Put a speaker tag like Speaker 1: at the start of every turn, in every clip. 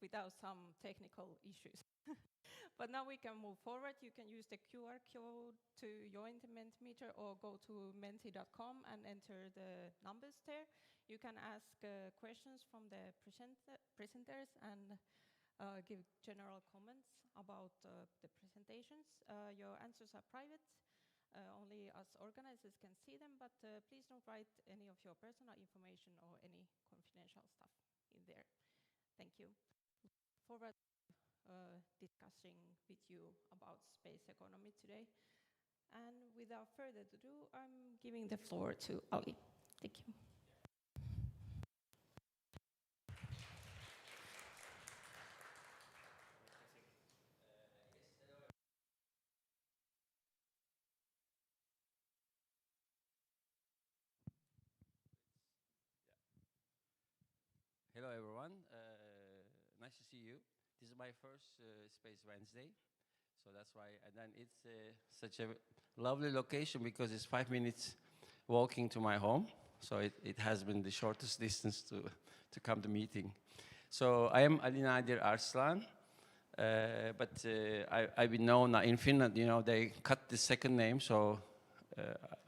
Speaker 1: without some technical issues. But now we can move forward. You can use the QR code to join the Mentimeter or go to menti.com and enter the numbers there. You can ask questions from the presenters and give general comments about the presentations. Your answers are private. Only us organizers can see them, but please don't write any of your personal information or any confidential stuff in there. Thank you. Forward discussing with you about space economy today. And without further ado, I'm giving the floor to Ali. Thank you.
Speaker 2: Hello everyone, nice to see you. This is my first Space Wednesday, so that's why, and then it's such a lovely location because it's 5 minutes walking to my home, so it has been the shortest distance to come to meeting. So I am Ali Nadir Arslan, but I've been known in Finland, you know, they cut the second name, so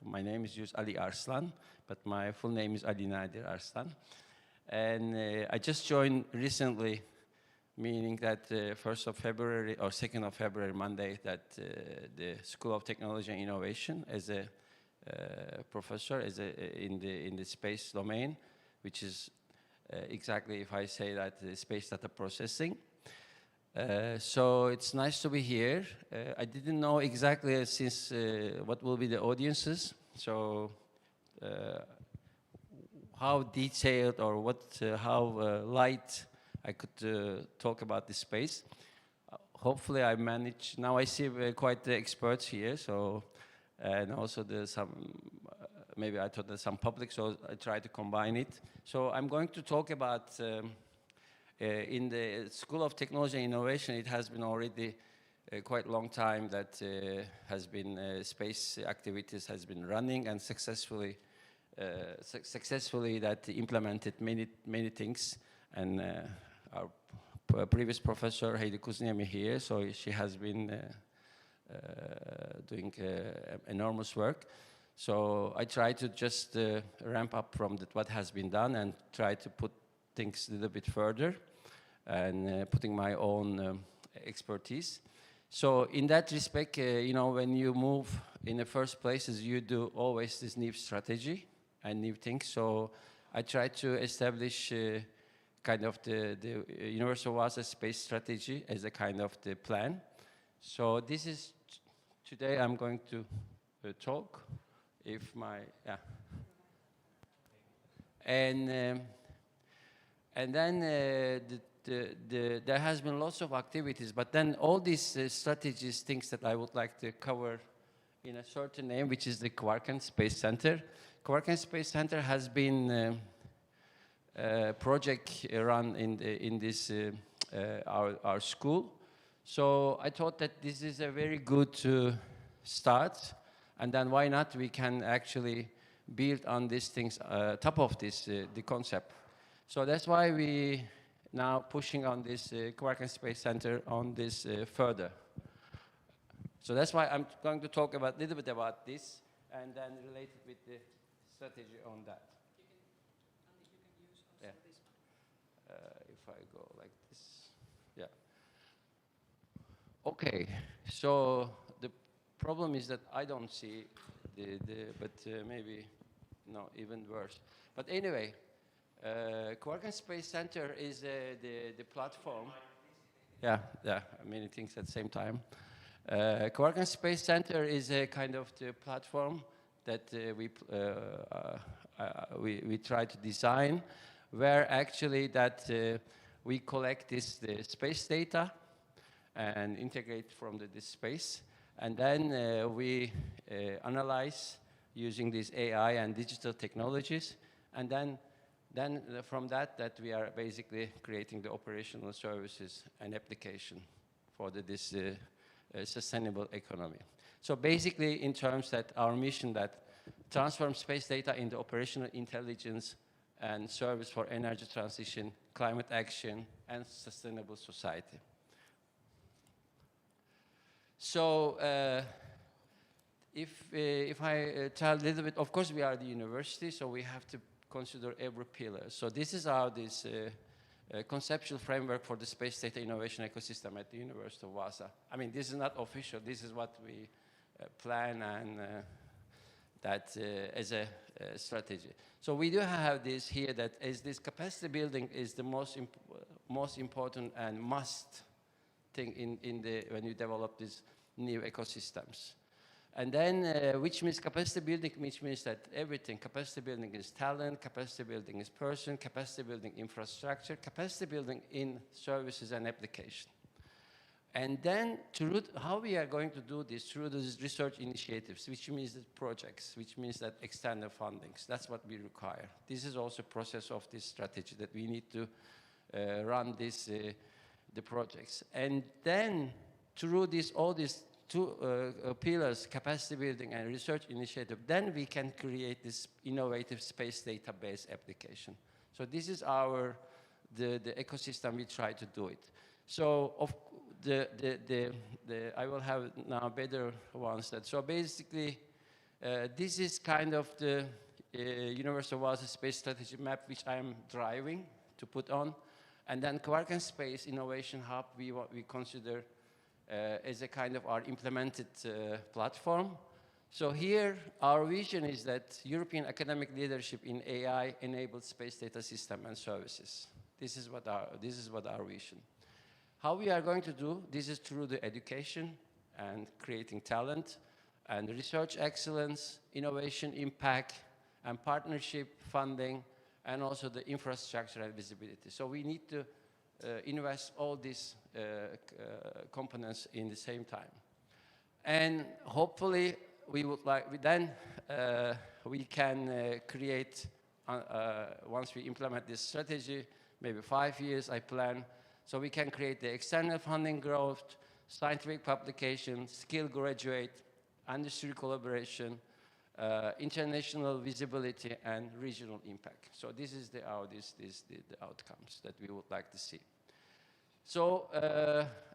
Speaker 2: my name is just Ali Arslan, but my full name is Ali Nadir Arslan. And I just joined recently, meaning that 1st of February or 2nd of February, Monday, that the School of Technology and Innovation as a professor in the space domain, which is exactly, if I say that, the space data processing. So it's nice to be here. I didn't know exactly since what will be the audiences. So how detailed or how light I could talk about this space. Hopefully I manage. Now I see quite the experts here, so and also there's some. Maybe I thought there's some public, so I try to combine it. So I'm going to talk about in the School of Technology and Innovation. It has been already quite a long time that has been space activities has been running and successfully that implemented many things, and our previous professor Heidi Kuusniemi here, so she has been doing enormous work. So I try to just ramp up from what has been done and try to put things a little bit further and putting my own expertise. So in that respect, you know, when you move in the first places, you do always this new strategy and new things. So I try to establish kind of the Universal Wasa space strategy as a kind of the plan. So this is, today I'm going to talk, if my, yeah. And then there has been lots of activities, but then all these strategies, things that I would like to cover in a certain name, which is the Kvarken Space Center. Kvarken Space Center has been a project run in this our school. So I thought that this is a very good start, and then why not we can actually build on these things top of this the concept. So that's why we now pushing on this Kvarken Space Center on this further. So that's why I'm going to talk about a little bit about this and then relate it with the strategy on that.
Speaker 1: You can use also this one.
Speaker 2: If I go like this, yeah. Okay, so the problem is that I don't see but maybe, no, even worse. But anyway, Kvarken Space Center is the platform. Yeah, many things at the same time. Kvarken Space Center is a kind of the platform that we try to design, where actually that we collect the space data and integrate from this space, and then we analyze using these AI and digital technologies, and then from that we are basically creating the operational services and application for this sustainable economy. So basically, in terms that our mission that transform space data into operational intelligence and service for energy transition, climate action, and sustainable society. So if I tell a little bit, of course we are the university, so we have to consider every pillar. So this is how this conceptual framework for the space data innovation ecosystem at the University of Wasa. I mean, this is not official. This is what we plan and that as a strategy. So we do have this here that as this capacity building is the most important and must thing when you develop these new ecosystems. And then, which means capacity building, which means that everything, capacity building is talent, capacity building is person, capacity building infrastructure, capacity building in services and application. And then, how we are going to do this through these research initiatives, which means that projects, which means that external fundings, that's what we require. This is also a process of this strategy that we need to run the projects. And then, through all these two pillars, capacity building and research initiative, then we can create this innovative space database application. So this is the ecosystem we try to do it. So I will have now better ones. So basically, this is kind of the University of Wasa space strategy map which I am driving to put on. And then Kvarken Space Innovation Hub we consider as a kind of our implemented platform. So here, our vision is that European academic leadership in AI-enabled space data system and services. This is what our vision. How we are going to do this is through the education and creating talent and research excellence, innovation impact, and partnership funding, and also the infrastructure and visibility. So we need to invest all these components in the same time. And hopefully we can create, once we implement this strategy, maybe 5 years I plan, so we can create the external funding growth, scientific publication, skill graduate, industry collaboration, international visibility, and regional impact. So this is the outcomes that we would like to see. So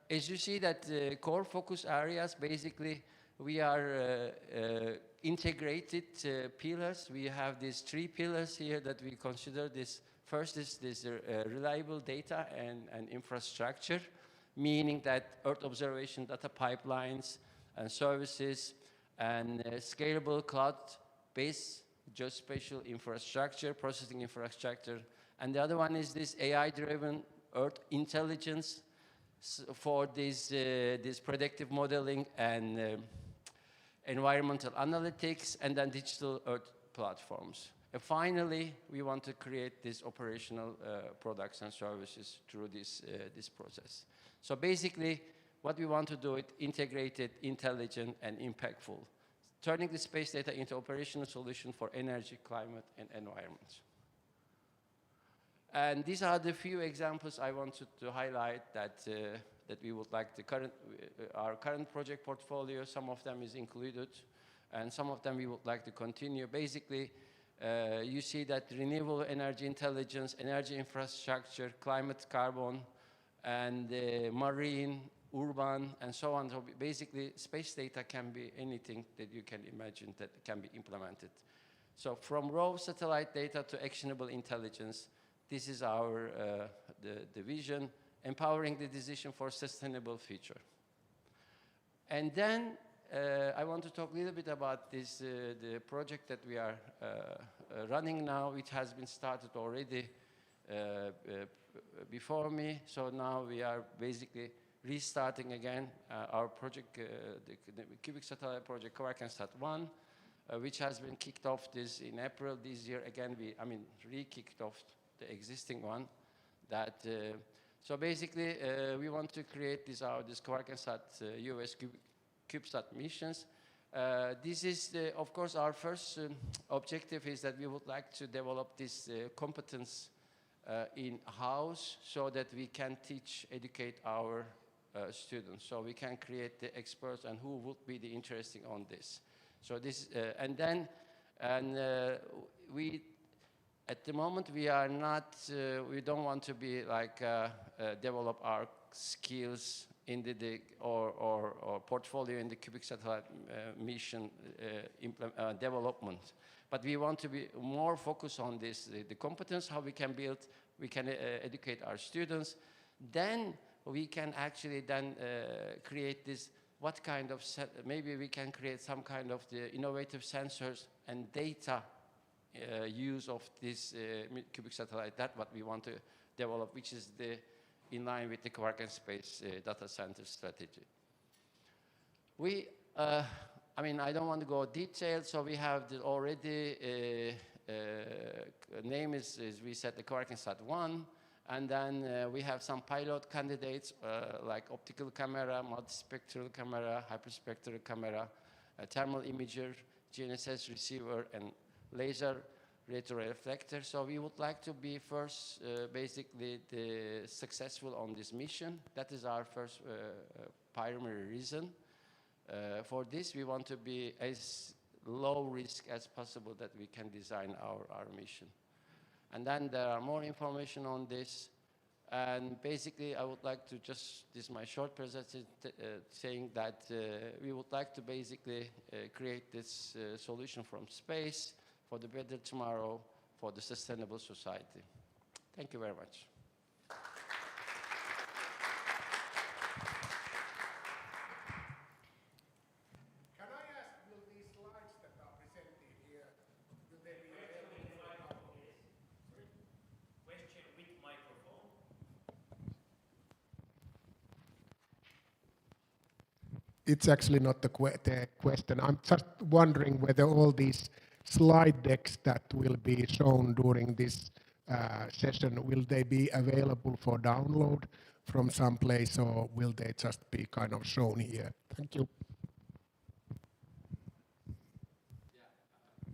Speaker 2: as you see that core focus areas, basically we are integrated pillars. We have these 3 pillars here that we consider. This first is this reliable data and infrastructure, meaning that Earth observation data pipelines and services and scalable cloud-based geospatial infrastructure, processing infrastructure. And the other one is this AI-driven Earth intelligence for this predictive modeling and environmental analytics, and then digital Earth platforms. And finally, we want to create these operational products and services through this process. So basically, what we want to do is integrated, intelligent, and impactful, turning the space data into operational solution for energy, climate, and environment. And these are the few examples I wanted to highlight that we would like our current project portfolio. Some of them is included, and some of them we would like to continue. Basically, you see that renewable energy intelligence, energy infrastructure, climate carbon, and marine, urban, and so on. So basically, space data can be anything that you can imagine that can be implemented. So from raw satellite data to actionable intelligence, this is our the vision, empowering the decision for sustainable future. And then I want to talk a little bit about this the project that we are running now, which has been started already before me. So now we are basically restarting again our project, the cubic satellite project, Kvarken Sat-1, which has been kicked off in April this year. Again, re-kicked off the existing one. So basically, we want to create this Kvarken Sat US CubeSat missions. This is, of course, our first objective is that we would like to develop this competence in-house so that we can educate our students. So we can create the experts and who would be the interesting on this. So this, At the moment, we are not, we don't want to be like, develop our skills in the or portfolio in the cubic satellite mission development. But we want to be more focused on this, the competence, how we can build, we can educate our students. Then we can actually then create this, what kind of, maybe we can create some kind of the innovative sensors and data use of this cubic satellite. That's what we want to develop, which is in line with the Kvarken space data center strategy. We, I mean, I don't want to go detailed, so we have already name is we set the Kvarken Sat 1, and then we have some pilot candidates like optical camera, multispectral camera, hyperspectral camera, thermal imager, GNSS receiver, and laser retroreflector. So we would like to be first, basically, successful on this mission. That is our first primary reason. For this, we want to be as low risk as possible that we can design our mission. And then there are more information on this. And basically, I would like to just, this is my short presentation, saying that we would like to basically create this solution from space for the better tomorrow, for the sustainable society. Thank you very much.
Speaker 3: Can I ask, will these slides that are presented here, will they be available?
Speaker 4: Question with microphone.
Speaker 3: It's actually not the question. I'm just wondering whether all these slide decks that will be shown during this session, will they be available for download from some place, or will they just be kind of shown here? Thank you.
Speaker 2: Yeah,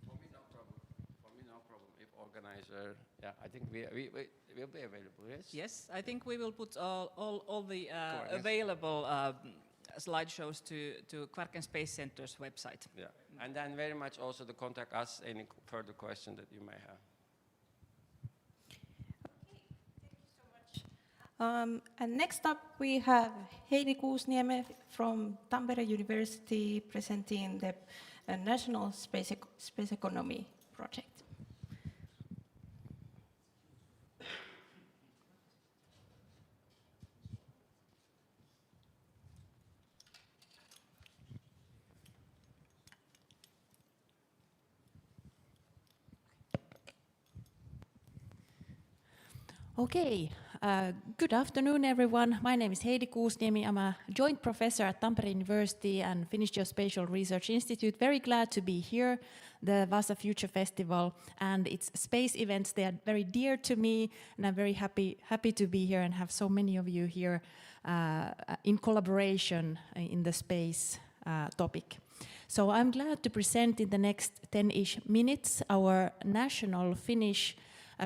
Speaker 2: for me no problem. For me no problem. If organizer, yeah, I think we will be available. Yes.
Speaker 5: Yes, I think we will put all the available slideshows to Kvarken Space Center's website.
Speaker 2: Yeah, and then very much also to contact us any further question that you may have.
Speaker 1: And next up we have Heidi Kuusniemi from Tampere University presenting the National SpacEconomy project.
Speaker 6: Okay, good afternoon everyone. My name is Heidi Kuusniemi. I'm a joint professor at Tampere University and Finnish Geospatial Research Institute. Very glad to be here, the Wasa Future Festival and its space events. They are very dear to me, and I'm very happy to be here and have so many of you here in collaboration in the space topic. So I'm glad to present in the next 10-ish minutes our national Finnish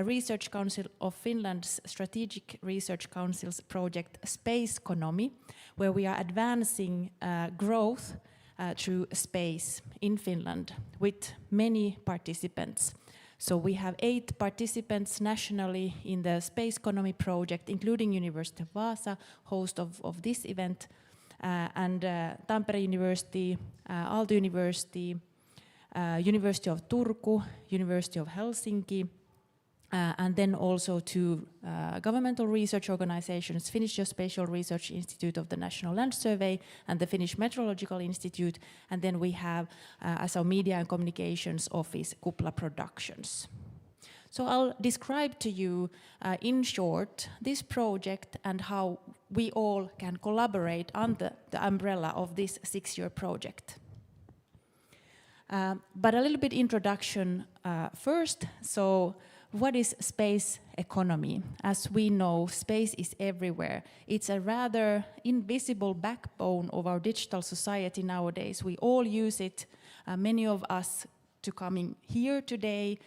Speaker 6: Research Council of Finland's Strategic Research Council's project SpacEconomy, where we are advancing growth through space in Finland with many participants. So we have 8 participants nationally in the SpacEconomy project, including University of Wasa, host of this event, and Tampere University, Aalto University, University of Turku, University of Helsinki, and then also 2 governmental research organizations, Finnish Geospatial Research Institute of the National Land Survey and the Finnish Meteorological Institute, and then we have, as our media and communications office, Kupla Productions. So I'll describe to you in short this project and how we all can collaborate under the umbrella of this 6-year project. But a little bit introduction first. So what is space economy? As we know, space is everywhere. It's a rather invisible backbone of our digital society nowadays. We all use it, many of us to coming here today,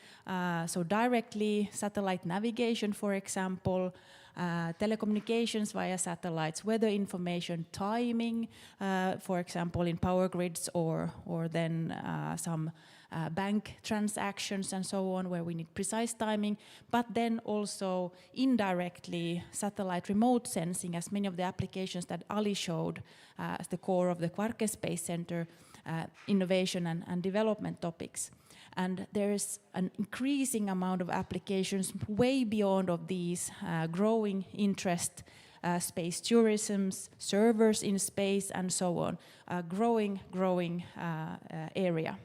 Speaker 6: so directly satellite navigation, for example, telecommunications via satellites, weather information, timing, for example, in power grids, or then some bank transactions and so on, where we need precise timing, but then also indirectly satellite remote sensing, as many of the applications that Ali showed as the core of the Kvarken Space Center, innovation and development topics. And there is an increasing amount of applications way beyond of these growing interest, space tourism, servers in space, and so on, growing area.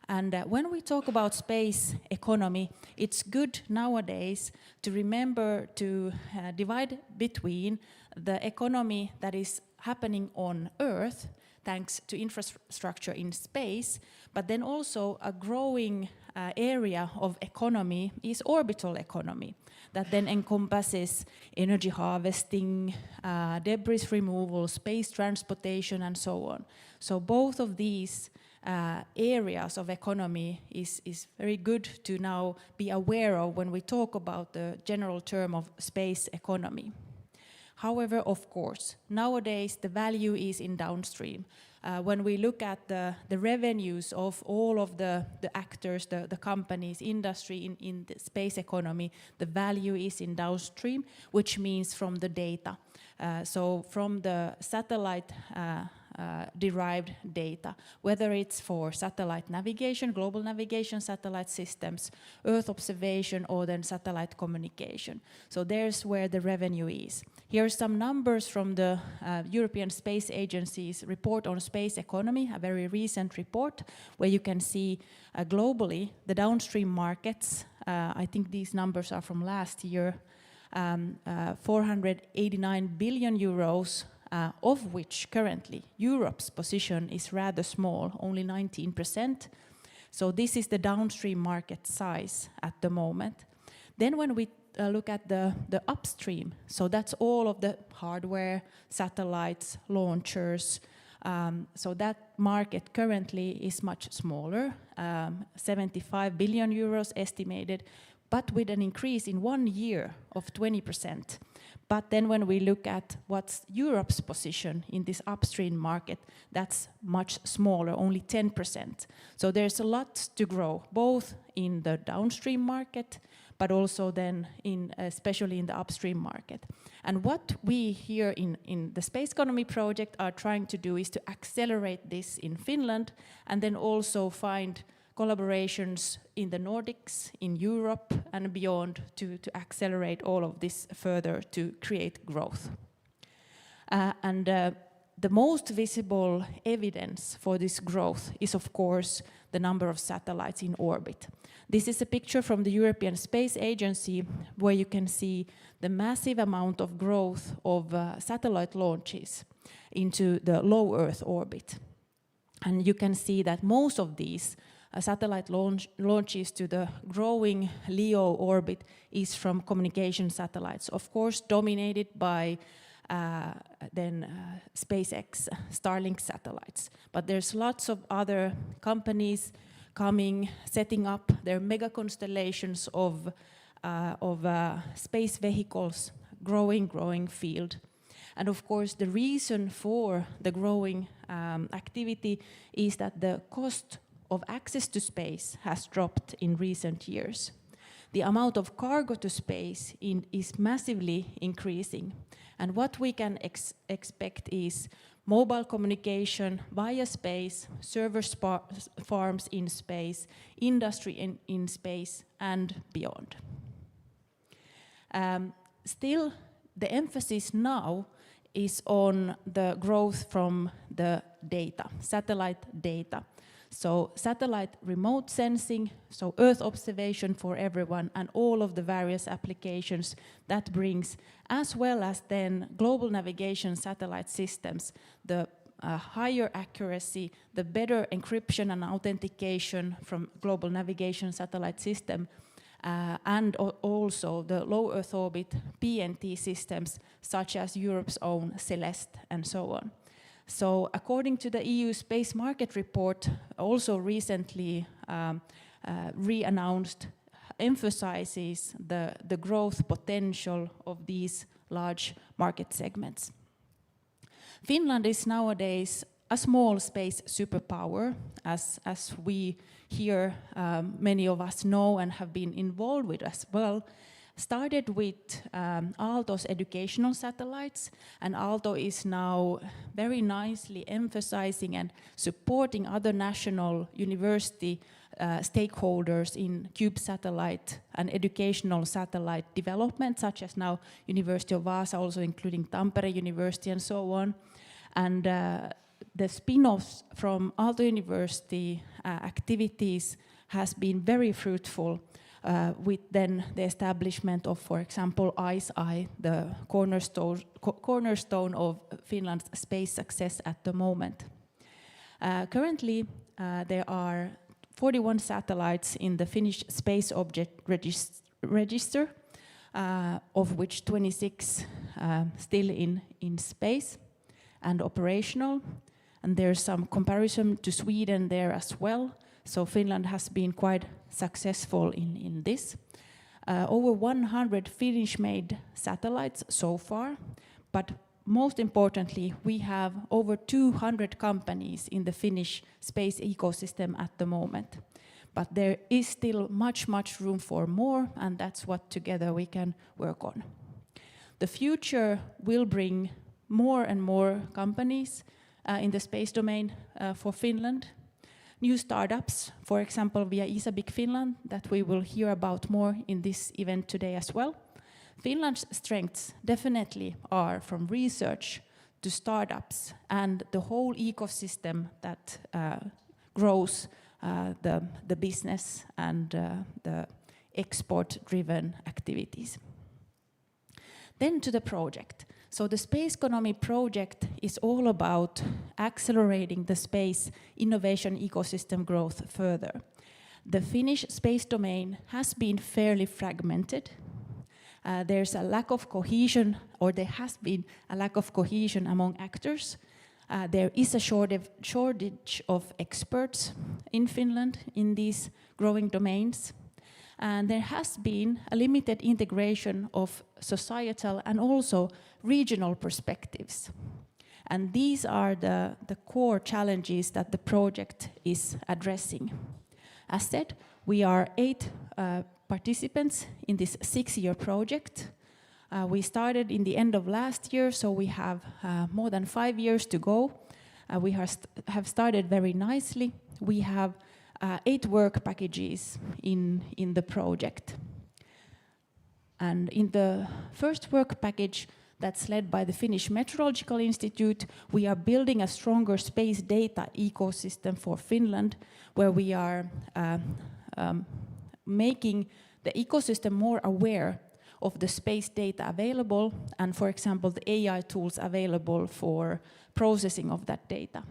Speaker 6: And when we talk about space economy, it's good nowadays to remember to divide between the economy that is happening on Earth, thanks to infrastructure in space, but then also a growing area of economy is orbital economy, that then encompasses energy harvesting, debris removal, space transportation, and so on. So both of these areas of economy is very good to now be aware of when we talk about the general term of space economy. However, of course, nowadays the value is in downstream. When we look at the revenues of all of the actors, the companies, industry in the space economy, the value is in downstream, which means from the data. So from the satellite derived data, whether it's for satellite navigation, global navigation satellite systems, Earth observation, or then satellite communication. So there's where the revenue is. Here are some numbers from the European Space Agency's report on space economy, a very recent report, where you can see globally the downstream markets. I think these numbers are from last year, 489 billion euros, of which currently Europe's position is rather small, only 19%. So this is the downstream market size at the moment. Then when we look at the upstream, so that's all of the hardware, satellites, launchers. So that market currently is much smaller, 75 billion euros estimated, but with an increase in 1 year of 20%. But then when we look at what's Europe's position in this upstream market, that's much smaller, only 10%. So there's a lot to grow, both in the downstream market, but also then especially in the upstream market. And what we here in the Space Economy project are trying to do is to accelerate this in Finland, and then also find collaborations in the Nordics, in Europe, and beyond to accelerate all of this further to create growth. The most visible evidence for this growth is, of course, the number of satellites in orbit. This is a picture from the European Space Agency, where you can see the massive amount of growth of satellite launches into the low Earth orbit. And you can see that most of these satellite launches to the growing LEO orbit is from communication satellites, of course dominated by SpaceX Starlink satellites. But there's lots of other companies coming, setting up their mega constellations of space vehicles, growing field. And of course, the reason for the growing activity is that the cost of access to space has dropped in recent years. The amount of cargo to space is massively increasing. And what we can expect is mobile communication via space, server farms in space, industry in space, and beyond. Still, the emphasis now is on the growth from the data, satellite data. So satellite remote sensing, so Earth observation for everyone, and all of the various applications that brings, as well as then global navigation satellite systems, the higher accuracy, the better encryption and authentication from global navigation satellite system, and also the low Earth orbit PNT systems, such as Europe's own Celeste and so on. So according to the EU Space Market Report, also recently re-announced, emphasizes the growth potential of these large market segments. Finland is nowadays a small space superpower, as we here, many of us know and have been involved with as well, started with Aalto's educational satellites, and Aalto is now very nicely emphasizing and supporting other national university stakeholders in cube satellite and educational satellite development, such as now University of Wasa, also including Tampere University and so on. And the spin-offs from Aalto University activities has been very fruitful, with then the establishment of, for example, ICE-I, the cornerstone of Finland's space success at the moment. Currently, there are 41 satellites in the Finnish Space Object Register, of which 26 still in space and operational. And there's some comparison to Sweden there as well. So Finland has been quite successful in this. Over 100 Finnish-made satellites so far, but most importantly, we have over 200 companies in the Finnish space ecosystem at the moment. But there is still much room for more, and that's what together we can work on. The future will bring more and more companies in the space domain for Finland. New startups, for example, via ESA BIC Finland, that we will hear about more in this event today as well. Finland's strengths definitely are from research to startups and the whole ecosystem that grows the business and the export-driven activities. Then to the project. So the SpacEconomy project is all about accelerating the space innovation ecosystem growth further. The Finnish space domain has been fairly fragmented. There's a lack of cohesion, or there has been a lack of cohesion among actors. There is a shortage of experts in Finland in these growing domains. And there has been a limited integration of societal and also regional perspectives. And these are the core challenges that the project is addressing. As said, we are 8 participants in this 6-year project. We started in the end of last year, so we have more than 5 years to go. We have started very nicely. We have 8 work packages in the project. And in the first work package that's led by the Finnish Meteorological Institute, we are building a stronger space data ecosystem for Finland, where we are making the ecosystem more aware of the space data available and, for example, the AI tools available for processing of that data.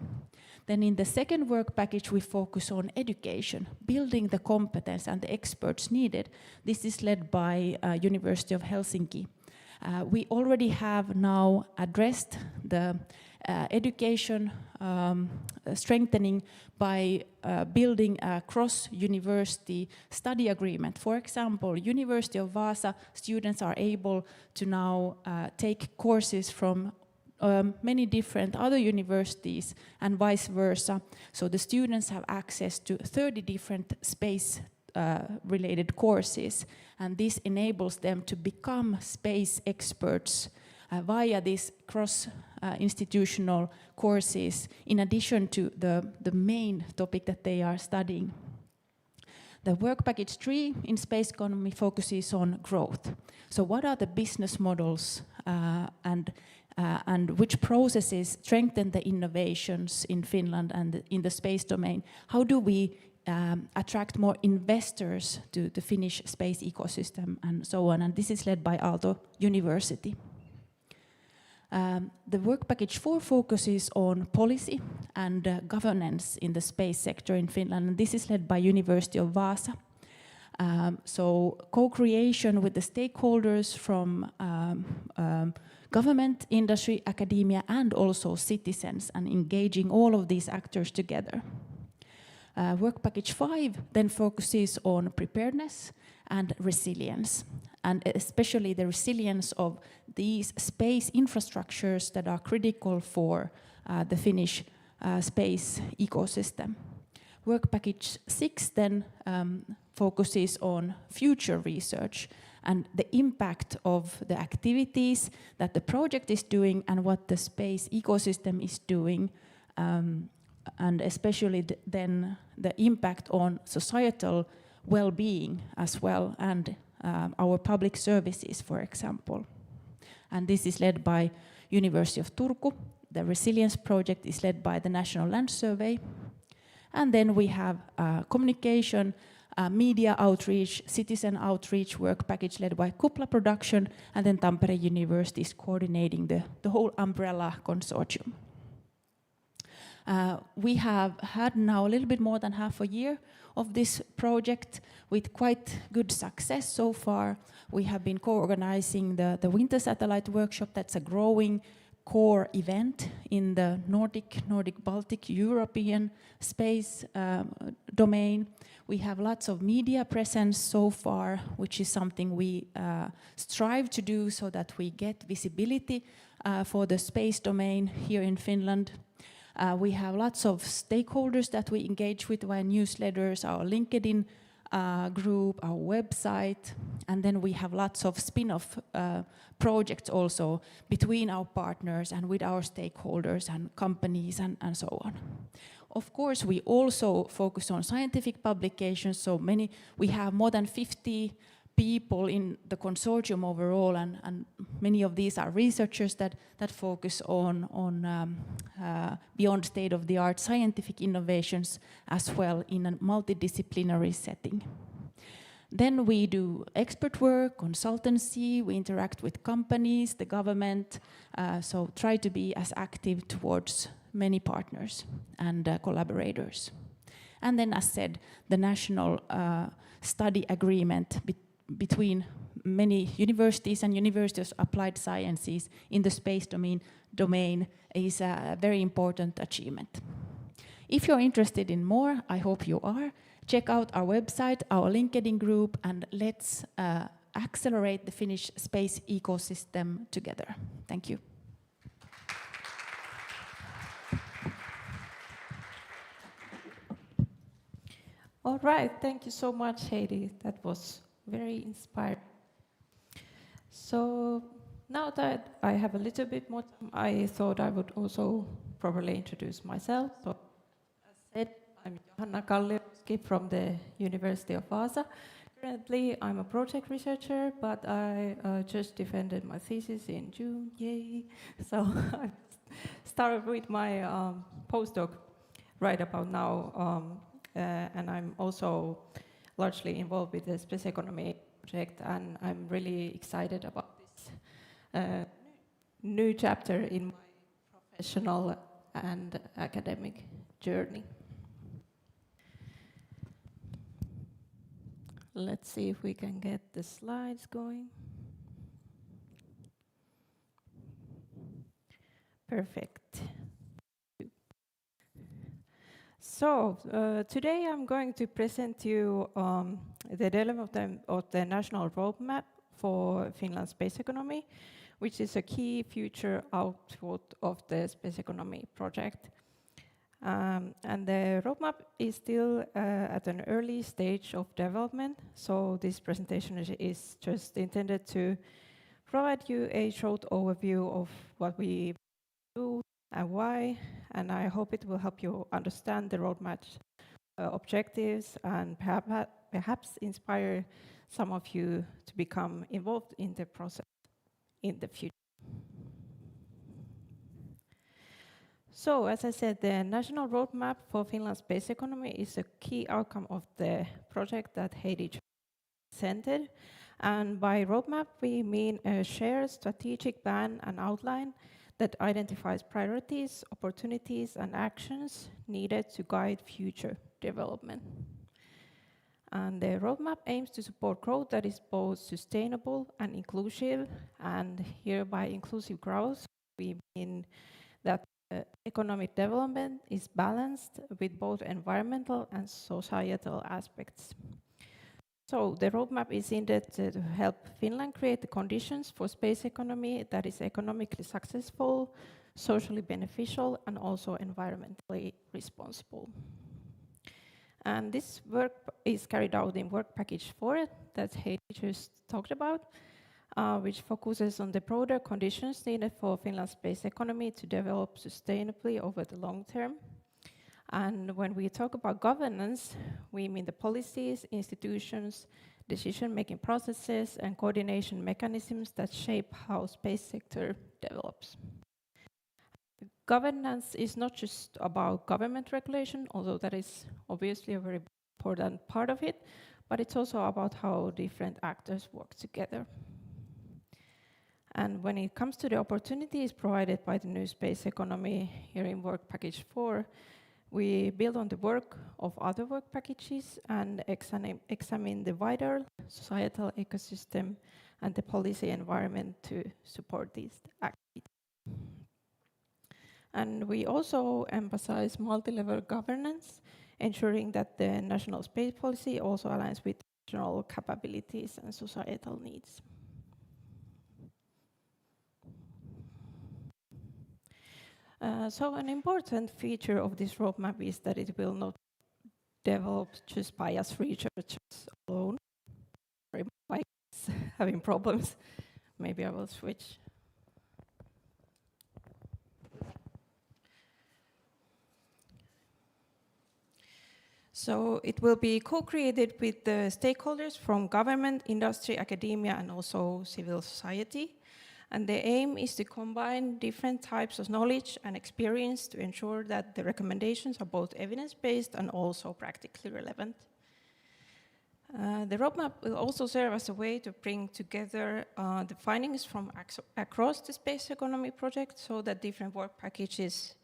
Speaker 6: Then in the second work package, we focus on education, building the competence and the experts needed. This is led by University of Helsinki. We already have now addressed the education strengthening by building a cross-university study agreement. For example, University of Wasa students are able to now take courses from many different other universities and vice versa. So the students have access to 30 different space related courses, and this enables them to become space experts via these cross-institutional courses, in addition to the main topic that they are studying. The work package 3 in SpacEconomy focuses on growth. So what are the business models and which processes strengthen the innovations in Finland and in the space domain? How do we attract more investors to the Finnish space ecosystem and so on? And this is led by Aalto University. The work package 4 focuses on policy and governance in the space sector in Finland, and this is led by University of Wasa. So co-creation with the stakeholders from government, industry, academia, and also citizens, and engaging all of these actors together. Work package 5 then focuses on preparedness and resilience, and especially the resilience of these space infrastructures that are critical for the Finnish space ecosystem. Work package 6 then focuses on future research and the impact of the activities that the project is doing and what the space ecosystem is doing, and especially then the impact on societal well-being as well, and our public services, for example. And this is led by University of Turku. The resilience project is led by the National Land Survey. And then we have communication, media outreach, citizen outreach work package led by Kupla Production, and then Tampere University is coordinating the whole umbrella consortium. We have had now a little bit more than half a year of this project with quite good success so far. We have been co-organizing the Winter Satellite Workshop. That's a growing core event in the Nordic, Baltic, European space domain. We have lots of media presence so far, which is something we strive to do so that we get visibility for the space domain here in Finland. We have lots of stakeholders that we engage with via newsletters, our LinkedIn group, our website, and then we have lots of spin-off projects also between our partners and with our stakeholders and companies and so on. Of course, we also focus on scientific publications, so we have more than 50 people in the consortium overall, and many of these are researchers that focus on beyond state-of-the-art scientific innovations as well in a multidisciplinary setting. Then we do expert work, consultancy, we interact with companies, the government, so try to be as active towards many partners and collaborators. And then, as said, the national study agreement between many universities and universities of applied sciences in the space domain is a very important achievement. If you're interested in more, I hope you are, check out our website, our LinkedIn group, and let's accelerate the Finnish space ecosystem together. Thank you.
Speaker 1: All right, thank you so much, Heidi. That was very inspiring. So now that I have a little bit more time, I thought I would also properly introduce myself. So, as said, I'm Johanna Kalliokoski from the University of Wasa. Currently, I'm a project researcher, but I just defended my thesis in June, yay! So I started with my postdoc right about now, and I'm also largely involved with the SpacEconomy project, and I'm really excited about this new chapter in my professional and academic journey. Let's see if we can get the slides going. Perfect. So today I'm going to present you the development of the national roadmap for Finland's space economy, which is a key future output of the SpacEconomy project. And the roadmap is still at an early stage of development, so this presentation is just intended to provide you a short overview of what we do and why, and I hope it will help you understand the roadmap's objectives and perhaps inspire some of you to become involved in the process in the future. So, as I said, the national roadmap for Finland's space economy is a key outcome of the project that Heidi presented. And by roadmap, we mean a shared strategic plan and outline that identifies priorities, opportunities, and actions needed to guide future development. And the roadmap aims to support growth that is both sustainable and inclusive. And here by inclusive growth, we mean that economic development is balanced with both environmental and societal aspects. So the roadmap is intended to help Finland create the conditions for space economy that is economically successful, socially beneficial, and also environmentally responsible. And this work is carried out in work package 4 that Heidi just talked about, which focuses on the broader conditions needed for Finland's space economy to develop sustainably over the long term. And when we talk about governance, we mean the policies, institutions, decision-making processes, and coordination mechanisms that shape how space sector develops. Governance is not just about government regulation, although that is obviously a very important part of it, but it's also about how different actors work together. And when it comes to the opportunities provided by the new space economy here in work package 4, we build on the work of other work packages and examine the wider societal ecosystem and the policy environment to support these activities. And we also emphasize multi-level governance, ensuring that the national space policy also aligns with national capabilities and societal needs. So an important feature of this roadmap is that it will not develop just by us researchers alone. Sorry, my mic is having problems. Maybe I will switch. So it will be co-created with the stakeholders from government, industry, academia, and also civil society. And the aim is to combine different types of knowledge and experience to ensure that the recommendations are both evidence-based and also practically relevant. The roadmap will also serve as a way to bring together the findings from across the space economy project so that different work packages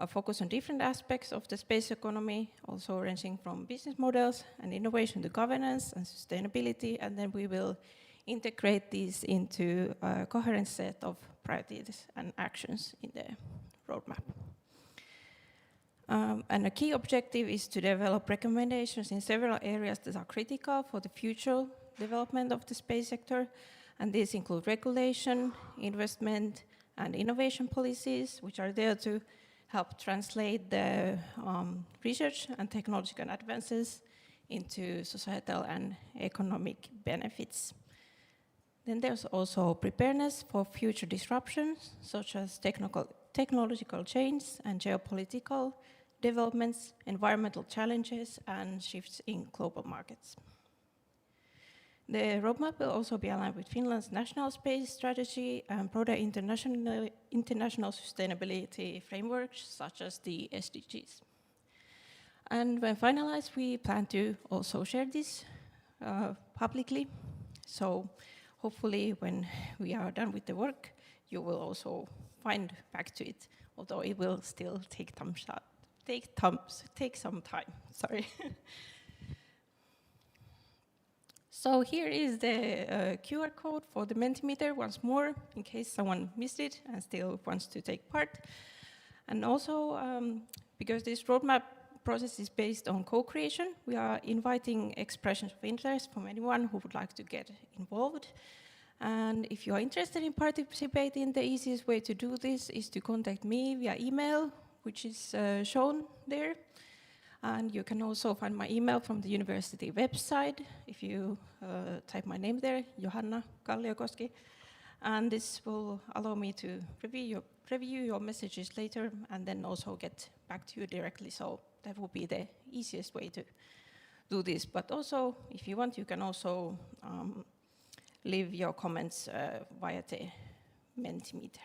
Speaker 1: focus on different aspects of the space economy, also ranging from business models and innovation to governance and sustainability, and then we will integrate these into a coherent set of priorities and actions in the roadmap. And a key objective is to develop recommendations in several areas that are critical for the future development of the space sector, and these include regulation, investment, and innovation policies, which are there to help translate the research and technological advances into societal and economic benefits. Then there's also preparedness for future disruptions, such as technological change and geopolitical developments, environmental challenges, and shifts in global markets. The roadmap will also be aligned with Finland's national space strategy and broader international sustainability frameworks, such as the SDGs. And when finalized, we plan to also share this publicly. So hopefully when we are done with the work, you will also find back to it, although it will still take some time, sorry. So here is the QR code for the Mentimeter once more, in case someone missed it and still wants to take part. And also, because this roadmap process is based on co-creation, we are inviting expressions of interest from anyone who would like to get involved. And if you are interested in participating, the easiest way to do this is to contact me via email, which is shown there. And you can also find my email from the university website if you type my name there, Johanna Kalliokoski. And this will allow me to review your messages later and then also get back to you directly. So that will be the easiest way to do this. But also, if you want, you can also leave your comments via the Mentimeter.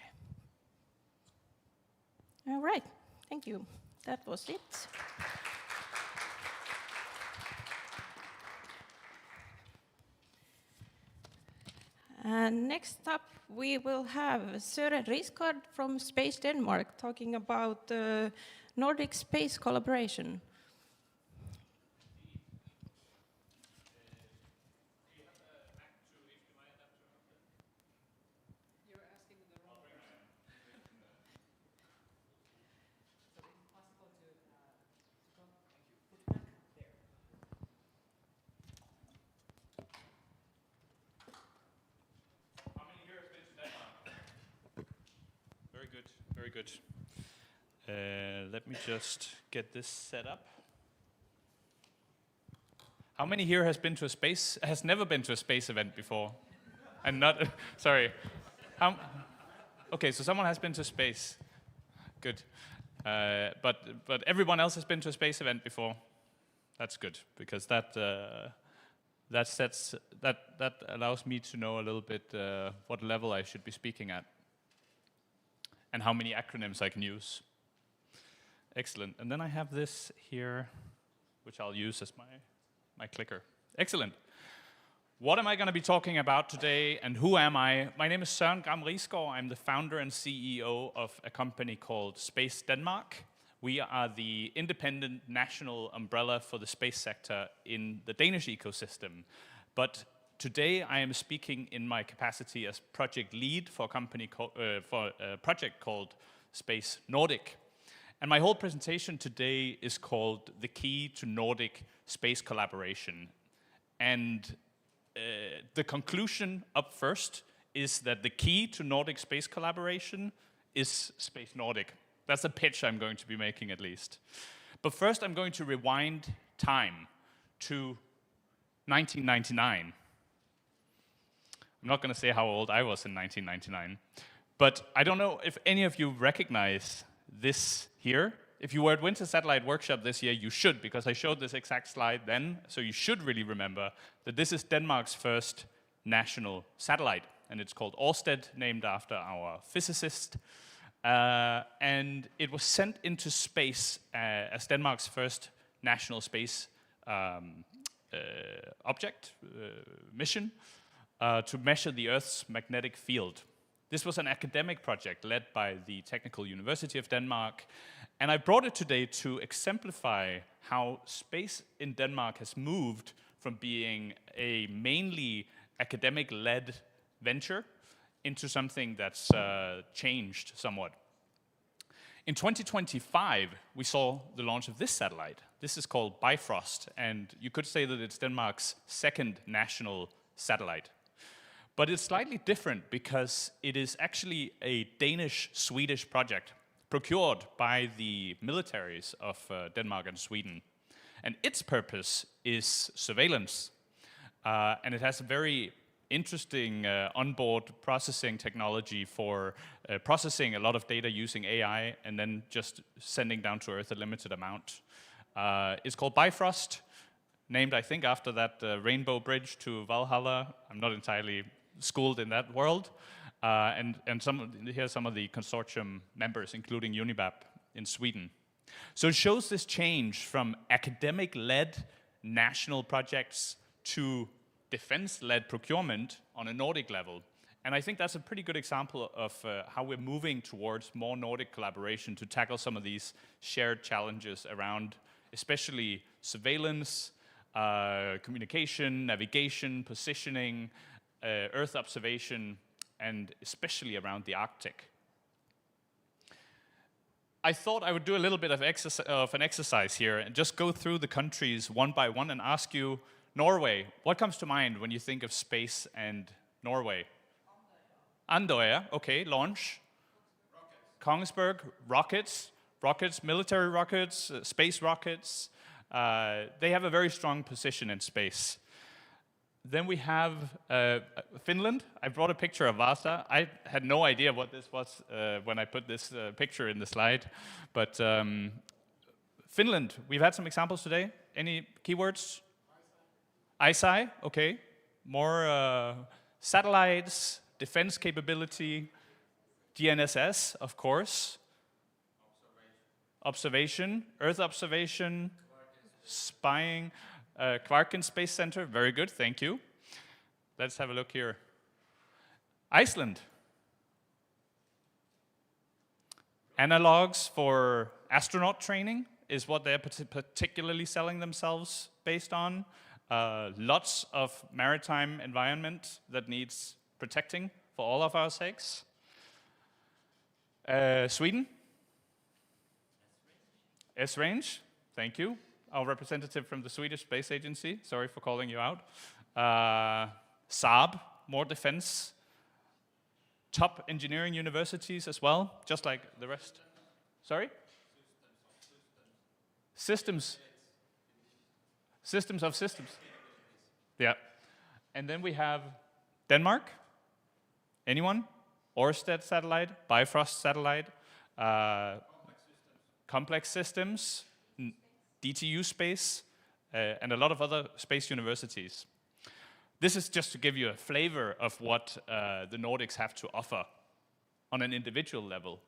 Speaker 1: All right, thank you. That was it. And next up, we will have Søren Riisgard from Space Denmark talking about Nordic space collaboration.
Speaker 4: very good. Let me just get this set up. How many here has never been to a space event before? And not, sorry. Okay, so someone has been to space. Good. But everyone else has been to a space event before. That's good, because that allows me to know a little bit what level I should be speaking at, and how many acronyms I can use. Excellent. And then I have this here, which I'll use as my clicker. Excellent. What am I going to be talking about today, and who am I? My name is Søren Gram Riisgard. I'm the founder and CEO of a company called Space Denmark. We are the independent national umbrella for the space sector in the Danish ecosystem. But today I am speaking in my capacity as project lead for a project called Space Nordic. And my whole presentation today is called The Key to Nordic Space Collaboration. And the conclusion up first is that the key to Nordic space collaboration is Space Nordic. That's the pitch I'm going to be making, at least. But first I'm going to rewind time to 1999. I'm not going to say how old I was in 1999, but I don't know if any of you recognize this here. If you were at Winter Satellite Workshop this year, you should, because I showed this exact slide then, so you should really remember that this is Denmark's first national satellite, and it's called Ørsted, named after our physicist. And it was sent into space as Denmark's first national space mission to measure the Earth's magnetic field. This was an academic project led by the Technical University of Denmark, and I brought it today to exemplify how space in Denmark has moved from being a mainly academic-led venture into something that's changed somewhat. In 2025, we saw the launch of this satellite. This is called Bifrost, and you could say that it's Denmark's second national satellite. But it's slightly different because it is actually a Danish-Swedish project procured by the militaries of Denmark and Sweden. And its purpose is surveillance. And it has a very interesting onboard processing technology for processing a lot of data using AI and then just sending down to Earth a limited amount. It's called Bifrost, named, I think, after that rainbow bridge to Valhalla. I'm not entirely schooled in that world. And here are some of the consortium members, including UniVaasa in Sweden. So it shows this change from academic-led national projects to defense-led procurement on a Nordic level. And I think that's a pretty good example of how we're moving towards more Nordic collaboration to tackle some of these shared challenges around especially surveillance, communication, navigation, positioning, Earth observation, and especially around the Arctic. I thought I would do a little bit of an exercise here and just go through the countries one by one and ask you, Norway, what comes to mind when you think of space and Norway? Andøya, okay, launch. Kongsberg, rockets, military rockets, space rockets. They have a very strong position in space. Then we have Finland. I brought a picture of Wasa. I had no idea what this was when I put this picture in the slide. But Finland, we've had some examples today. Any keywords? ISI, okay. More satellites, defense capability, GNSS, of course. Observation, Earth observation, spying. Kvarken Space Center, very good, thank you. Let's have a look here. Iceland. Analogs for astronaut training is what they're particularly selling themselves based on. Lots of maritime environment that needs protecting for all of our sakes. Sweden. S-Range, thank you. Our representative from the Swedish Space Agency, sorry for calling you out. Saab, more defense top engineering universities as well, just like the rest. Sorry? Systems. Systems of systems. Yeah. And then we have Denmark. Anyone? Ørsted satellite, Bifrost satellite, complex systems, DTU space, and a lot of other space universities. This is just to give you a flavor of what the Nordics have to offer on an individual level.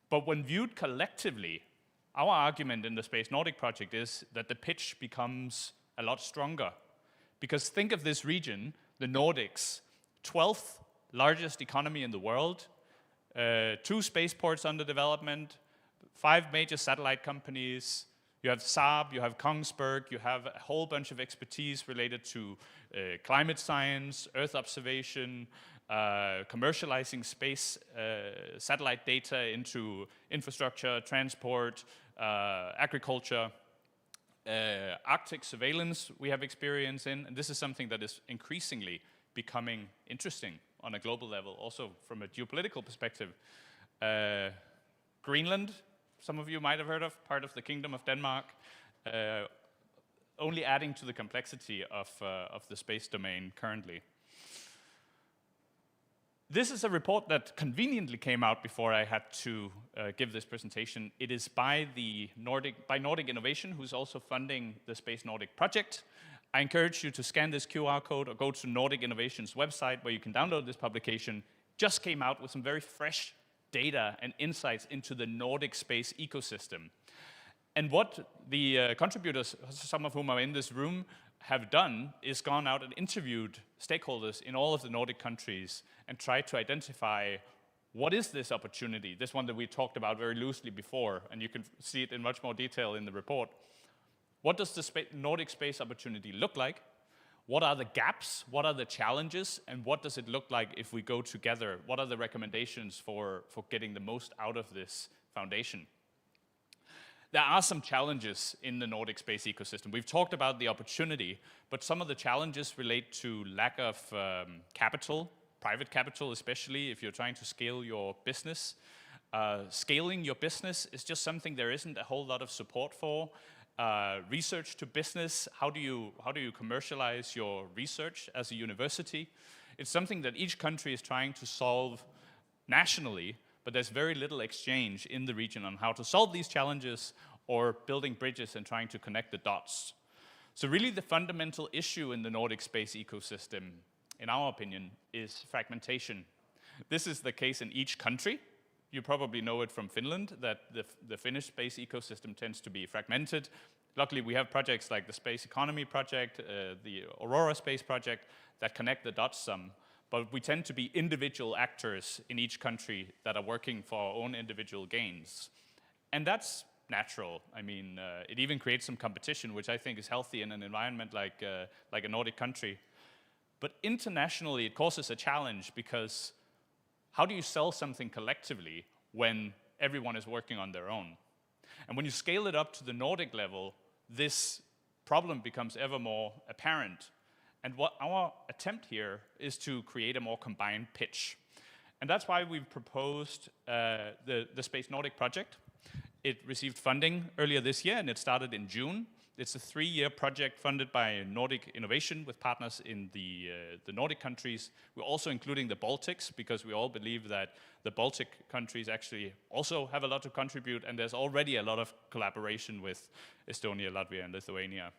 Speaker 4: But when viewed collectively, our argument in the Space Nordic project is that the pitch becomes a lot stronger. Because think of this region, the Nordics, 12th largest economy in the world, 2 spaceports under development, 5 major satellite companies. You have Saab, you have Kongsberg, you have a whole bunch of expertise related to climate science, Earth observation, commercializing space satellite data into infrastructure, transport, agriculture, Arctic surveillance we have experience in, and this is something that is increasingly becoming interesting on a global level, also from a geopolitical perspective. Greenland, some of you might have heard of, part of the Kingdom of Denmark, only adding to the complexity of the space domain currently. This is a report that conveniently came out before I had to give this presentation. It is by Nordic Innovation, who's also funding the Space Nordic project. I encourage you to scan this QR code or go to Nordic Innovation's website where you can download this publication. Just came out with some very fresh data and insights into the Nordic space ecosystem. And what the contributors, some of whom are in this room, have done is gone out and interviewed stakeholders in all of the Nordic countries and tried to identify what is this opportunity, this one that we talked about very loosely before, and you can see it in much more detail in the report. What does the Nordic space opportunity look like? What are the gaps? What are the challenges? And what does it look like if we go together? What are the recommendations for getting the most out of this foundation? There are some challenges in the Nordic space ecosystem. We've talked about the opportunity, but some of the challenges relate to lack of capital, private capital especially if you're trying to scale your business. Scaling your business is just something there isn't a whole lot of support for. Research to business, how do you commercialize your research as a university? It's something that each country is trying to solve nationally, but there's very little exchange in the region on how to solve these challenges or building bridges and trying to connect the dots. So really the fundamental issue in the Nordic space ecosystem, in our opinion, is fragmentation. This is the case in each country. You probably know it from Finland, that the Finnish space ecosystem tends to be fragmented. Luckily, we have projects like the SpacEconomy project, the AuroraSpace project, that connect the dots some. But we tend to be individual actors in each country that are working for our own individual gains. And that's natural. I mean, it even creates some competition, which I think is healthy in an environment like a Nordic country. But internationally, it causes a challenge because how do you sell something collectively when everyone is working on their own? And when you scale it up to the Nordic level, this problem becomes ever more apparent. And what our attempt here is to create a more combined pitch. And that's why we've proposed the Space Nordic project. It received funding earlier this year, and it started in June. It's a 3-year project funded by Nordic Innovation with partners in the Nordic countries. We're also including the Baltics because we all believe that the Baltic countries actually also have a lot to contribute, and there's already a lot of collaboration with Estonia, Latvia, and Lithuania.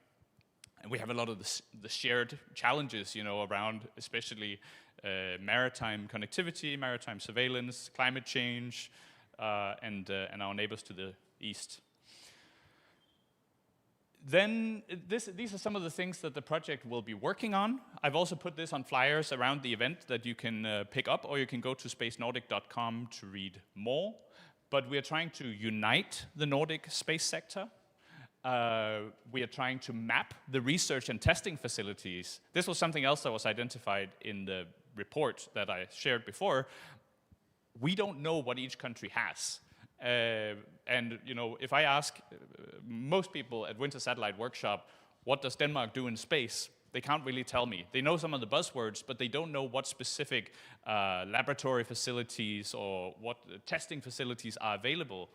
Speaker 4: And we have a lot of the shared challenges, around especially maritime connectivity, maritime surveillance, climate change, and our neighbors to the east. Then these are some of the things that the project will be working on. I've also put this on flyers around the event that you can pick up, or you can go to spacenordic.com to read more. But we are trying to unite the Nordic space sector. We are trying to map the research and testing facilities. This was something else that was identified in the report that I shared before. We don't know what each country has. And if I ask most people at Winter Satellite Workshop, what does Denmark do in space? They can't really tell me. They know some of the buzzwords, but they don't know what specific laboratory facilities or what testing facilities are available.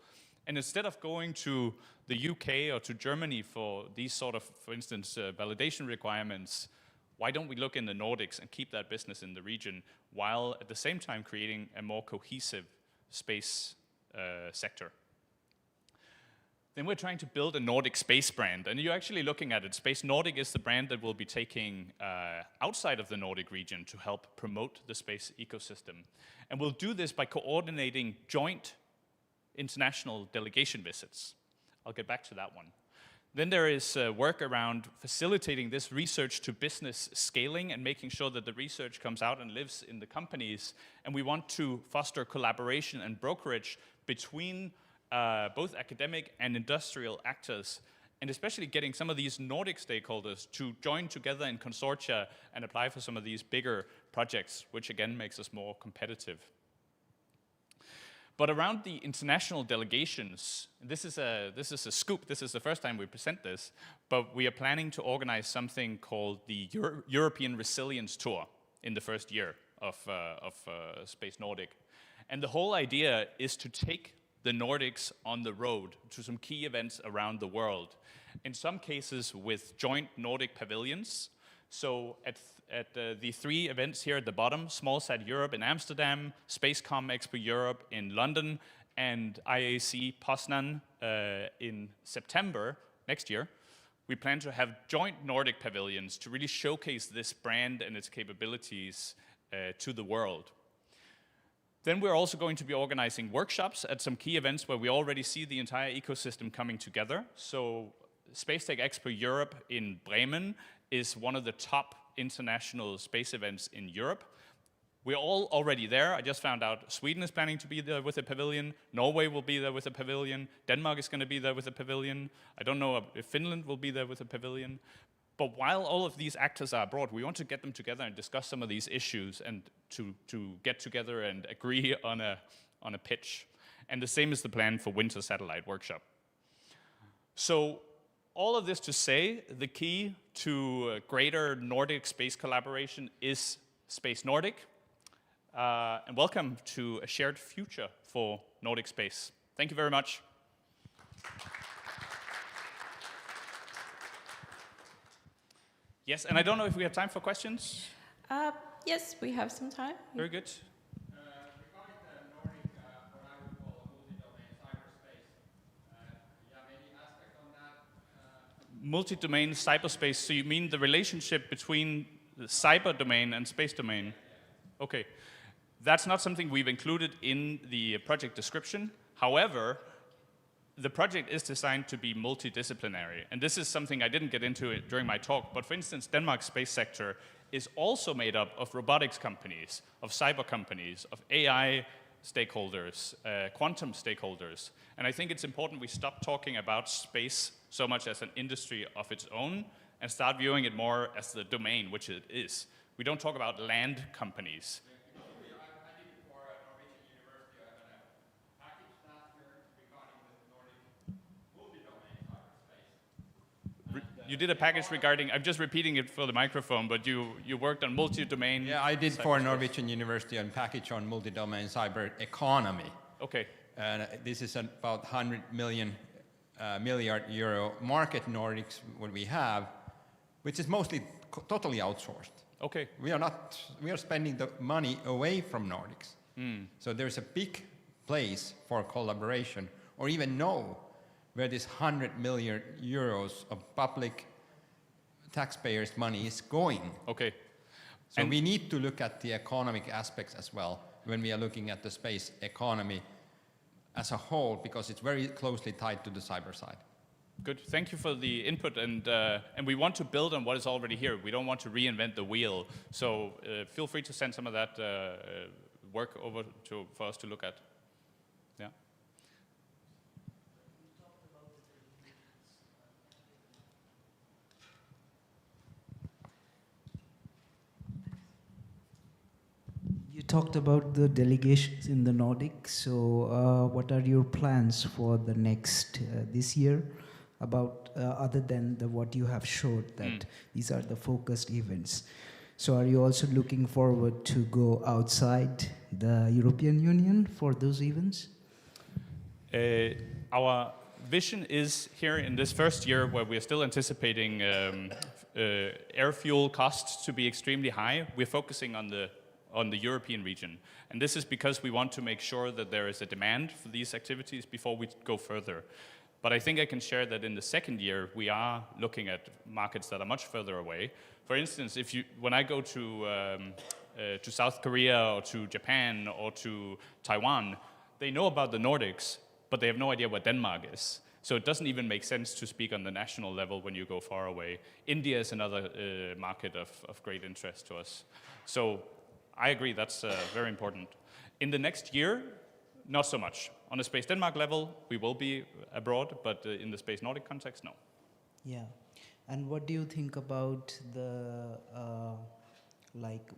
Speaker 4: And instead of going to the UK or to Germany for these sort of, for instance, validation requirements, why don't we look in the Nordics and keep that business in the region while at the same time creating a more cohesive space sector? Then we're trying to build a Nordic space brand, and you're actually looking at it. Space Nordic is the brand that we'll be taking outside of the Nordic region to help promote the space ecosystem. And we'll do this by coordinating joint international delegation visits. I'll get back to that one. Then there is work around facilitating this research to business scaling and making sure that the research comes out and lives in the companies. And we want to foster collaboration and brokerage between both academic and industrial actors, and especially getting some of these Nordic stakeholders to join together in consortia and apply for some of these bigger projects, which again makes us more competitive. But around the international delegations, this is a scoop. This is the first time we present this, but we are planning to organize something called the European Resilience Tour in the first year of Space Nordic. And the whole idea is to take the Nordics on the road to some key events around the world. In some cases with joint Nordic pavilions. So at the three events here at the bottom, SmallSat Europe in Amsterdam, SpaceCom Expo Europe in London, and IAC Poznan in September next year, we plan to have joint Nordic pavilions to really showcase this brand and its capabilities to the world. Then we're also going to be organizing workshops at some key events where we already see the entire ecosystem coming together. So Space Tech Expo Europe in Bremen is one of the top international space events in Europe. We're all already there. I just found out Sweden is planning to be there with a pavilion. Norway will be there with a pavilion. Denmark is going to be there with a pavilion. I don't know if Finland will be there with a pavilion. But while all of these actors are abroad, we want to get them together and discuss some of these issues and to get together and agree on a pitch. And the same is the plan for Winter Satellite Workshop. So all of this to say, the key to greater Nordic space collaboration is Space Nordic. And welcome to a shared future for Nordic space. Thank you very much. Yes, and I don't know if we have time for questions.
Speaker 1: Yes, we have some time.
Speaker 4: Very good.
Speaker 2: Regarding the Nordic, what I would call a multi-domain cyberspace, you have any aspect on that?
Speaker 4: Multi-domain cyberspace, so you mean the relationship between the cyber domain and space domain? Okay, that's not something we've included in the project description. However, the project is designed to be multidisciplinary, and this is something I didn't get into it during my talk, but for instance, Denmark's space sector is also made up of robotics companies, of cyber companies, of AI stakeholders, quantum stakeholders, and I think it's important we stop talking about space so much as an industry of its own and start viewing it more as the domain, which it is. We don't talk about land companies. You did a package regarding, I'm just repeating it for the microphone, but you worked on multi-domain.
Speaker 7: Yeah, I did for Norwegian University a package on multi-domain cyber economy.
Speaker 4: Okay.
Speaker 7: And this is about 100 milliard euro market Nordics, what we have, which is mostly totally outsourced.
Speaker 4: Okay.
Speaker 7: We are spending the money away from Nordics. So there's a big place for collaboration, or even know where this 100 million euros of public taxpayers' money is going.
Speaker 4: Okay.
Speaker 7: So we need to look at the economic aspects as well when we are looking at the space economy as a whole, because it's very closely tied to the cyber side.
Speaker 4: Good. Thank you for the input, and we want to build on what is already here. We don't want to reinvent the wheel. So feel free to send some of that work over for us to look at. Yeah.
Speaker 8: You talked about the delegations in the Nordics. So what are your plans for the next, this year? about other than what you have showed, that these are the focused events. So are you also looking forward to go outside the European Union for those events?
Speaker 4: Our vision is here in this first year, where we're still anticipating air fuel costs to be extremely high. We're focusing on the European region. And this is because we want to make sure that there is a demand for these activities before we go further. But I think I can share that in the second year, we are looking at markets that are much further away. For instance, when I go to South Korea or to Japan or to Taiwan, they know about the Nordics, but they have no idea where Denmark is. So it doesn't even make sense to speak on the national level when you go far away. India is another market of great interest to us. So I agree, that's very important. In the next year, not so much. On the Space Denmark level, we will be abroad, but in the Space Nordic context, no.
Speaker 8: Yeah. And what do you think about the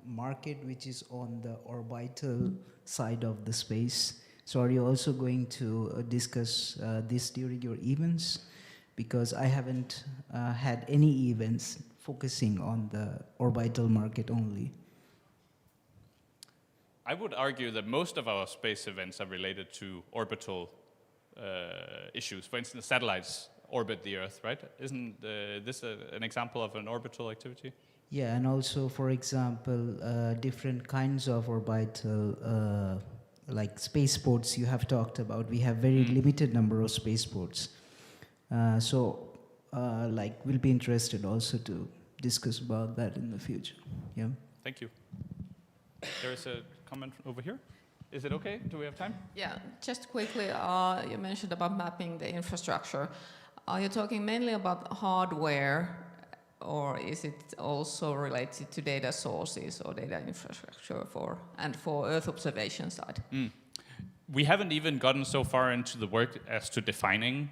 Speaker 8: market which is on the orbital side of the space? So are you also going to discuss this during your events? Because I haven't had any events focusing on the orbital market only.
Speaker 4: I would argue that most of our space events are related to orbital issues. For instance, satellites orbit the Earth, right? Isn't this an example of an orbital activity?
Speaker 8: Yeah, and also, for example, different kinds of orbital, like spaceports you have talked about. We have very limited number of spaceports. We'll be interested also to discuss about that in the future. Yeah.
Speaker 4: Thank you. There is a comment over here. Is it okay? Do we have time?
Speaker 9: Yeah, just quickly, you mentioned about mapping the infrastructure. Are you talking mainly about hardware, or is it also related to data sources or data infrastructure for Earth observation side?
Speaker 4: We haven't even gotten so far into the work as to defining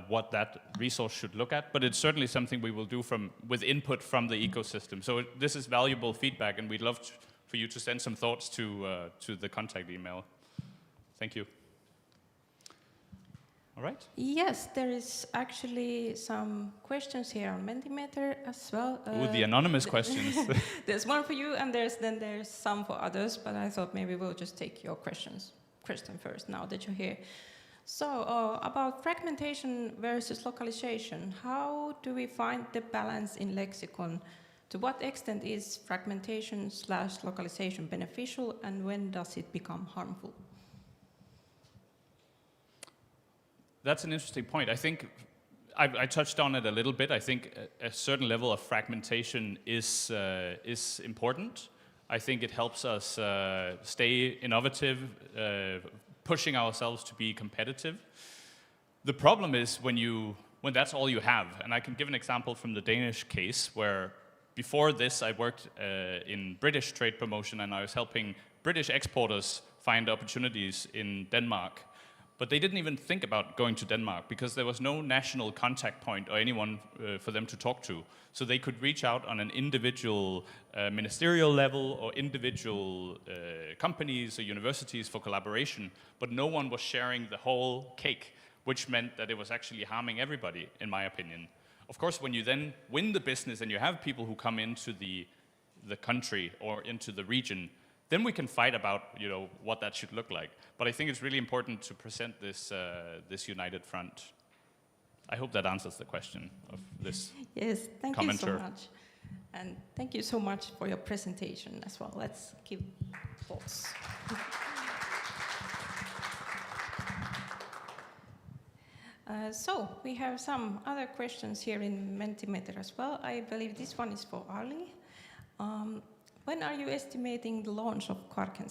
Speaker 4: what that resource should look at, but it's certainly something we will do with input from the ecosystem. So this is valuable feedback, and we'd love for you to send some thoughts to the contact email. Thank you. All right.
Speaker 1: Yes, there is actually some questions here on Mentimeter as well.
Speaker 4: The anonymous questions.
Speaker 1: There's one for you, and there's some for others, but I thought maybe we'll just take your question first, now that you're here. So, about fragmentation versus localization, how do we find the balance in lexicon? To what extent is fragmentation/localization beneficial, and when does it become harmful?
Speaker 4: That's an interesting point. I think I touched on it a little bit. I think a certain level of fragmentation is important. I think it helps us stay innovative, pushing ourselves to be competitive. The problem is when that's all you have. And I can give an example from the Danish case where before this I worked in British trade promotion, and I was helping British exporters find opportunities in Denmark. But they didn't even think about going to Denmark because there was no national contact point or anyone for them to talk to. So they could reach out on an individual ministerial level or individual companies or universities for collaboration, but no one was sharing the whole cake, which meant that it was actually harming everybody, in my opinion. Of course, when you then win the business and you have people who come into the country or into the region, then we can fight about what that should look like. But I think it's really important to present this united front. I hope that answers the question of this commenter.
Speaker 1: Yes, thank you so much. And thank you so much for your presentation as well. Let's give applause. So we have some other questions here in Mentimeter as well. I believe this one is for Arli. When are you estimating the launch of Kvarken?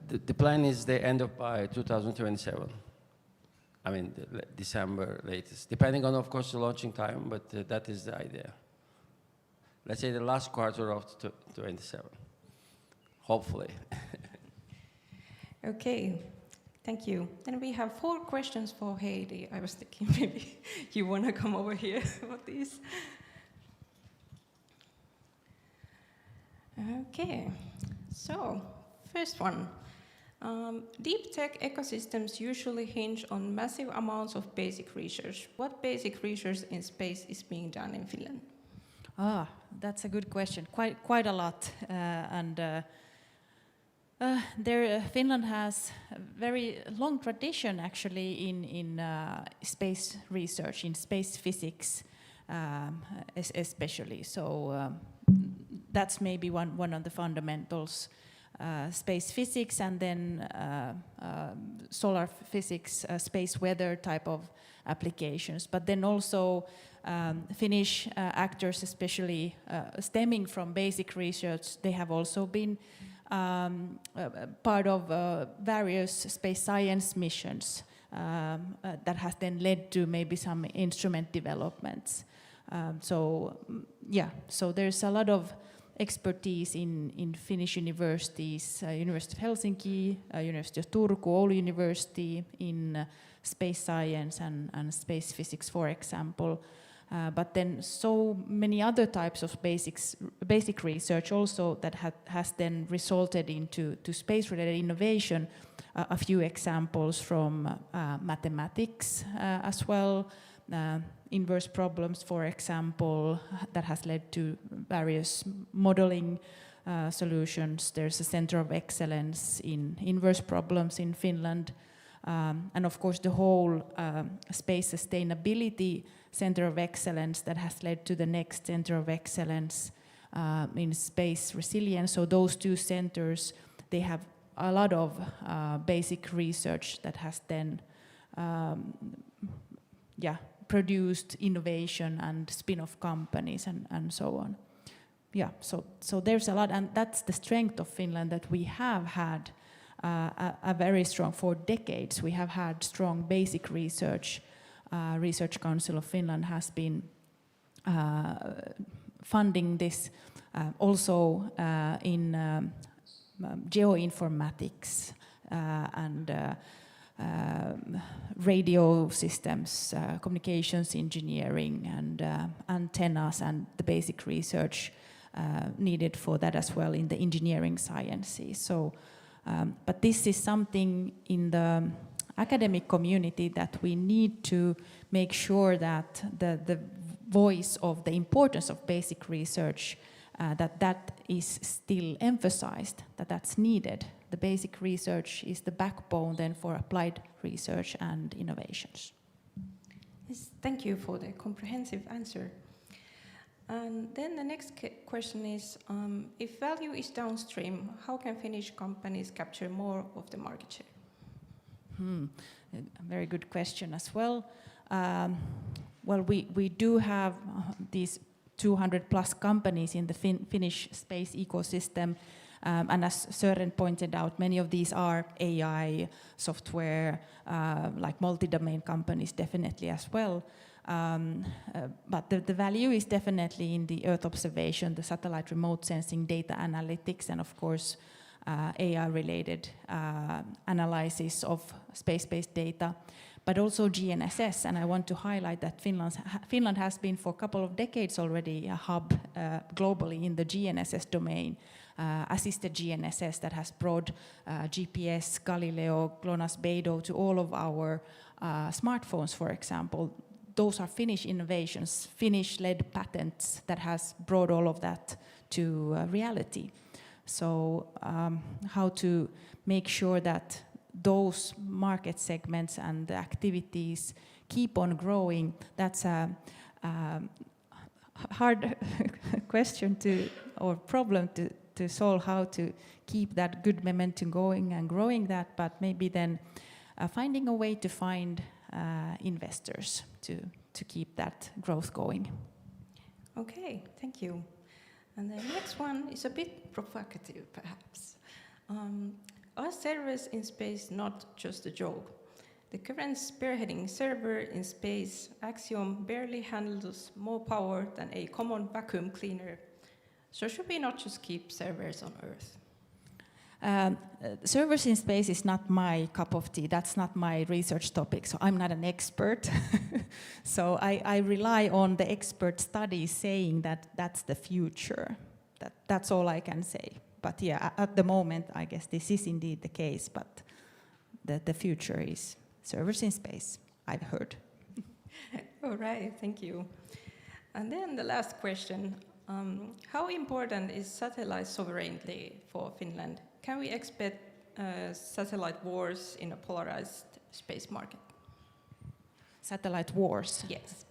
Speaker 2: The plan is the end of by 2027. I mean, December latest, depending on, of course, the launching time, but that is the idea. Let's say the last quarter of 27, hopefully.
Speaker 1: Okay, thank you. Then we have 4 questions for Heidi. I was thinking maybe you want to come over here for these. Okay, so First one. Deep tech ecosystems usually hinge on massive amounts of basic research. What basic research in space is being done in Finland?
Speaker 6: That's a good question. Quite a lot, Finland has a very long tradition actually in space research, in space physics, especially. So that's maybe one of the fundamentals. Space physics and then solar physics, space weather type of applications. But then also Finnish actors, especially stemming from basic research, they have also been part of various space science missions that has then led to maybe some instrument developments. So there's a lot of expertise in Finnish universities, University of Helsinki, University of Turku, Oulu University, in space science and space physics, for example. But then so many other types of basic research also that has then resulted into space-related innovation. A few examples from mathematics as well. Inverse problems, for example, that has led to various modeling solutions. There's a center of excellence in inverse problems in Finland. And of course, the whole space sustainability center of excellence that has led to the next center of excellence in space resilience. So those two centers, they have a lot of basic research that has then produced innovation and spin-off companies and so on. Yeah, so there's a lot, and that's the strength of Finland, that we have had a very strong, for decades, we have had strong basic research. Research Council of Finland has been funding this also in geoinformatics and radio systems, communications engineering, and antennas, and the basic research needed for that as well in the engineering sciences. So, but this is something in the academic community that we need to make sure that the voice of the importance of basic research, that is still emphasized, that's needed. The basic research is the backbone then for applied research and innovations.
Speaker 1: Yes, thank you for the comprehensive answer. And then the next question is, if value is downstream, how can Finnish companies capture more of the market share?
Speaker 6: A very good question as well. Well, we do have these 200 plus companies in the Finnish space ecosystem. And as Søren pointed out, many of these are AI, software, like multi-domain companies definitely as well. But the value is definitely in the Earth observation, the satellite remote sensing, data analytics, and of course AI-related analysis of space-based data, but also GNSS. And I want to highlight that Finland has been for a couple of decades already a hub globally in the GNSS domain, assisted GNSS that has brought GPS, Galileo, GLONASS, Beidou to all of our smartphones, for example. Those are Finnish innovations, Finnish-led patents that has brought all of that to reality. So how to make sure that those market segments and the activities keep on growing, that's a hard question or problem to solve, how to keep that good momentum going and growing that, but maybe then finding a way to find investors to keep that growth going.
Speaker 1: Okay, thank you. And the next one is a bit provocative, perhaps. Are servers in space not just a joke? The current spearheading server in space, Axiom, barely handles more power than a common vacuum cleaner. So should we not just keep servers on Earth?
Speaker 6: Servers in space is not my cup of tea. That's not my research topic, so I'm not an expert. So I rely on the expert studies saying that that's the future. That's all I can say. But yeah, at the moment, I guess this is indeed the case, but the future is servers in space, I've heard.
Speaker 1: All right, thank you. And then the last question, how important is satellite sovereignty for Finland? Can we expect satellite wars in a polarized space market?
Speaker 6: Satellite wars?
Speaker 1: Yes.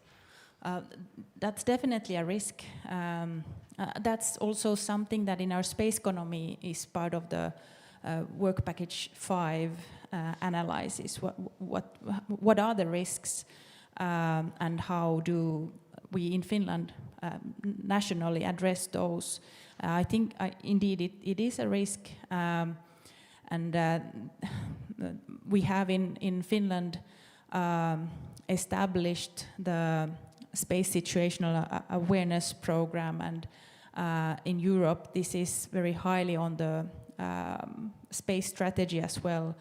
Speaker 6: That's definitely a risk. That's also something that in our SpacEconomy is part of the work package 5 analysis. What are the risks and how do we in Finland nationally address those? I think indeed it is a risk, and we have in Finland established the space situational awareness program, and in Europe this is very highly on the space strategy as well,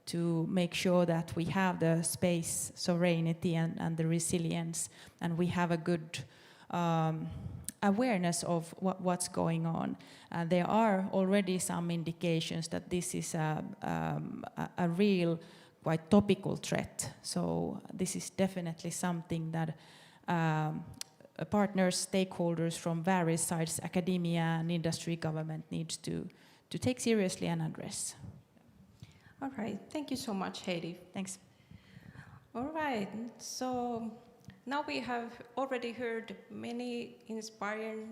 Speaker 6: to make sure that we have the space sovereignty and the resilience, and we have a good awareness of what's going on. There are already some indications that this is a real, quite topical threat. So this is definitely something that partners, stakeholders from various sides, academia and industry, government needs to take seriously and address.
Speaker 1: All right, thank you so much, Heidi.
Speaker 6: Thanks.
Speaker 1: All right, so now we have already heard many inspiring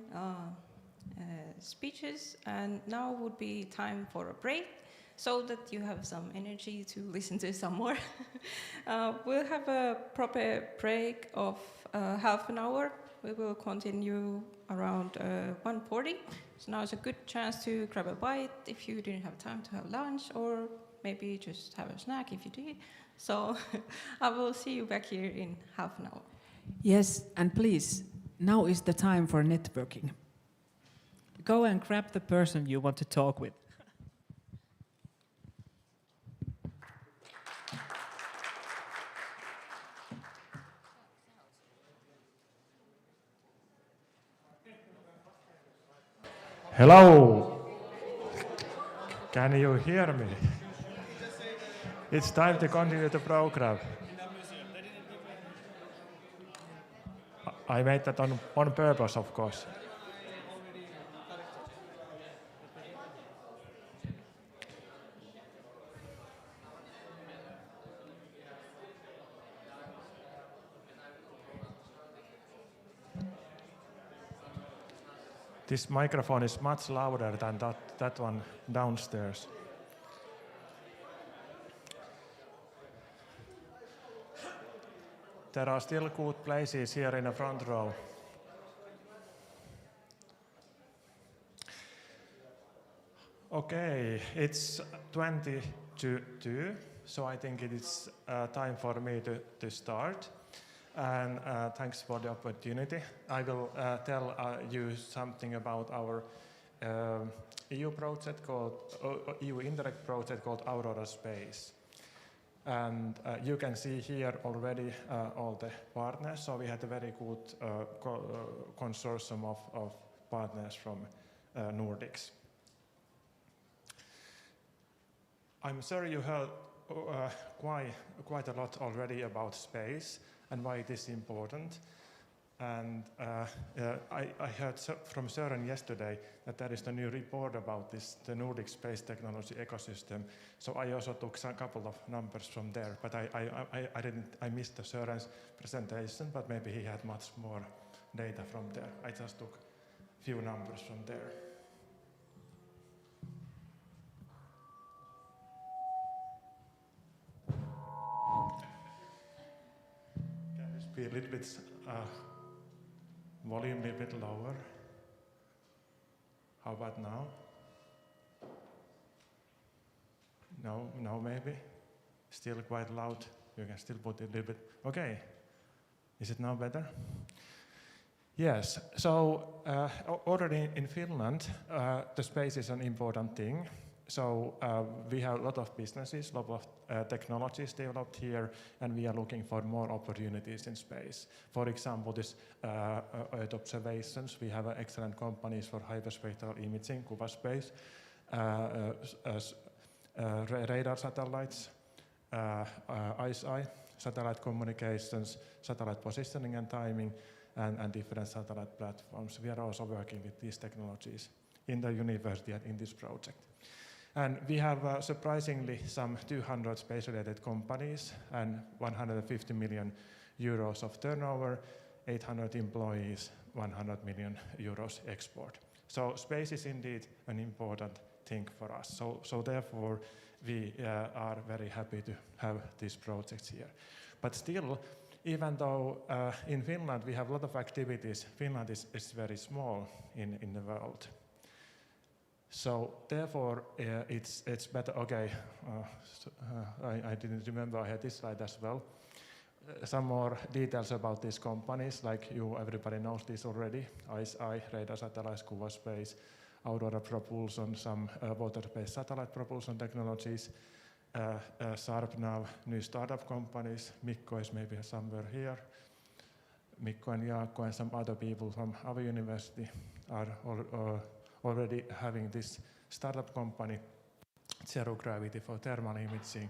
Speaker 1: speeches, and now would be time for a break so that you have some energy to listen to some more. We'll have a proper break of half an hour. We will continue around 1:40. So now is a good chance to grab a bite if you didn't have time to have lunch, or maybe just have a snack if you did. So I will see you back here in half an hour.
Speaker 10: Yes, and please, now is the time for networking. Go and grab the person you want to talk with.
Speaker 11: Hello! Can you hear me? It's time to continue the program. I made that on purpose, of course. This microphone is much louder than that one downstairs. There are still good places here in the front row. Okay, it's 20 to 2, so I think it is time for me to start. And thanks for the opportunity. I will tell you something about our EU project called EU Interreg project called AuroraSpace. And you can see here already all the partners. So we had a very good consortium of partners from Nordics. I'm sure you heard quite a lot already about space and why it is important. And I heard from Søren yesterday that there is a new report about this, the Nordic space technology ecosystem. So I also took a couple of numbers from there, but I missed the Søren's presentation, but maybe he had much more data from there. I just took a few numbers from there. Can this be a little bit volume a little bit lower? How about now? No, maybe? Still quite loud. You can still put it a little bit. Okay. Is it now better? Yes. So already in Finland, the space is an important thing. So we have a lot of businesses, a lot of technologies developed here, and we are looking for more opportunities in space. For example, this Earth observations, we have excellent companies for hyperspectral imaging, UniVaasa, radar satellites, ESA, satellite communications, satellite positioning and timing, and different satellite platforms. We are also working with these technologies in the university and in this project. And we have surprisingly some 200 space-related companies and 150 million euros of turnover, 800 employees, 100 million euros export. So space is indeed an important thing for us. So therefore, we are very happy to have these projects here. But still, even though in Finland we have a lot of activities, Finland is very small in the world. So therefore, it's better. Okay, I didn't remember I had this slide as well. Some more details about these companies, like everybody knows this already. ESA, radar satellites, UniVaasa, Aurora propulsion, some water-based satellite propulsion technologies, Sharpnav, new startup companies. Mikko is maybe somewhere here. Mikko and Jaakko and some other people from our university are already having this startup company, zero gravity for thermal imaging,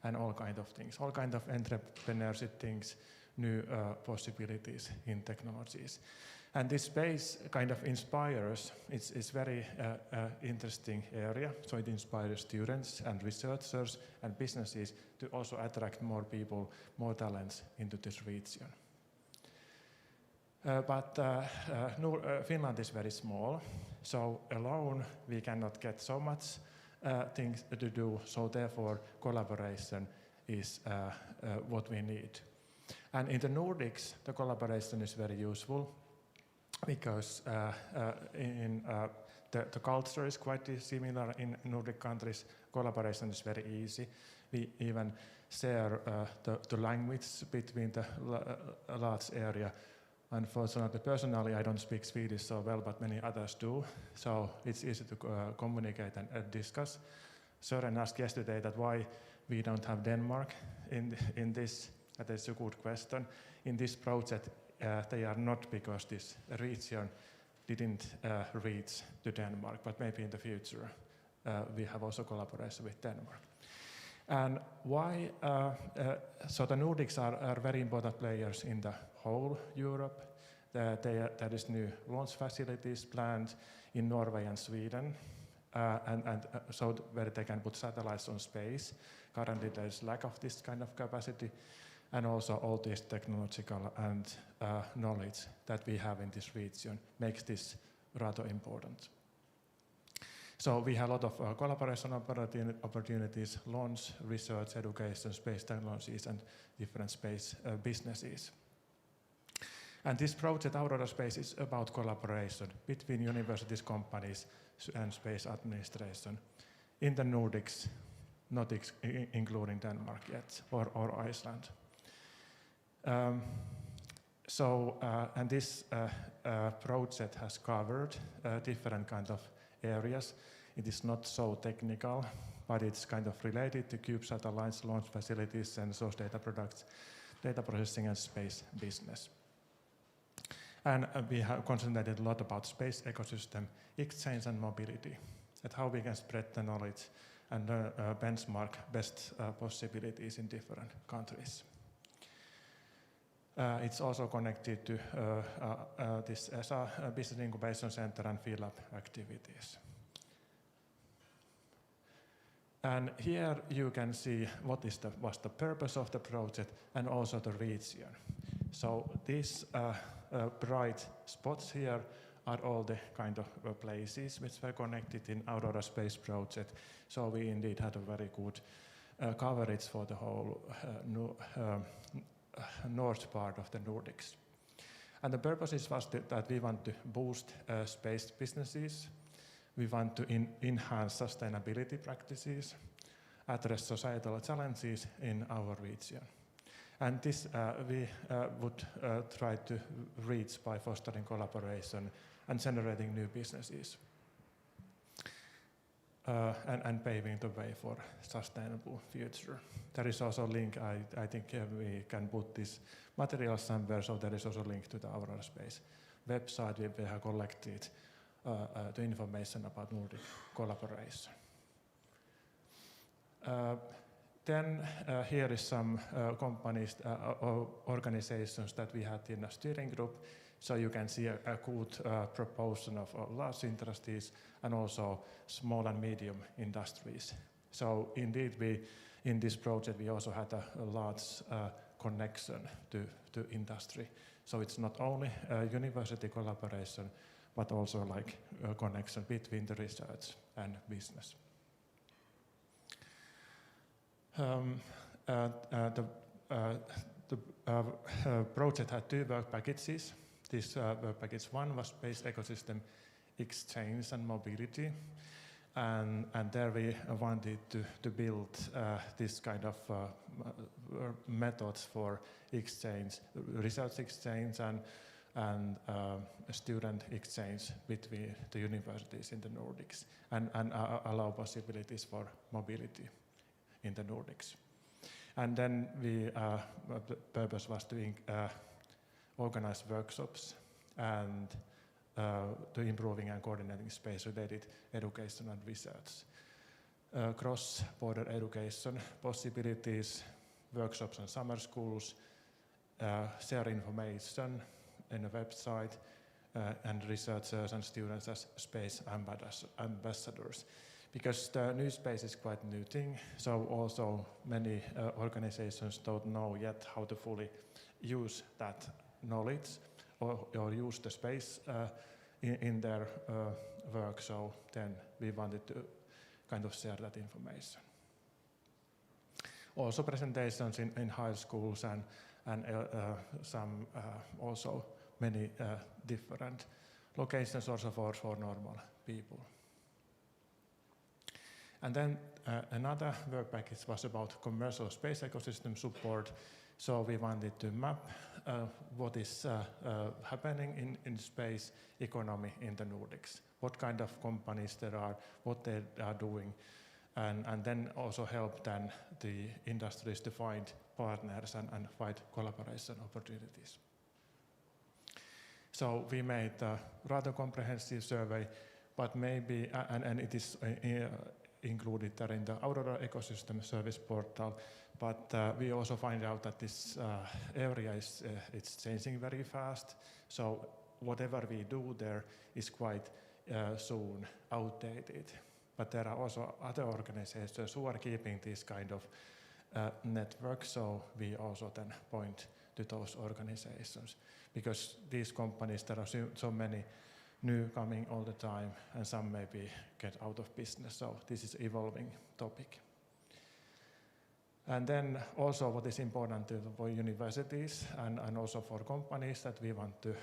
Speaker 11: and all kind of things, all kind of entrepreneurship things, new possibilities in technologies. And this space kind of inspires, it's very interesting area, so it inspires students and researchers and businesses to also attract more people, more talents into this region. But Finland is very small, so alone we cannot get so much things to do, so therefore collaboration is what we need. And in the Nordics, the collaboration is very useful because the culture is quite similar in Nordic countries. Collaboration is very easy. We even share the language between the large area. Unfortunately, personally, I don't speak Swedish so well, but many others do. So it's easy to communicate and discuss. Søren asked yesterday that why we don't have Denmark in this. That is a good question. In this project, they are not, because this region didn't reach to Denmark, but maybe in the future we have also collaboration with Denmark. And why? So the Nordics are very important players in the whole Europe. There is new launch facilities planned in Norway and Sweden, so where they can put satellites on space. Currently there is lack of this kind of capacity, and also all this technological and knowledge that we have in this region makes this rather important. So we have a lot of collaboration opportunities, launch, research, education, space technologies, and different space businesses. And this project, AuroraSpace, is about collaboration between universities, companies, and space administration in the Nordics, not including Denmark yet, or Iceland. And this project has covered different kind of areas. It is not so technical, but it's kind of related to cube satellites, launch facilities, sensors, data products, data processing, and space business. And we have concentrated a lot about space ecosystem, exchange, and mobility, and how we can spread the knowledge and benchmark best possibilities in different countries. It's also connected to this ESA Business Incubation Center and Phi-Lab activities. And here you can see what was the purpose of the project and also the region. So these bright spots here are all the kind of places which were connected in AuroraSpace project. So we indeed had a very good coverage for the whole north part of the Nordics. And the purpose was that we want to boost space businesses, we want to enhance sustainability practices, address societal challenges in our region. And this we would try to reach by fostering collaboration and generating new businesses. and paving the way for sustainable future. There is also a link, I think we can put this material somewhere, so there is also a link to the AuroraSpace website where we have collected the information about Nordic collaboration. Then here is some companies or organizations that we had in a steering group. So you can see a good proportion of large industries and also small and medium industries. So indeed, in this project, we also had a large connection to industry. So it's not only university collaboration, but also like a connection between the research and business. The project had two work packages. This work package 1 was space ecosystem exchange and mobility. And there we wanted to build this kind of methods for exchange, research exchange and student exchange between the universities in the Nordics and allow possibilities for mobility in the Nordics. And then the purpose was to organize workshops and to improving and coordinating space-related education and research. Cross-border education possibilities, workshops and summer schools, share information in a website, and researchers and students as space ambassadors. Because the new space is quite new thing, so also many organizations don't know yet how to fully use that knowledge or use the space in their work, so then we wanted to kind of share that information. Also presentations in high schools and some also many different locations also for normal people. And then another work package was about commercial space ecosystem support. So we wanted to map what is happening in space economy in the Nordics, what kind of companies there are, what they are doing, and then also help then the industries to find partners and find collaboration opportunities. So we made a rather comprehensive survey, but maybe, and it is included there in the Aurora ecosystem service portal, but we also find out that this area is it's changing very fast. So whatever we do there is quite soon outdated. But there are also other organizations who are keeping this kind of network. So we also then point to those organizations because these companies, there are so many new coming all the time, and some maybe get out of business. So this is evolving topic. And then also what is important for universities and also for companies that we want to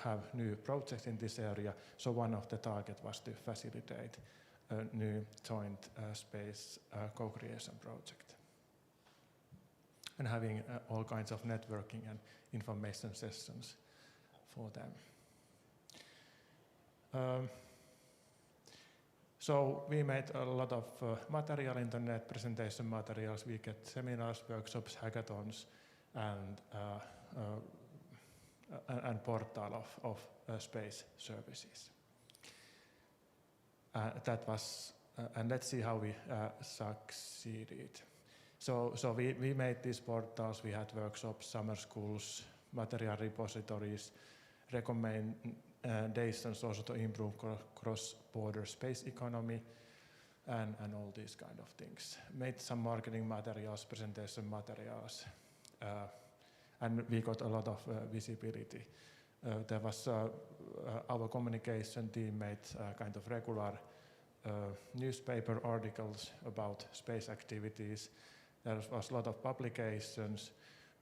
Speaker 11: have new projects in this area. So one of the target was to facilitate a new joint space co-creation project. And having all kinds of networking and information sessions for them. So we made a lot of material in the net, presentation materials. We get seminars, workshops, hackathons, and portal of space services. That was, and let's see how we succeeded. So we made these portals. We had workshops, summer schools, material repositories, recommendations also to improve cross-border space economy and all these kind of things. Made some marketing materials, presentation materials, and we got a lot of visibility. There was our communication team made kind of regular newspaper articles about space activities. There was a lot of publications.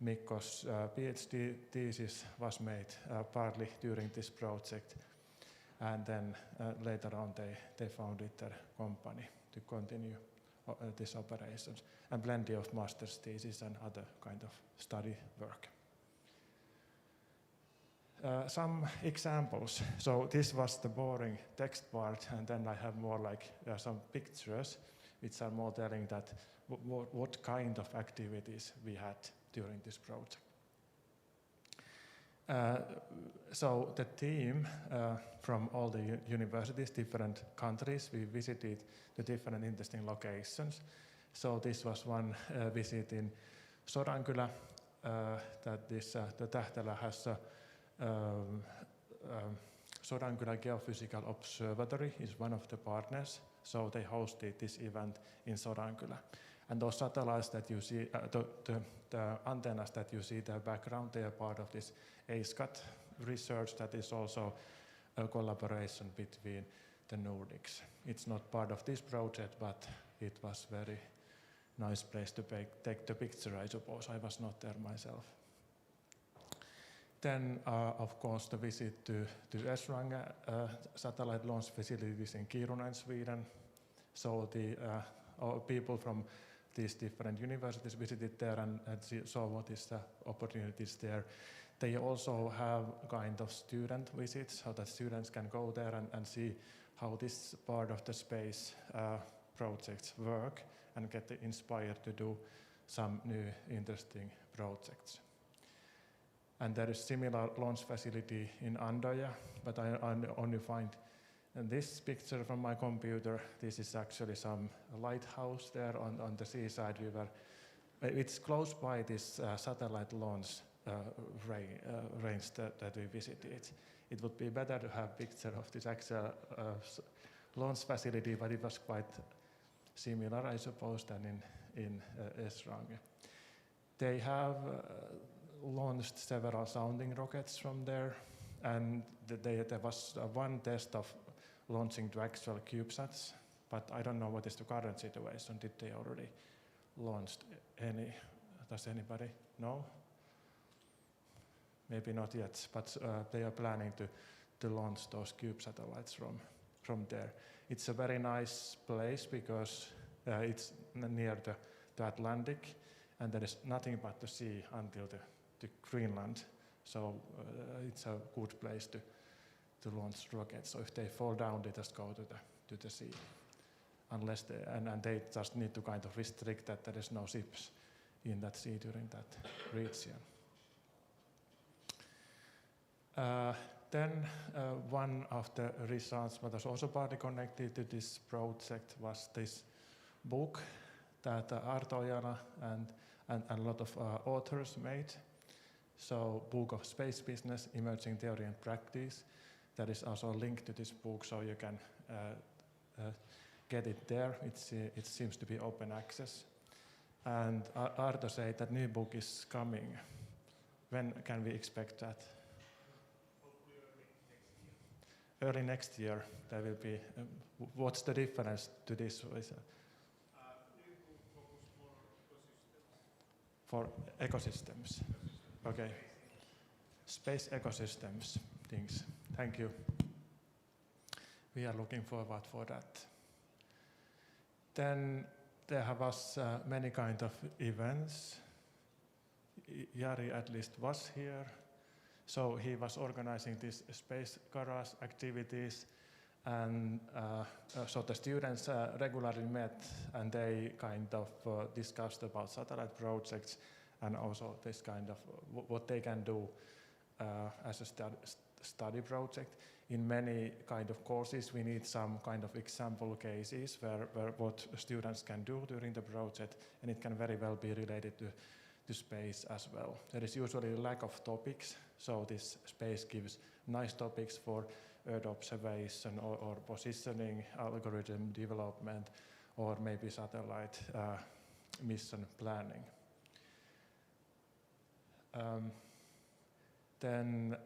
Speaker 11: Mikko's PhD thesis was made partly during this project, and then later on they founded their company to continue these operations, and plenty of master's thesis and other kind of study work. some examples. So this was the boring text part, and then I have more like some pictures, which are more telling that what kind of activities we had during this project. So the team from all the universities, different countries, we visited the different interesting locations. So this was one visit in Sodankylä, that the Tähtälä has a Sodankylä Geophysical Observatory is one of the partners. So they hosted this event in Sodankylä. And those satellites that you see, the antennas that you see in the background, they are part of this ESCAT research that is also a collaboration between the Nordics. It's not part of this project, but it was very nice place to take the picture, I suppose. I was not there myself. Then, of course, the visit to Esrange satellite launch facilities in Kiruna in Sweden. So the people from these different universities visited there and saw what is the opportunities there. They also have kind of student visits, so that students can go there and see how this part of the space projects work and get inspired to do some new interesting projects. And there is similar launch facility in Andoja, but I only find in this picture from my computer, this is actually some lighthouse there on the seaside. It's close by this satellite launch range that we visited. It would be better to have picture of this actual launch facility, but it was quite similar, I suppose, than in Esrange. They have launched several sounding rockets from there, and there was one test of launching the actual CubeSats, but I don't know what is the current situation. Did they already launched any? Does anybody know? Maybe not yet, but they are planning to launch those Cube satellites from there. It's a very nice place because it's near the Atlantic, and there is nothing but the sea until the Greenland. So it's a good place to launch rockets. So if they fall down, they just go to the sea. Unless they just need to kind of restrict that there is no ships in that sea during that region. Then one of the results that was also partly connected to this project was this book that Arto Ojala and a lot of authors made. So, Book of Space Business, Emerging Theory and Practice. That is also a link to this book, so you can get it there. It seems to be open access. And Arto said that new book is coming. When can we expect that?
Speaker 12: Hopefully
Speaker 11: early next year. There will be. What's the difference to this?
Speaker 12: New book focus more on ecosystems.
Speaker 11: For ecosystems. Okay. Space ecosystems things. Thank you. We are looking forward for that. Then there was many kind of events. Jari at least was here. So he was organizing these space garage activities, and so the students regularly met and they kind of discussed about satellite projects and also this kind of what they can do as a study project. In many kind of courses we need some kind of example cases where what students can do during the project, and it can very well be related to space as well. There is usually a lack of topics, so this space gives nice topics for Earth observation or positioning, algorithm development, or maybe satellite mission planning. Then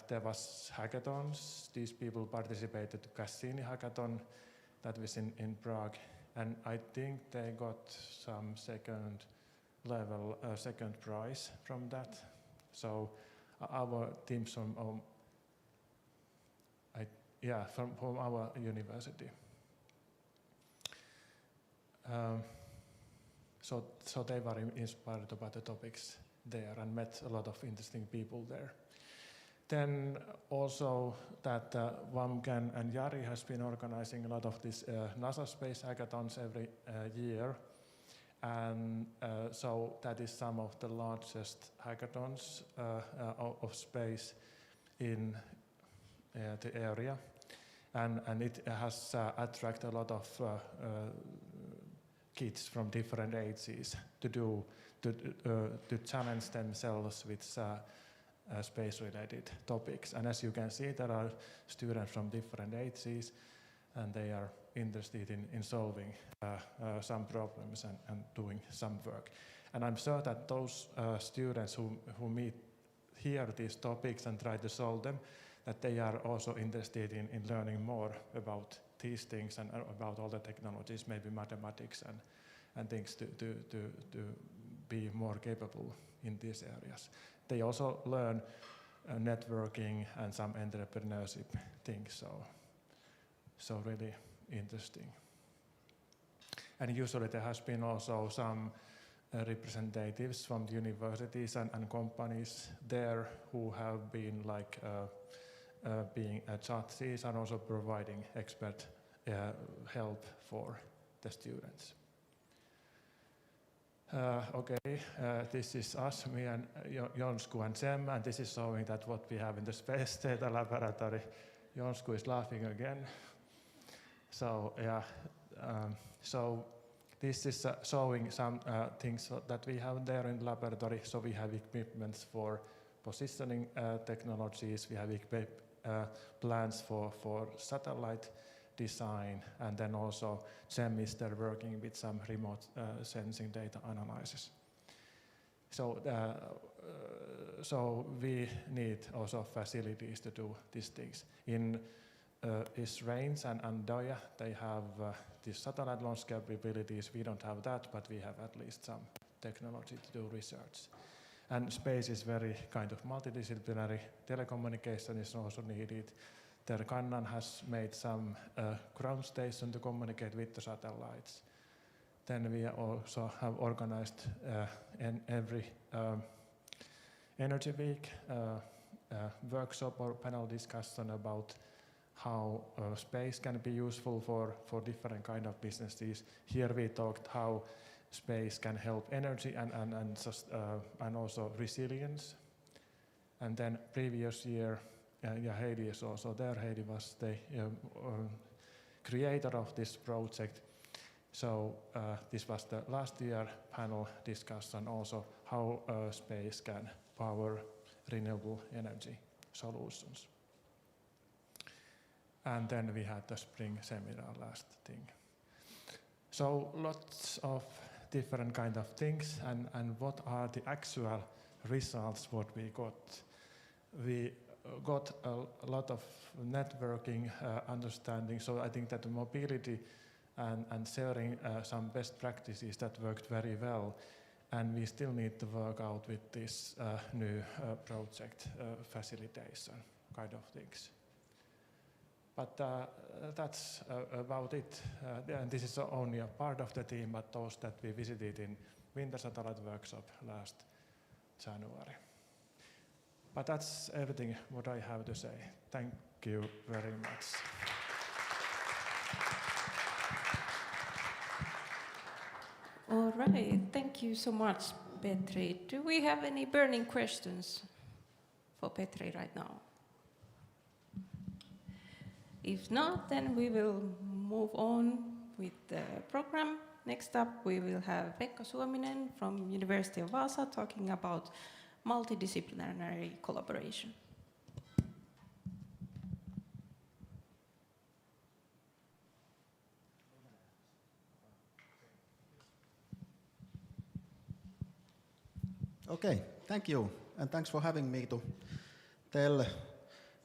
Speaker 11: there was hackathons. These people participated to Cassini hackathon that was in Prague, and I think they got some second prize from that. So our teams from our university. So they were inspired about the topics there and met a lot of interesting people there. Then also that Wamken and Jari has been organizing a lot of these NASA space hackathons every year. And so that is some of the largest hackathons of space in the area. And it has attracted a lot of kids from different ages to challenge themselves with space-related topics. And as you can see, there are students from different ages, and they are interested in solving some problems and doing some work. And I'm sure that those students who meet here these topics and try to solve them, that they are also interested in learning more about these things and about all the technologies, maybe mathematics and things to be more capable in these areas. They also learn networking and some entrepreneurship things, so really interesting. And usually there has been also some representatives from the universities and companies there who have been like being judges and also providing expert help for the students. This is us, me and Jonsku and Sem, and this is showing that what we have in the Space Data Laboratory. Jonsku is laughing again. So yeah, so this is showing some things that we have there in the laboratory. So we have equipments for positioning technologies, we have plans for satellite design, and then also Sem is there working with some remote sensing data analysis. So we need also facilities to do these things. In Israel and Doya, they have these satellite launch capabilities. We don't have that, but we have at least some technology to do research. And space is very kind of multidisciplinary. Telecommunication is also needed. Kannan has made some ground station to communicate with the satellites. Then we also have organized every Energy Week workshop or panel discussion about how space can be useful for different kind of businesses. Here we talked how space can help energy and also resilience. And then previous year, Heidi is also there. Heidi was the creator of this project. So this was the last year panel discussion also how space can power renewable energy solutions. And then we had the spring seminar last thing. So lots of different kind of things, and what are the actual results what we got? We got a lot of networking understanding, so I think that the mobility and sharing some best practices that worked very well, and we still need to work out with this new project facilitation kind of things. But that's about it. And this is only a part of the team, but those that we visited in Winter Satellite Workshop last January. But that's everything what I have to say. Thank you very much.
Speaker 1: All right, thank you so much, Petri. Do we have any burning questions for Petri right now? If not, then we will move on with the program. Next up, we will have Pekka Suominen from University of Wasa talking about multidisciplinary collaboration.
Speaker 13: Okay, thank you, and thanks for having me to tell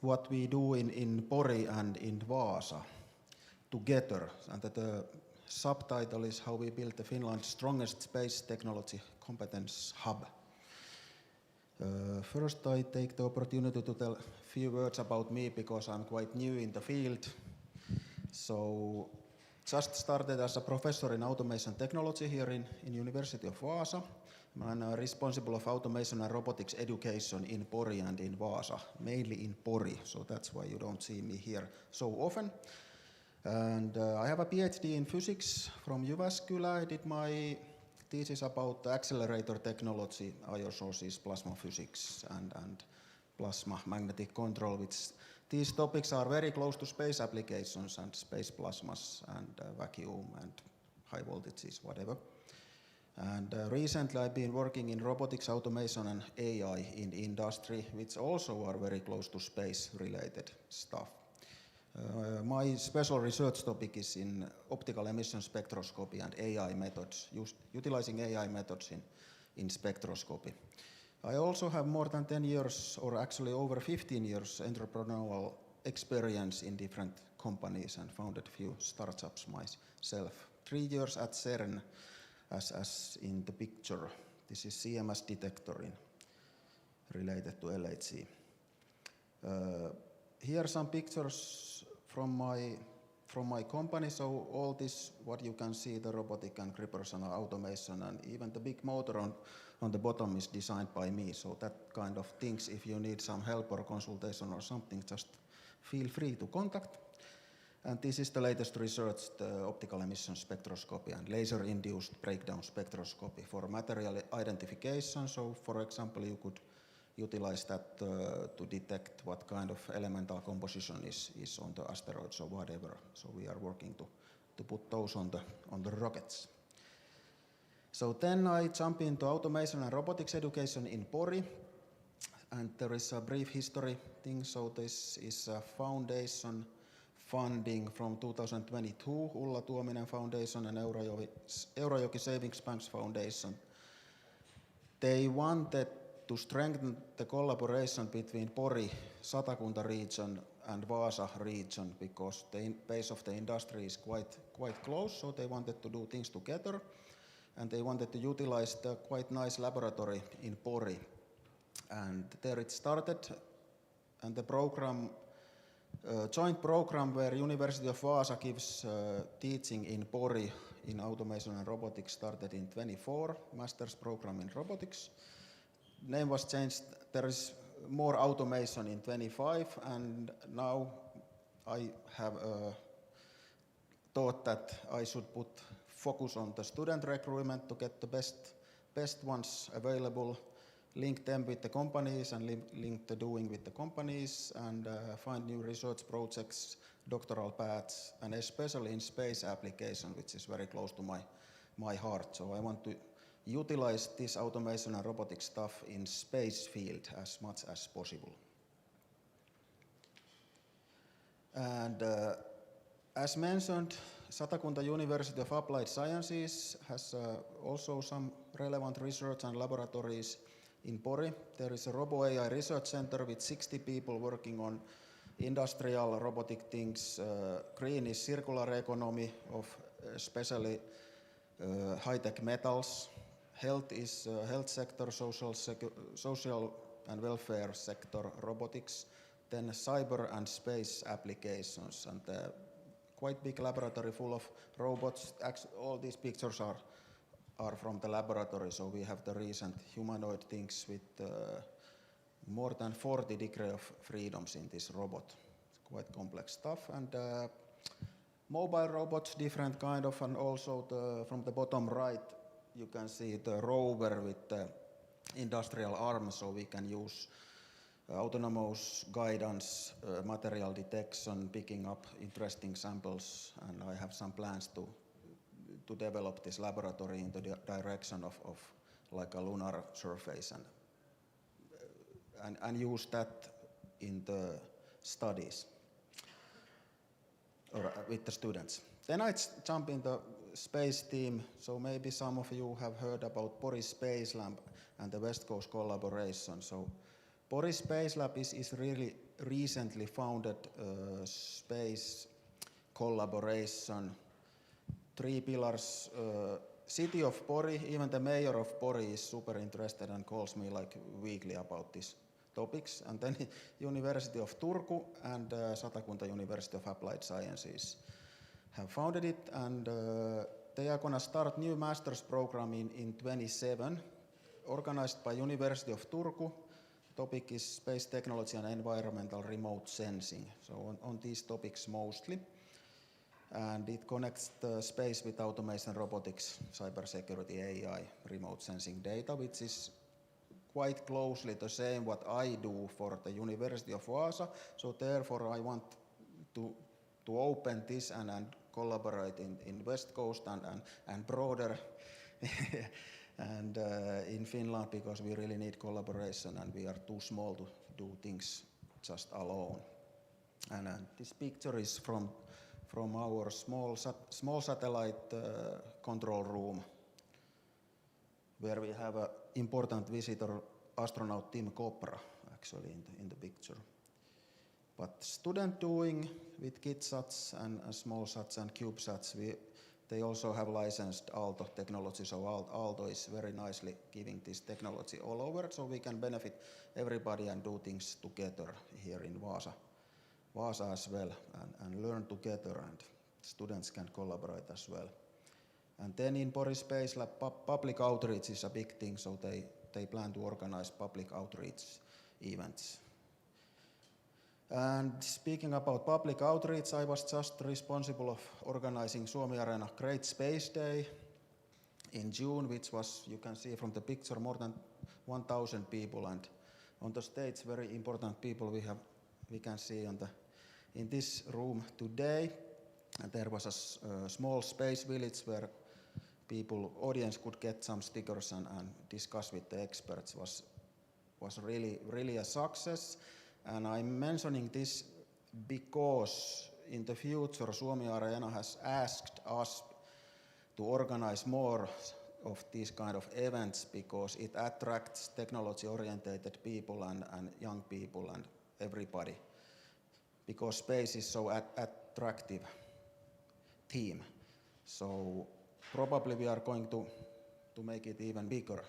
Speaker 13: what we do in Pori and in Vaasa together. And the subtitle is How We Build the Finland's Strongest Space Technology Competence Hub. First, I take the opportunity to tell a few words about me because I'm quite new in the field. So, just started as a professor in automation technology here in University of Vaasa. I'm responsible of automation and robotics education in Pori and in Wasa, mainly in Pori, so that's why you don't see me here so often. And I have a PhD in physics from Jyväskylä. I did my thesis about accelerator technology, IO sources, plasma physics, and plasma magnetic control, which these topics are very close to space applications and space plasmas and vacuum and high voltages, whatever. And recently I've been working in robotics, automation and AI in industry, which also are very close to space related stuff. My special research topic is in optical emission spectroscopy and AI methods, utilizing AI methods in spectroscopy. I also have more than 10 years, or actually over 15 years, entrepreneurial experience in different companies and founded few startups myself. 3 years at CERN, as in the picture. This is CMS detector related to LHC. Here are some pictures from my company. So all this, what you can see, the robotic and personal automation, and even the big motor on the bottom is designed by me. So that kind of things, if you need some help or consultation or something, just feel free to contact. And this is the latest research, the optical emission spectroscopy and laser-induced breakdown spectroscopy for material identification. So, for example, you could utilize that to detect what kind of elemental composition is on the asteroids or whatever. So we are working to put those on the rockets. So then I jump into automation and robotics education in Pori. And there is a brief history thing. So this is a foundation funding from 2022, Ulla Tuominen Foundation and Eurajoki Savings Banks Foundation. They wanted to strengthen the collaboration between Pori, Satakunta region and Vaasa region, because the base of the industry is quite close, so they wanted to do things together, and they wanted to utilize the quite nice laboratory in Pori. And there it started, and the program, joint program where University of Vaasa gives teaching in Pori in automation and robotics started in 24, master's program in robotics. Name was changed, there is more automation in 25, and now I have thought that I should put focus on the student recruitment to get the best ones available, link them with the companies and link the doing with the companies, and find new research projects, doctoral paths, and especially in space application, which is very close to my heart. So I want to utilize this automation and robotic stuff in space field as much as possible. And as mentioned, Satakunta University of Applied Sciences has also some relevant research and laboratories in Pori. There is a Robo-AI Research Center with 60 people working on industrial robotic things. Green is circular economy of especially high-tech metals. Health is health sector, social and welfare sector, robotics. Then cyber and space applications, and quite big laboratory full of robots. Actually, all these pictures are from the laboratory, so we have the recent humanoid things with more than 40 degrees of freedoms in this robot. It's quite complex stuff. And mobile robots, different kind of, and also from the bottom right, you can see the rover with the industrial arm, so we can use autonomous guidance, material detection, picking up interesting samples, and I have some plans to develop this laboratory in the direction of like a lunar surface and use that in the studies or with the students. Then I jump in the space team, so maybe some of you have heard about Pori-Spacelab and the West Coast collaboration. So Pori-Spacelab is really recently founded space collaboration. 3 pillars. City of Pori, even the mayor of Pori is super interested and calls me like weekly about these topics. And then University of Turku and Satakunta University of Applied Sciences have founded it, and they are going to start new master's program in 27 organized by University of Turku. Topic is space technology and environmental remote sensing. So on these topics mostly. And it connects the space with automation, robotics, cybersecurity, AI, remote sensing data, which is quite closely the same what I do for the University of Wasa. So therefore I want to open this and collaborate in West Coast and broader and in Finland, because we really need collaboration and we are too small to do things just alone. And this picture is from our small satellite control room, where we have an important visitor, astronaut Tim Kopra, actually in the picture. But student doing with KitSats and small sats and CubeSats, they also have licensed Aalto technology, so Aalto is very nicely giving this technology all over, so we can benefit everybody and do things together here in Wasa as well, and learn together, and students can collaborate as well. And then in Pori Space Lab, public outreach is a big thing, so they plan to organize public outreach events. And speaking about public outreach, I was just responsible of organizing Suomi Arena Great Space Day in June, which was, you can see from the picture, more than 1,000 people, and on the stage very important people we can see in this room today. And there was a small space village where audience could get some stickers and discuss with the experts. Was really a success. And I'm mentioning this because in the future Suomi Arena has asked us to organize more of these kind of events, because it attracts technology-oriented people and young people and everybody, because space is so attractive theme. So probably we are going to make it even bigger,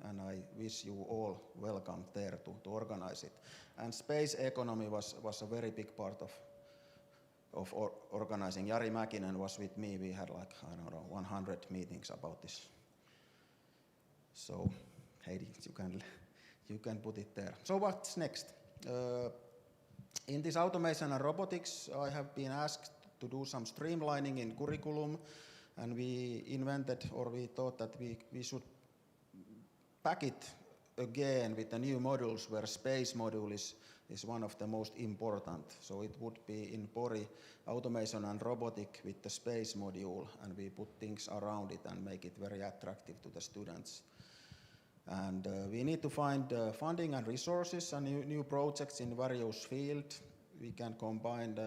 Speaker 13: and I wish you all welcome there to organize it. And SpacEconomy was a very big part of organizing. Jari Mäkinen was with me. We had 100 meetings about this. So Heidi, you can put it there. So what's next? In this automation and robotics, I have been asked to do some streamlining in curriculum, and we thought that we should pack it again with the new modules, where space module is one of the most important. So it would be in Pori automation and robotic with the space module, and we put things around it and make it very attractive to the students. And we need to find funding and resources and new projects in various fields. We can combine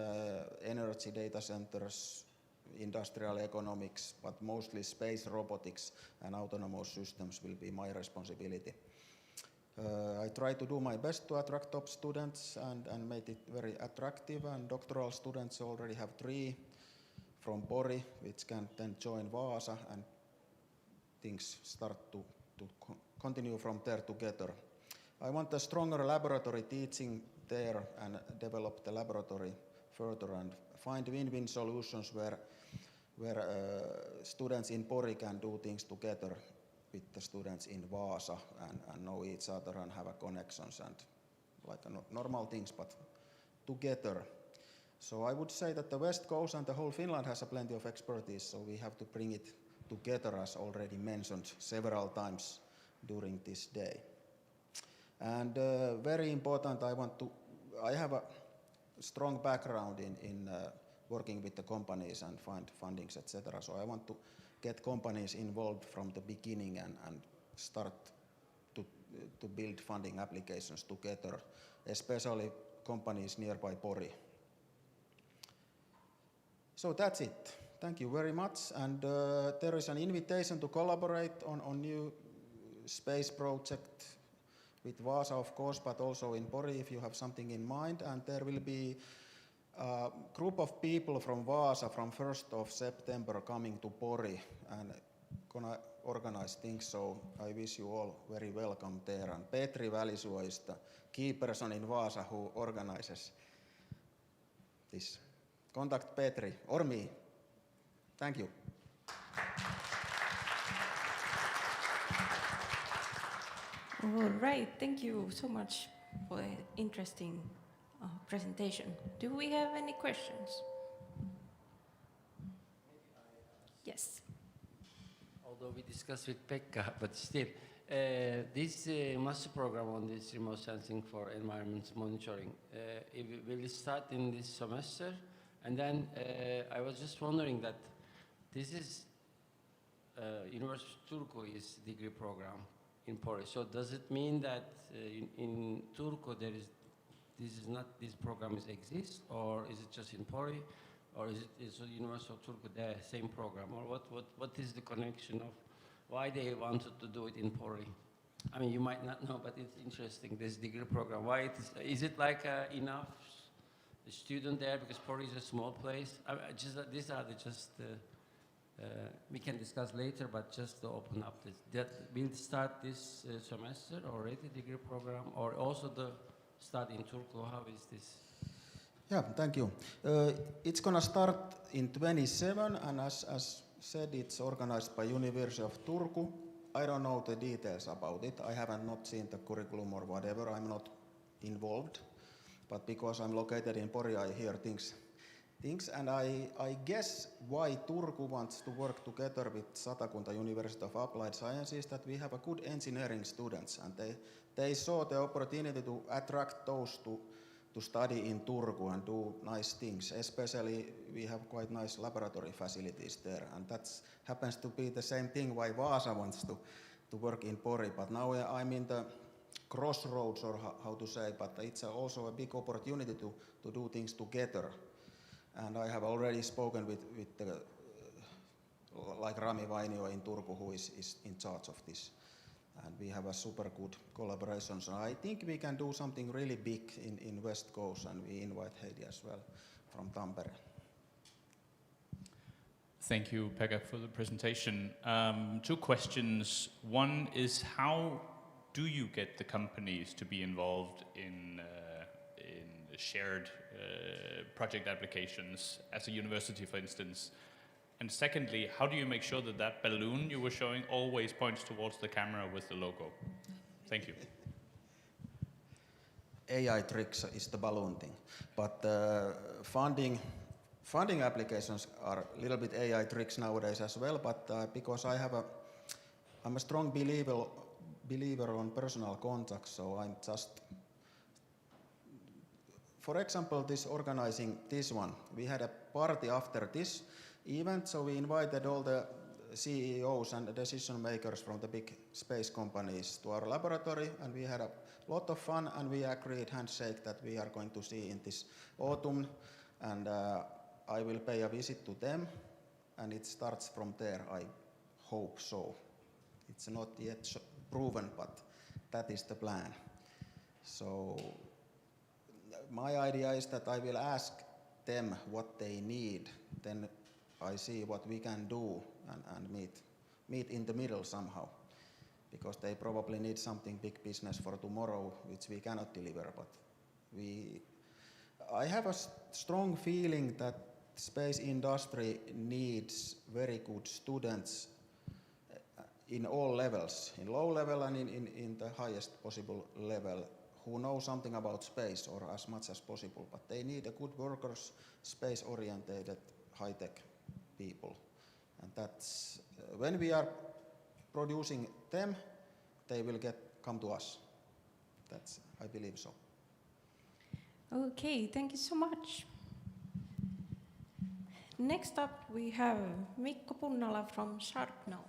Speaker 13: energy, data centers, industrial economics, but mostly space robotics and autonomous systems will be my responsibility. I try to do my best to attract top students and make it very attractive, and doctoral students already have 3 from Pori, which can then join Vaasa, and things start to continue from there together. I want a stronger laboratory teaching there and develop the laboratory further and find win-win solutions where students in Pori can do things together with the students in Vaasa and know each other and have connections and like normal things, but together. So I would say that the West Coast and the whole Finland has plenty of expertise, so we have to bring it together, as already mentioned several times during this day. And very important, I have a strong background in working with the companies and find fundings, etc. So I want to get companies involved from the beginning and start to build funding applications together, especially companies nearby Pori. So that's it. Thank you very much. And there is an invitation to collaborate on new space project with Wasa, of course, but also in Pori if you have something in mind. And there will be a group of people from Wasa from 1st of September coming to Pori and gonna organize things, so I wish you all very welcome there. And Petri Välisuo is the key person in Wasa who organizes this. Contact Petri or me. Thank you.
Speaker 6: All right, thank you so much for the interesting presentation. Do we have any questions? Yes.
Speaker 2: Although we discussed with Pekka, but still, this master program on this remote sensing for environment monitoring, will it start in this semester? And then I was just wondering that this is University of Turku's degree program in Pori. So does it mean that in Turku this program exists, or is it just in Pori, or is the University of Turku the same program, or what is the connection of why they wanted to do it in Pori? I mean, you might not know, but it's interesting, this degree program. Why is it like enough student there, because Pori is a small place? These are we can discuss later, but just to open up this. Will start this semester already, degree program, or also the start in Turku? How is this?
Speaker 13: Yeah, thank you. It's gonna start in 27, and as said, it's organized by University of Turku. I don't know the details about it. I haven't not seen the curriculum or whatever. I'm not involved, but because I'm located in Pori, I hear things. And I guess why Turku wants to work together with Satakunta University of Applied Sciences, that we have a good engineering students, and they saw the opportunity to attract those to study in Turku and do nice things. Especially we have quite nice laboratory facilities there, and that happens to be the same thing why Wasa wants to work in Pori. But now I'm in the crossroads, or how to say, but it's also a big opportunity to do things together. And I have already spoken with the, like Rami Vainio in Turku, who is in charge of this. And we have a super good collaboration. So I think we can do something really big in West Coast, and we invite Heidi as well from Tampere.
Speaker 4: Thank you, Pekka, for the presentation. 2 questions. One is, how do you get the companies to be involved in shared project applications as a university, for instance? And secondly, how do you make sure that that balloon you were showing always points towards the camera with the logo? Thank you.
Speaker 13: AI tricks is the balloon thing, but funding applications are a little bit AI tricks nowadays as well. But because I'm a strong believer on personal contact, so I'm just. For example, organizing this one, we had a party after this event, so we invited all the CEOs and the decision makers from the big space companies to our laboratory, and we had a lot of fun, and we agreed handshake that we are going to see in this autumn, and I will pay a visit to them, and it starts from there, I hope so. It's not yet proven, but that is the plan. So my idea is that I will ask them what they need, then I see what we can do and meet in the middle somehow, because they probably need something big business for tomorrow, which we cannot deliver. But I have a strong feeling that space industry needs very good students in all levels, in low level and in the highest possible level, who know something about space, or as much as possible, but they need a good workers, space-oriented, high-tech people. And that's, when we are producing them, they will come to us. That's, I believe so.
Speaker 6: Okay, thank you so much. Next up, we have Mikko Punnala from Sharpnav.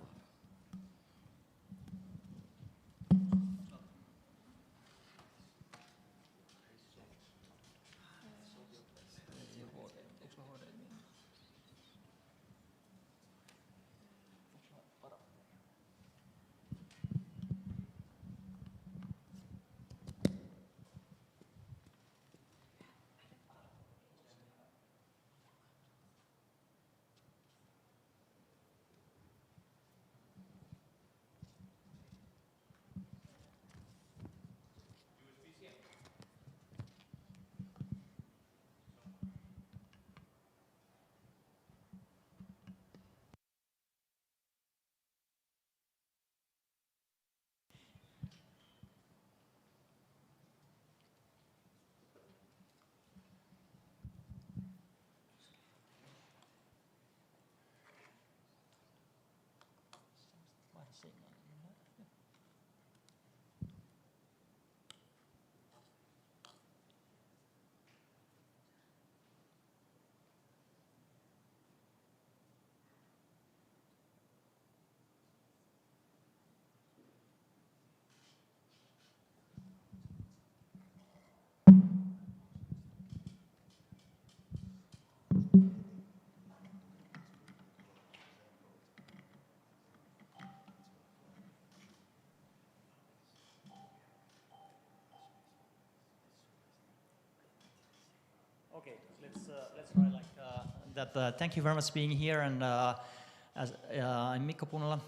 Speaker 14: Okay, let's try like that. Thank you very much for being here. And I'm Mikko Punnala,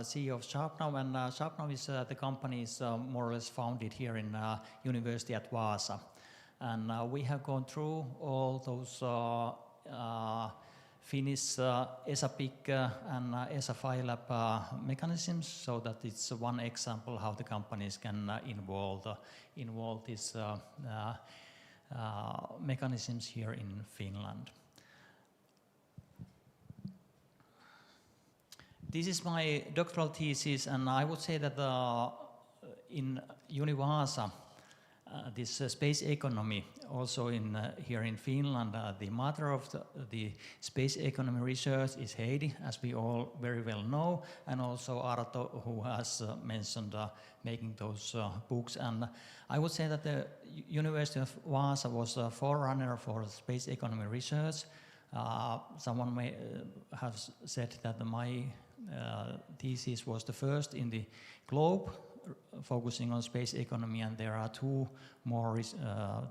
Speaker 14: CEO of Sharpnav, and Sharpnav is the company is more or less founded here in University at Wasa. And we have gone through all those Finnish ESA BIC and ESA Phi-Lab mechanisms, so that it's one example how the companies can involve these mechanisms here in Finland. This is my doctoral thesis, and I would say that in UniVaasa, this space economy, also here in Finland, the mother of the space economy research is Heidi, as we all very well know, and also Arto, who has mentioned making those books. And I would say that the University of Wasa was a forerunner for space economy research. Someone may have said that my thesis was the first in the globe focusing on space economy, and there are two more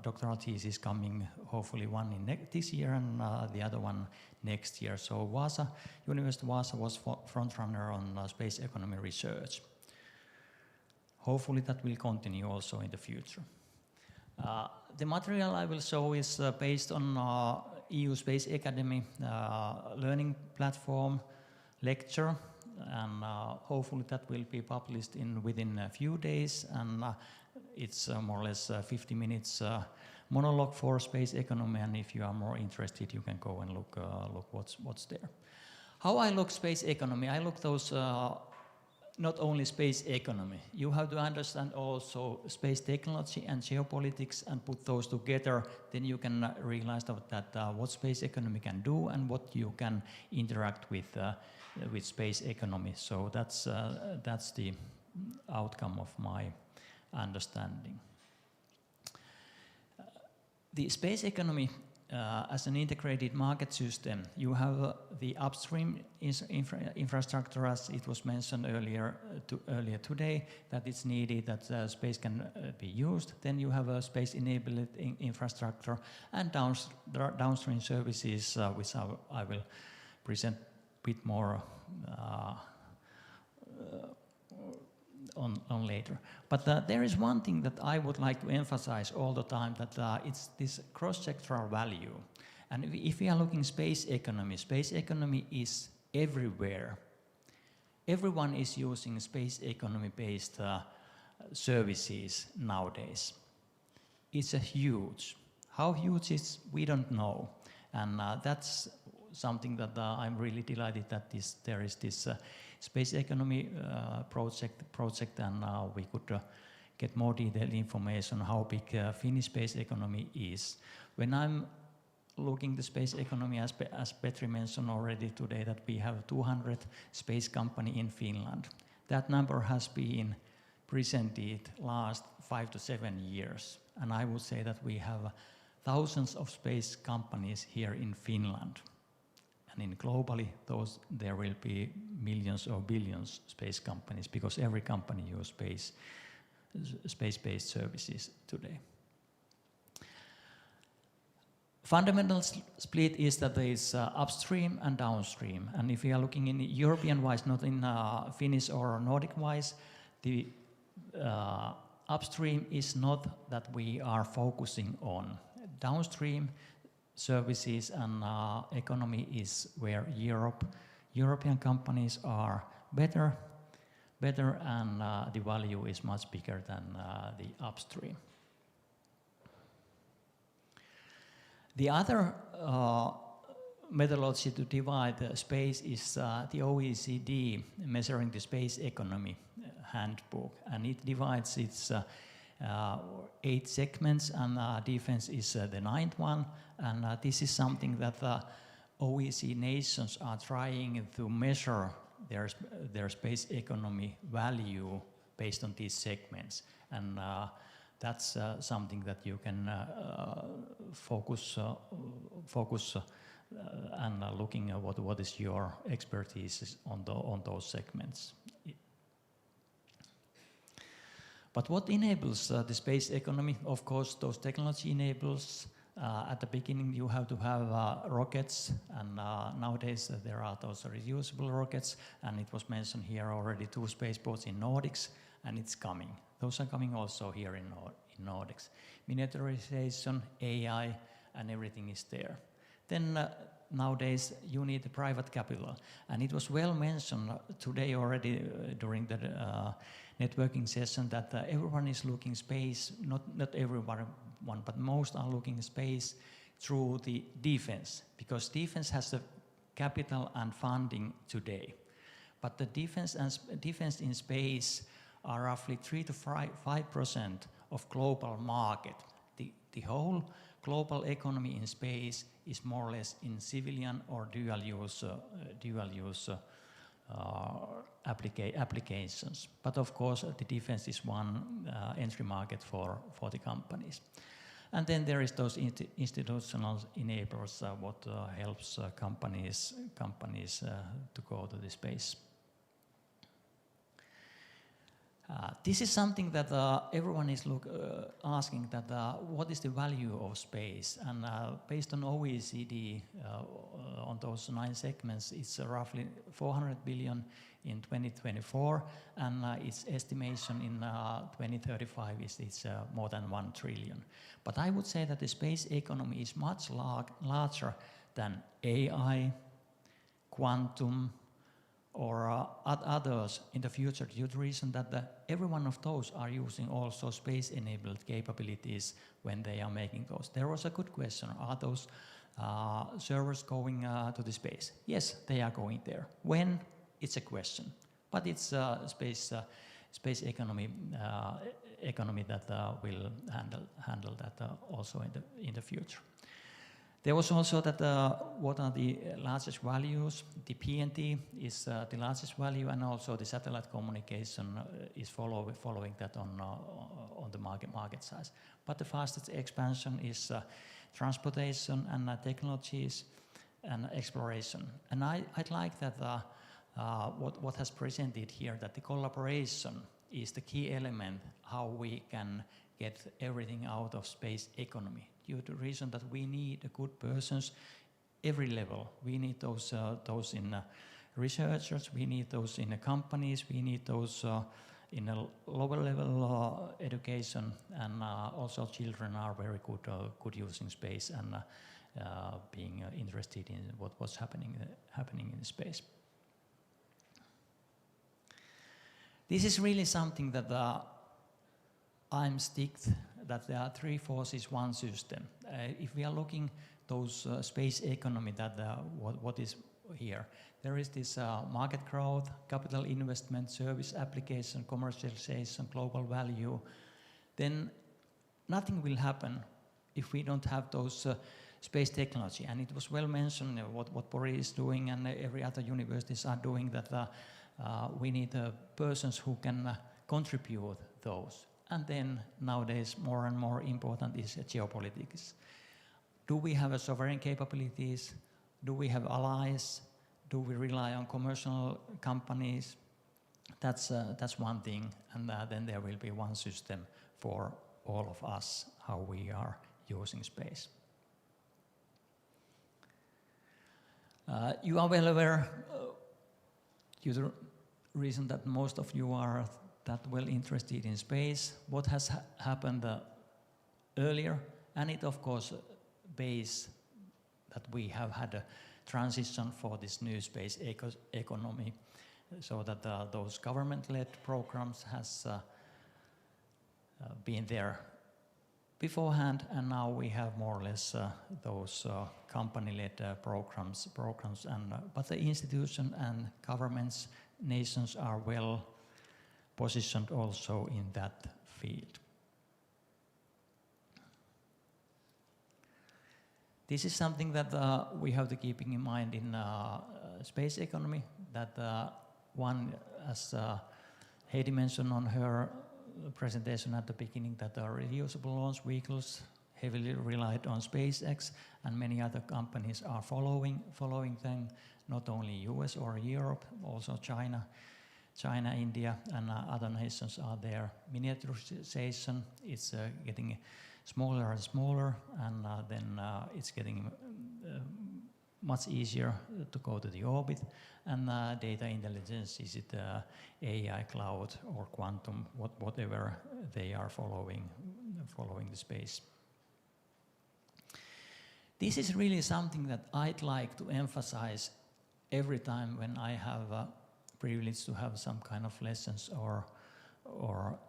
Speaker 14: doctoral theses coming, hopefully one in this year and the other one next year. So University of Wasa was frontrunner on space economy research. Hopefully that will continue also in the future. The material I will show is based on EU Space Academy learning platform lecture, and hopefully that will be published within a few days, and it's more or less 50 minutes monologue for space economy, and if you are more interested you can go and look what's there. How I look space economy, I look those not only space economy, you have to understand also space technology and geopolitics and put those together, then you can realize that what space economy can do and what you can interact with space economy. So that's the outcome of my understanding. The space economy as an integrated market system, you have the upstream infrastructure, as it was mentioned earlier today, that it's needed that space can be used. Then you have a space-enabled infrastructure and downstream services, which I will present a bit more on later. But there is one thing that I would like to emphasize all the time, that it's this cross-sectoral value. And if we are looking space economy is everywhere. Everyone is using space economy-based services nowadays. It's huge. How huge is, we don't know. And that's something that I'm really delighted that there is this space economy project, and we could get more detailed information how big Finnish space economy is. When I'm looking the space economy, as Petri mentioned already today, that we have 200 space company in Finland. That number has been presented last 5 to 7 years, and I would say that we have thousands of space companies here in Finland. And in globally, there will be millions or billions space companies, because every company uses space-based services today. Fundamental split is that there is upstream and downstream. And if we are looking in European-wise, not in Finnish or Nordic-wise, the upstream is not that we are focusing on. Downstream services and economy is where European companies are better, and the value is much bigger than the upstream. The other methodology to divide the space is the OECD Measuring the Space Economy handbook, and it divides its 8 segments, and defense is the 9th one, and this is something that OECD nations are trying to measure their space economy value based on these segments, and that's something that you can focus and looking at what is your expertise on those segments. But what enables the space economy? Of course, those technology enables. At the beginning, you have to have rockets, and nowadays there are those reusable rockets, and it was mentioned here already 2 spaceports in Nordics, and it's coming. Those are coming also here in Nordics. Miniaturization, AI, and everything is there. Then nowadays you need the private capital, and it was well mentioned today already during the networking session that everyone is looking space, not everyone, but most are looking space through the defense, because defense has the capital and funding today. But the defense in space are roughly 3 to 5% of global market. The whole global economy in space is more or less in civilian or dual use applications. But of course, the defense is one entry market for the companies. And then there is those institutional enablers, what helps companies to go to the space. This is something that everyone is asking, that what is the value of space? And based on OECD, on those 9 segments, it's roughly 400 billion in 2024, and its estimation in 2035 is it's more than 1 trillion. But I would say that the space economy is much larger than AI, quantum, or others in the future, due to the reason that every one of those are using also space-enabled capabilities when they are making those. There was a good question, are those servers going to the space? Yes, they are going there. When? It's a question. But it's space economy that will handle that also in the future. There was also that what are the largest values? The PNT is the largest value, and also the satellite communication is following that on the market size. But the fastest expansion is transportation and technologies and exploration. And I'd like that what has presented here, that the collaboration is the key element how we can get everything out of space economy, due to the reason that we need good persons every level. We need those in researchers, we need those in the companies, we need those in a lower level education, and also children are very good using space and being interested in what's happening in space. This is really something that I'm sticked, that there are 3 forces, 1 system. If we are looking those space economy, that what is here, there is this market growth, capital investment, service application, commercialization, global value. Then nothing will happen if we don't have those space technology. And it was well mentioned what Pori is doing and every other universities are doing, that we need persons who can contribute those. And then nowadays more and more important is geopolitics. Do we have sovereign capabilities? Do we have allies? Do we rely on commercial companies? That's one thing, and then there will be one system for all of us, how we are using space. You are well aware, due to the reason that most of you are that well interested in space, what has happened earlier, and it of course based that we have had a transition for this new space economy, so that those government-led programs has been there beforehand, and now we have more or less those company-led programs, and but the institution and governments, nations are well positioned also in that field. This is something that we have to keep in mind in space economy, that one, as Heidi mentioned on her presentation at the beginning, that reusable launch vehicles heavily relied on SpaceX, and many other companies are following them, not only US or Europe, also China, India, and other nations are there. Miniaturization is getting smaller and smaller, and then it's getting much easier to go to the orbit. And data intelligence, is it AI, cloud, or quantum, whatever they are following the space. This is really something that I'd like to emphasize every time when I have a privilege to have some kind of lessons or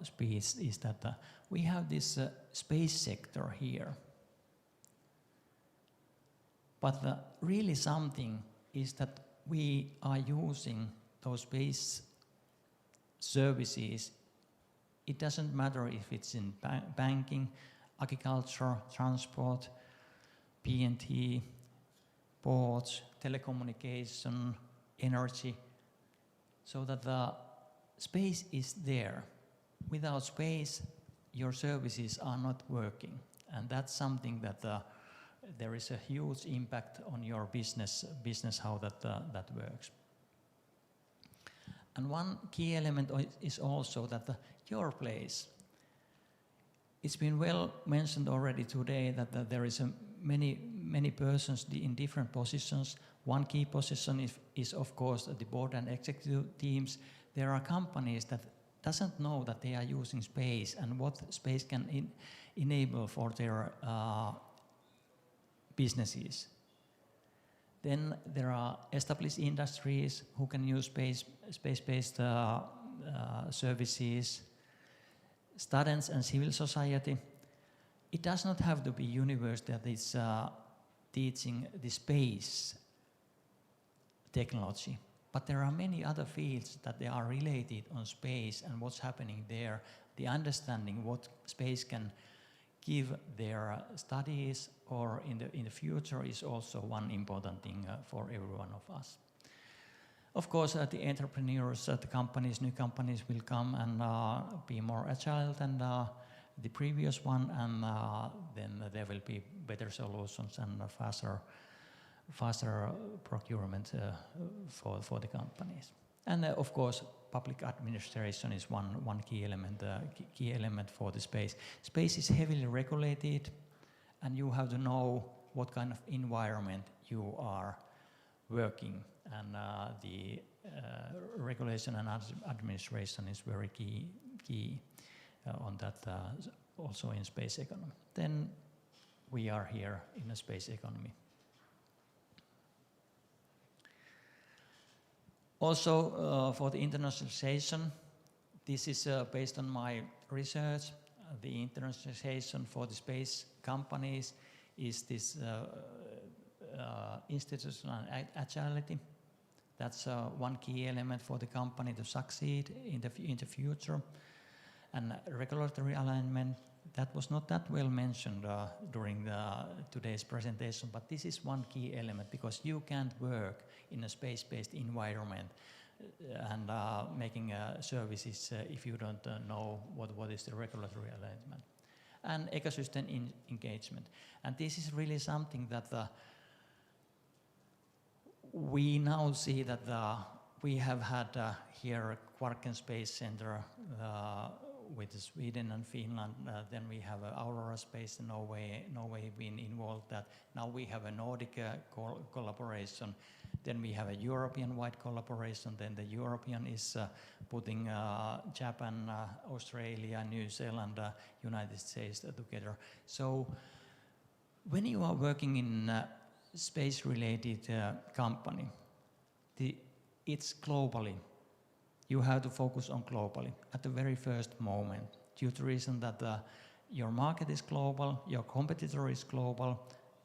Speaker 14: speech, is that we have this space sector here. But really something is that we are using those space services. It doesn't matter if it's in banking, agriculture, transport, P&T, ports, telecommunication, energy, so that the space is there. Without space, your services are not working, and that's something that there is a huge impact on your business how that works. And one key element is also that your place. It's been well mentioned already today that there is many persons in different positions. One key position is of course the board and executive teams. There are companies that doesn't know that they are using space and what space can enable for their businesses. Then there are established industries who can use space-based services, students and civil society. It does not have to be university that is teaching the space technology, but there are many other fields that they are related on space and what's happening there. The understanding what space can give their studies or in the future is also one important thing for every one of us. Of course, the entrepreneurs, the companies, new companies will come and be more agile than the previous one, and then there will be better solutions and faster procurement for the companies. And of course, public administration is one key element for the space. Space is heavily regulated, and you have to know what kind of environment you are working, and the regulation and administration is very key on that, also in space economy. Then we are here in a space economy. Also, for the internationalization, this is based on my research. The internationalization for the space companies is this institutional agility. That's one key element for the company to succeed in the future. And regulatory alignment, that was not that well mentioned during today's presentation, but this is one key element, because you can't work in a space-based environment and making services if you don't know what is the regulatory alignment. And ecosystem engagement. And this is really something that we now see that we have had here Kvarken Space Center with Sweden and Finland. Then we have AuroraSpace in Norway been involved. That now we have a Nordic collaboration. Then we have a European-wide collaboration. Then the European is putting Japan, Australia, New Zealand, United States together. So when you are working in a space-related company, it's globally. You have to focus on globally at the very first moment, due to the reason that your market is global, your competitor is global,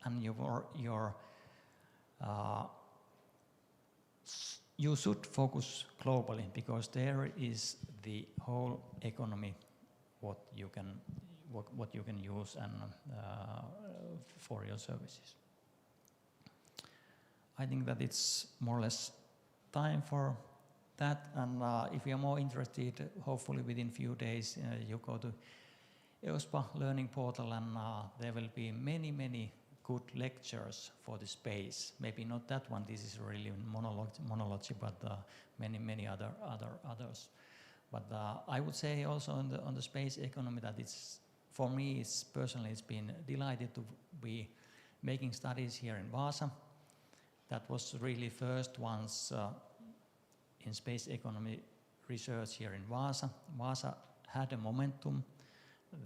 Speaker 14: and you should focus globally, because there is the whole economy what you can use and for your services. I think that it's more or less time for that, and if you are more interested, hopefully within few days you go to EOSPA learning portal, and there will be many good lectures for the space. Maybe not that one, this is really monology, but many others. But I would say also on the space economy that it's, for me, it's been delighted to be making studies here in Wasa. That was really first ones in space economy research here in Wasa. Wasa had a momentum.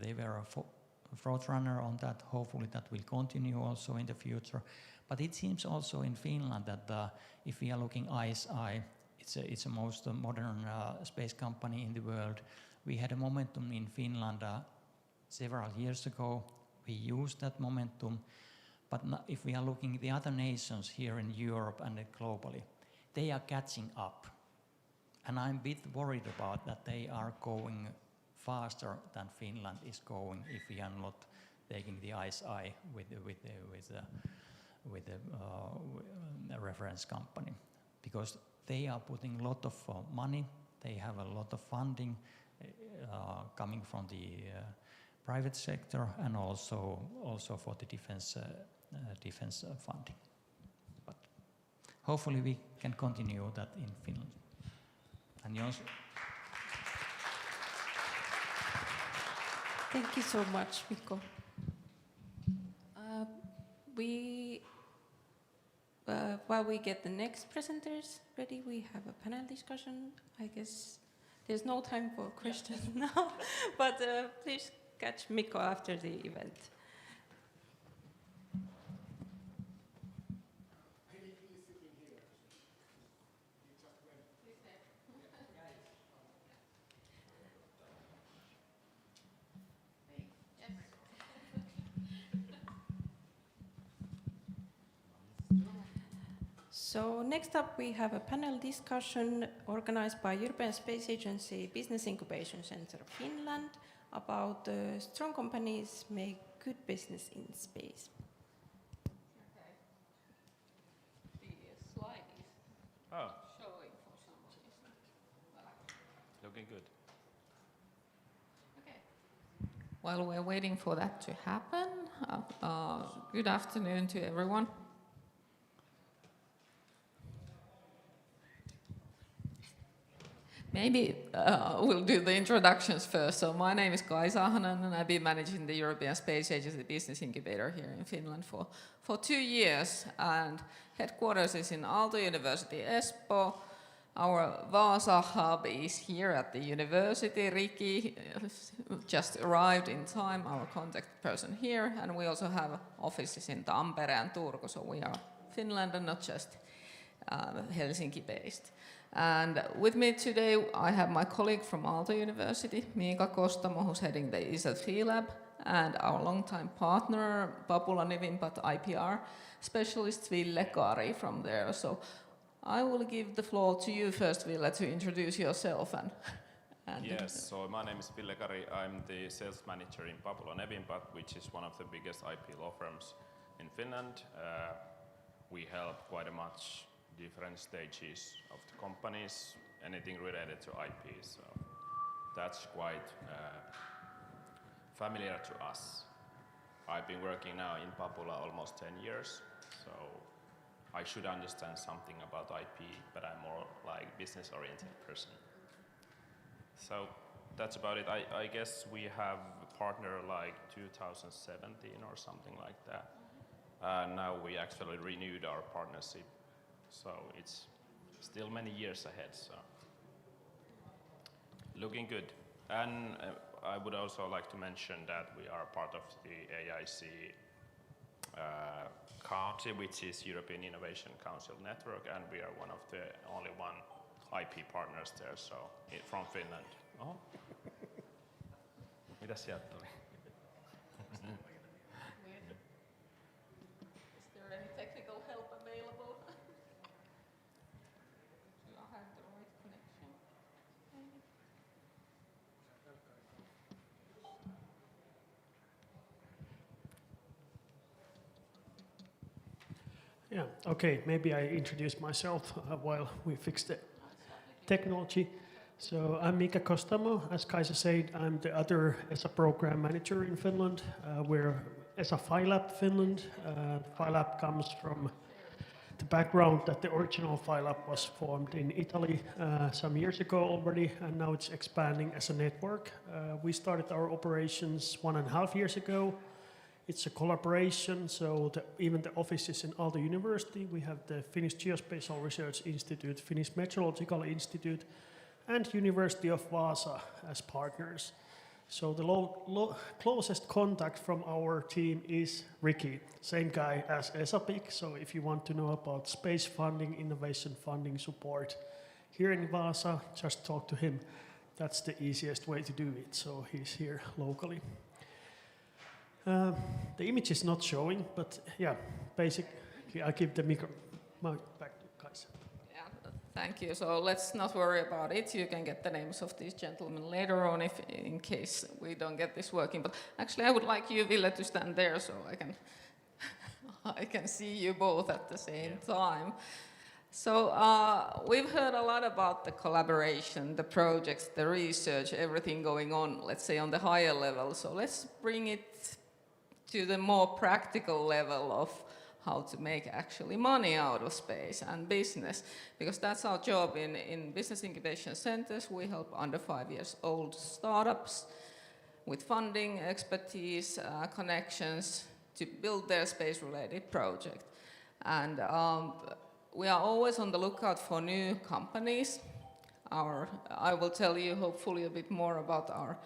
Speaker 14: They were a front runner on that. Hopefully that will continue also in the future. But it seems also in Finland that if we are looking ISI, it's the most modern space company in the world. We had a momentum in Finland several years ago. We used that momentum. But if we are looking at the other nations here in Europe and globally, they are catching up. And I'm a bit worried about that they are going faster than Finland is going if we are not taking the ISI with the reference company. Because they are putting a lot of money, they have a lot of funding coming from the private sector, and also for the defense funding. But hopefully we can continue that in Finland. And yours?
Speaker 1: Thank you so much, Mikko. While we get the next presenters ready, we have a panel discussion. I guess there's no time for questions now, but please catch Mikko after the event. So next up we have a panel discussion organized by European Space Agency Business Incubation Center Finland about strong companies make good business in space.
Speaker 9: Okay. The slide is showing for some reason.
Speaker 4: Looking good.
Speaker 9: Okay. While we're waiting for that to happen, good afternoon to everyone. Maybe we'll do the introductions first. So my name is Kaisa, Ahonen, and I've been managing the European Space Agency Business Incubator here in Finland for 2 years. And headquarters is in Aalto University, Espoo. Our Wasa hub is here at the university. Riki just arrived in time, our contact person here. And we also have offices in Tampere and Turku, so we are Finland and not just Helsinki-based. And with me today, I have my colleague from Aalto University, Miika Kostamo, who's heading the ESA Phi-Lab, and our longtime partner, Papula-Nevinpat IPR specialist, Ville from there. So I will give the floor to you first, Ville, to introduce yourself.
Speaker 15: Yes, so my name is Ville Kari. I'm the sales manager in Papula-Nevinpat, which is one of the biggest IP law firms in Finland. We help quite much different stages of the companies, anything related to IP, so that's quite familiar to us. I've been working now in Papula almost 10 years, so I should understand something about IP, but I'm more like business-oriented person. So that's about it. I guess we have a partner like 2017 or something like that. Now we actually renewed our partnership. So it's still many years ahead, so looking good. And I would also like to mention that we are part of the AIC Council, which is European Innovation Council Network, and we are one of the only one IP partners there, so from Finland. Mitä sieltä tuli?
Speaker 9: Is there any technical help available? Do I have the right connection?
Speaker 12: Yeah, okay, maybe I introduce myself while we fix the technology. So I'm Miika Kostamo. As Kaisa said, I'm the other ESA program manager in Finland. We're ESA Phi-Lab Finland. Phi-Lab comes from the background that the original Phi-Lab was formed in Italy some years ago already, and now it's expanding as a network. We started our operations 1.5 years ago. It's a collaboration, so even the office is in Aalto University. We have the Finnish Geospatial Research Institute, Finnish Meteorological Institute, and University of Wasa as partners. So the closest contact from our team is Ricky, same guy as ESA BIC. So if you want to know about space funding, innovation funding support here in Wasa, just talk to him. That's the easiest way to do it. So he's here locally. The image is not showing, but yeah, basically I give the mic back to Kaisa.
Speaker 9: Yeah, thank you. So let's not worry about it. You can get the names of these gentlemen later on if in case we don't get this working. But actually I would like you, Ville, to stand there so I can see you both at the same time. So we've heard a lot about the collaboration, the projects, the research, everything going on, let's say on the higher level. So let's bring it to the more practical level of how to make actually money out of space and business, because that's our job in business incubation centers. We help under 5 years old startups with funding, expertise, connections to build their space-related project. And we are always on the lookout for new companies. I will tell you hopefully a bit more about our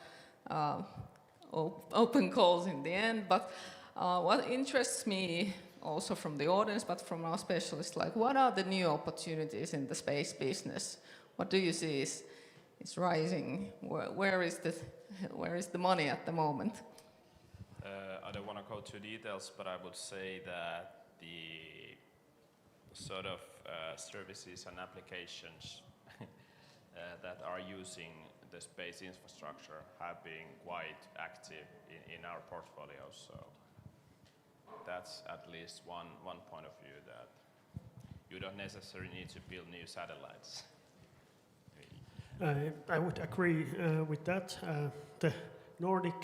Speaker 9: open calls in the end, but what interests me also from the audience, but from our specialists, like what are the new opportunities in the space business? What do you see is rising? Where is the money at the moment?
Speaker 15: I don't want to go to details, but I would say that the sort of services and applications that are using the space infrastructure have been quite active in our portfolio. So that's at least one point of view, that you don't necessarily need to build new satellites.
Speaker 12: I would agree with that. The Nordic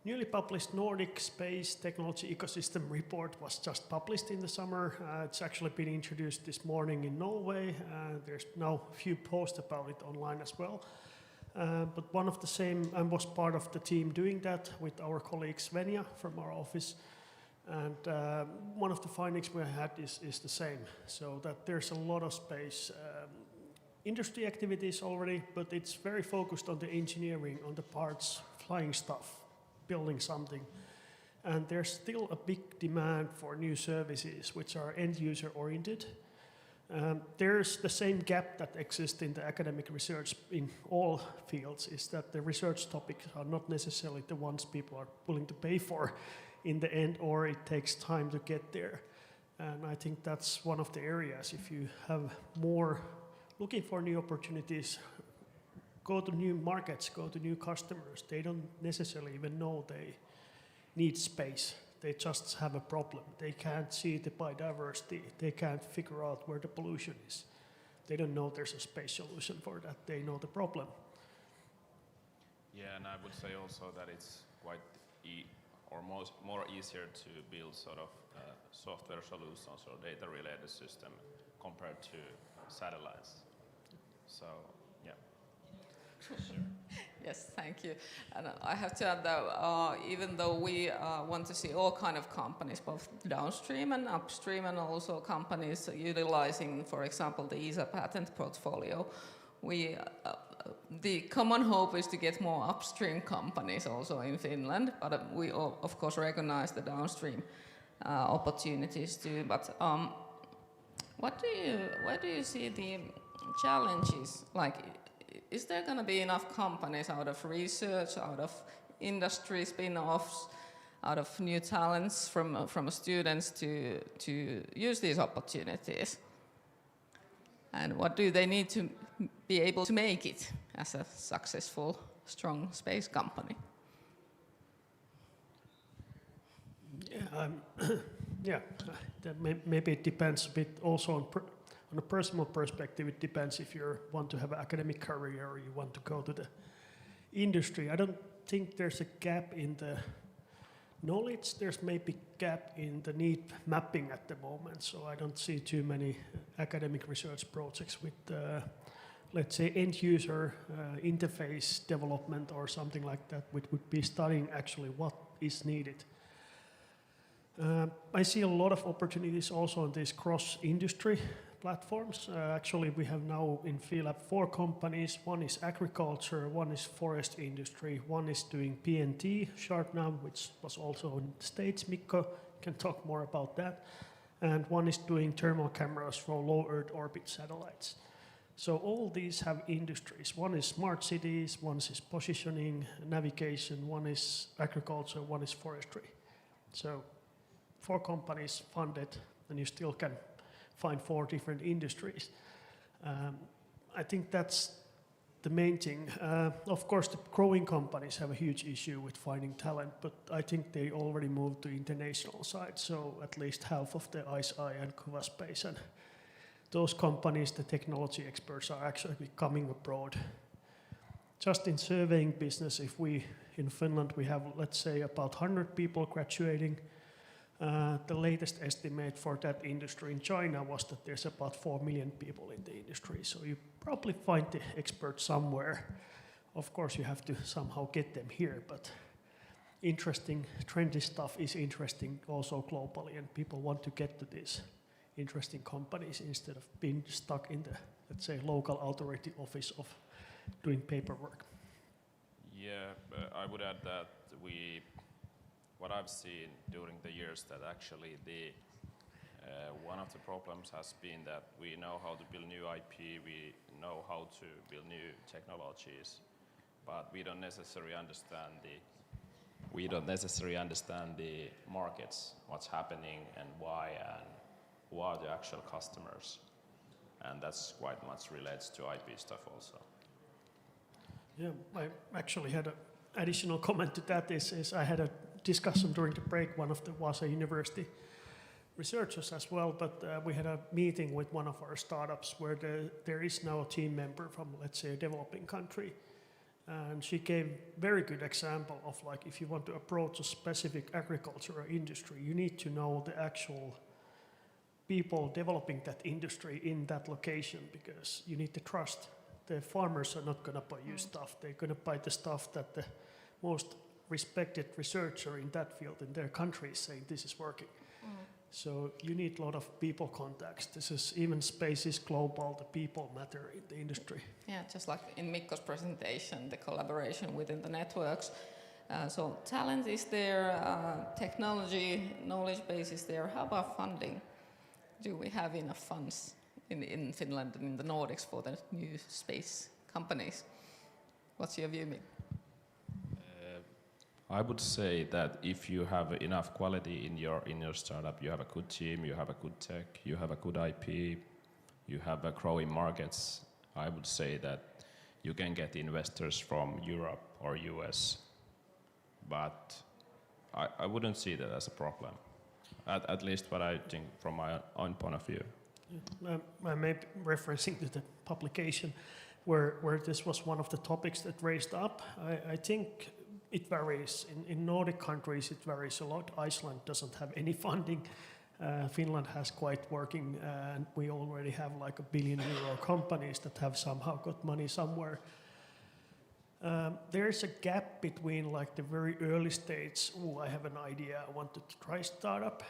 Speaker 12: newly published Nordic Space Technology Ecosystem Report was just published in the summer. It's actually been introduced this morning in Norway. There's now a few posts about it online as well. But I was part of the team doing that with our colleague Svenja from our office. And one of the findings we had is the same. So that there's a lot of space industry activities already, but it's very focused on the engineering, on the parts, flying stuff, building something. And there's still a big demand for new services which are end-user oriented. There's the same gap that exists in the academic research in all fields, is that the research topics are not necessarily the ones people are willing to pay for in the end, or it takes time to get there. And I think that's one of the areas. If you have more looking for new opportunities, go to new markets, go to new customers. They don't necessarily even know they need space. They just have a problem. They can't see the biodiversity. They can't figure out where the pollution is. They don't know there's a space solution for that. They know the problem.
Speaker 15: Yeah, and I would say also that it's quite more easier to build sort of software solutions or data-related system compared to satellites. So, yeah. Sure.
Speaker 9: Yes, thank you. And I have to add that even though we want to see all kind of companies, both downstream and upstream, and also companies utilizing, for example, the ESA patent portfolio, the common hope is to get more upstream companies also in Finland, but we of course recognize the downstream opportunities too. But where do you see the challenges? Like, is there going to be enough companies out of research, out of industry spin-offs, out of new talents from students to use these opportunities? And what do they need to be able to make it as a successful, strong space company?
Speaker 12: Yeah, maybe it depends a bit also on a personal perspective. It depends if you want to have an academic career or you want to go to the industry. I don't think there's a gap in the knowledge. There's maybe gap in the need mapping at the moment. So I don't see too many academic research projects with, let's say, end user interface development or something like that, which would be studying actually what is needed. I see a lot of opportunities also on these cross-industry platforms. Actually, we have now in Phi-Lab 4 companies. One is agriculture, one is forest industry, one is doing PNT, Sharpnav, which was also in the States. Mikko can talk more about that. And one is doing thermal cameras for low Earth orbit satellites. So all these have industries. One is smart cities, one is positioning, navigation, one is agriculture, one is forestry. So 4 companies funded, and you still can find 4 different industries. I think that's the main thing. Of course, the growing companies have a huge issue with finding talent, but I think they already moved to international side. So at least half of the ESA and UniVaasa and those companies, the technology experts, are actually coming abroad. Just in surveying business, if we in Finland we have, let's say, about 100 people graduating. The latest estimate for that industry in China was that there's about 4 million people in the industry. So you probably find the experts somewhere. Of course, you have to somehow get them here, but interesting, trendy stuff is interesting also globally, and people want to get to these interesting companies instead of being stuck in the, let's say, local authority office of doing paperwork.
Speaker 15: Yeah, I would add that what I've seen during the years that actually one of the problems has been that we know how to build new IP, we know how to build new technologies, but we don't necessarily understand the markets, what's happening and why, and who are the actual customers, and that's quite much relates to IP stuff also.
Speaker 12: Yeah, I actually had an additional comment to that. Is I had a discussion during the break, one of the Wasa University researchers as well, but we had a meeting with one of our startups where there is now a team member from, let's say, a developing country, and she gave very good example of, like, if you want to approach a specific agricultural industry, you need to know the actual people developing that industry in that location, because you need to trust the farmers are not going to buy you stuff. They're going to buy the stuff that the most respected researcher in that field in their country is saying this is working. So you need a lot of people contacts. This is, even space is global, the people matter in the industry.
Speaker 9: Yeah, just like in Mikko's presentation, the collaboration within the networks. So talent is there, technology, knowledge base is there. How about funding? Do we have enough funds in Finland and in the Nordics for the new space companies? What's your view, Mikko?
Speaker 15: I would say that if you have enough quality in your startup, you have a good team, you have a good tech, you have a good IP, you have a growing markets, I would say that you can get investors from Europe or US, but I wouldn't see that as a problem, at least what I think from my own point of view.
Speaker 12: I may be referencing to the publication where this was one of the topics that raised up. I think it varies. In Nordic countries, it varies a lot. Iceland doesn't have any funding. Finland has quite working, and we already have like €1 billion companies that have somehow got money somewhere. There is a gap between like the very early stage, I have an idea, I want to try startup,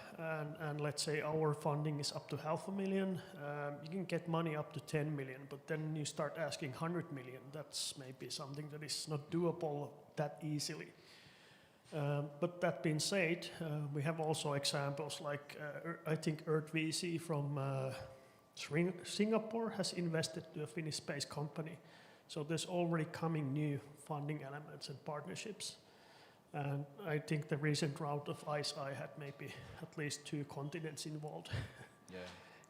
Speaker 12: and let's say our funding is up to €500,000. You can get money up to 10 million, but then you start asking 100 million. That's maybe something that is not doable that easily. But that being said, we have also examples like I think EarthVC from Singapore has invested to a Finnish space company. So there's already coming new funding elements and partnerships. And I think the recent round of ISI had maybe at least 2 continents involved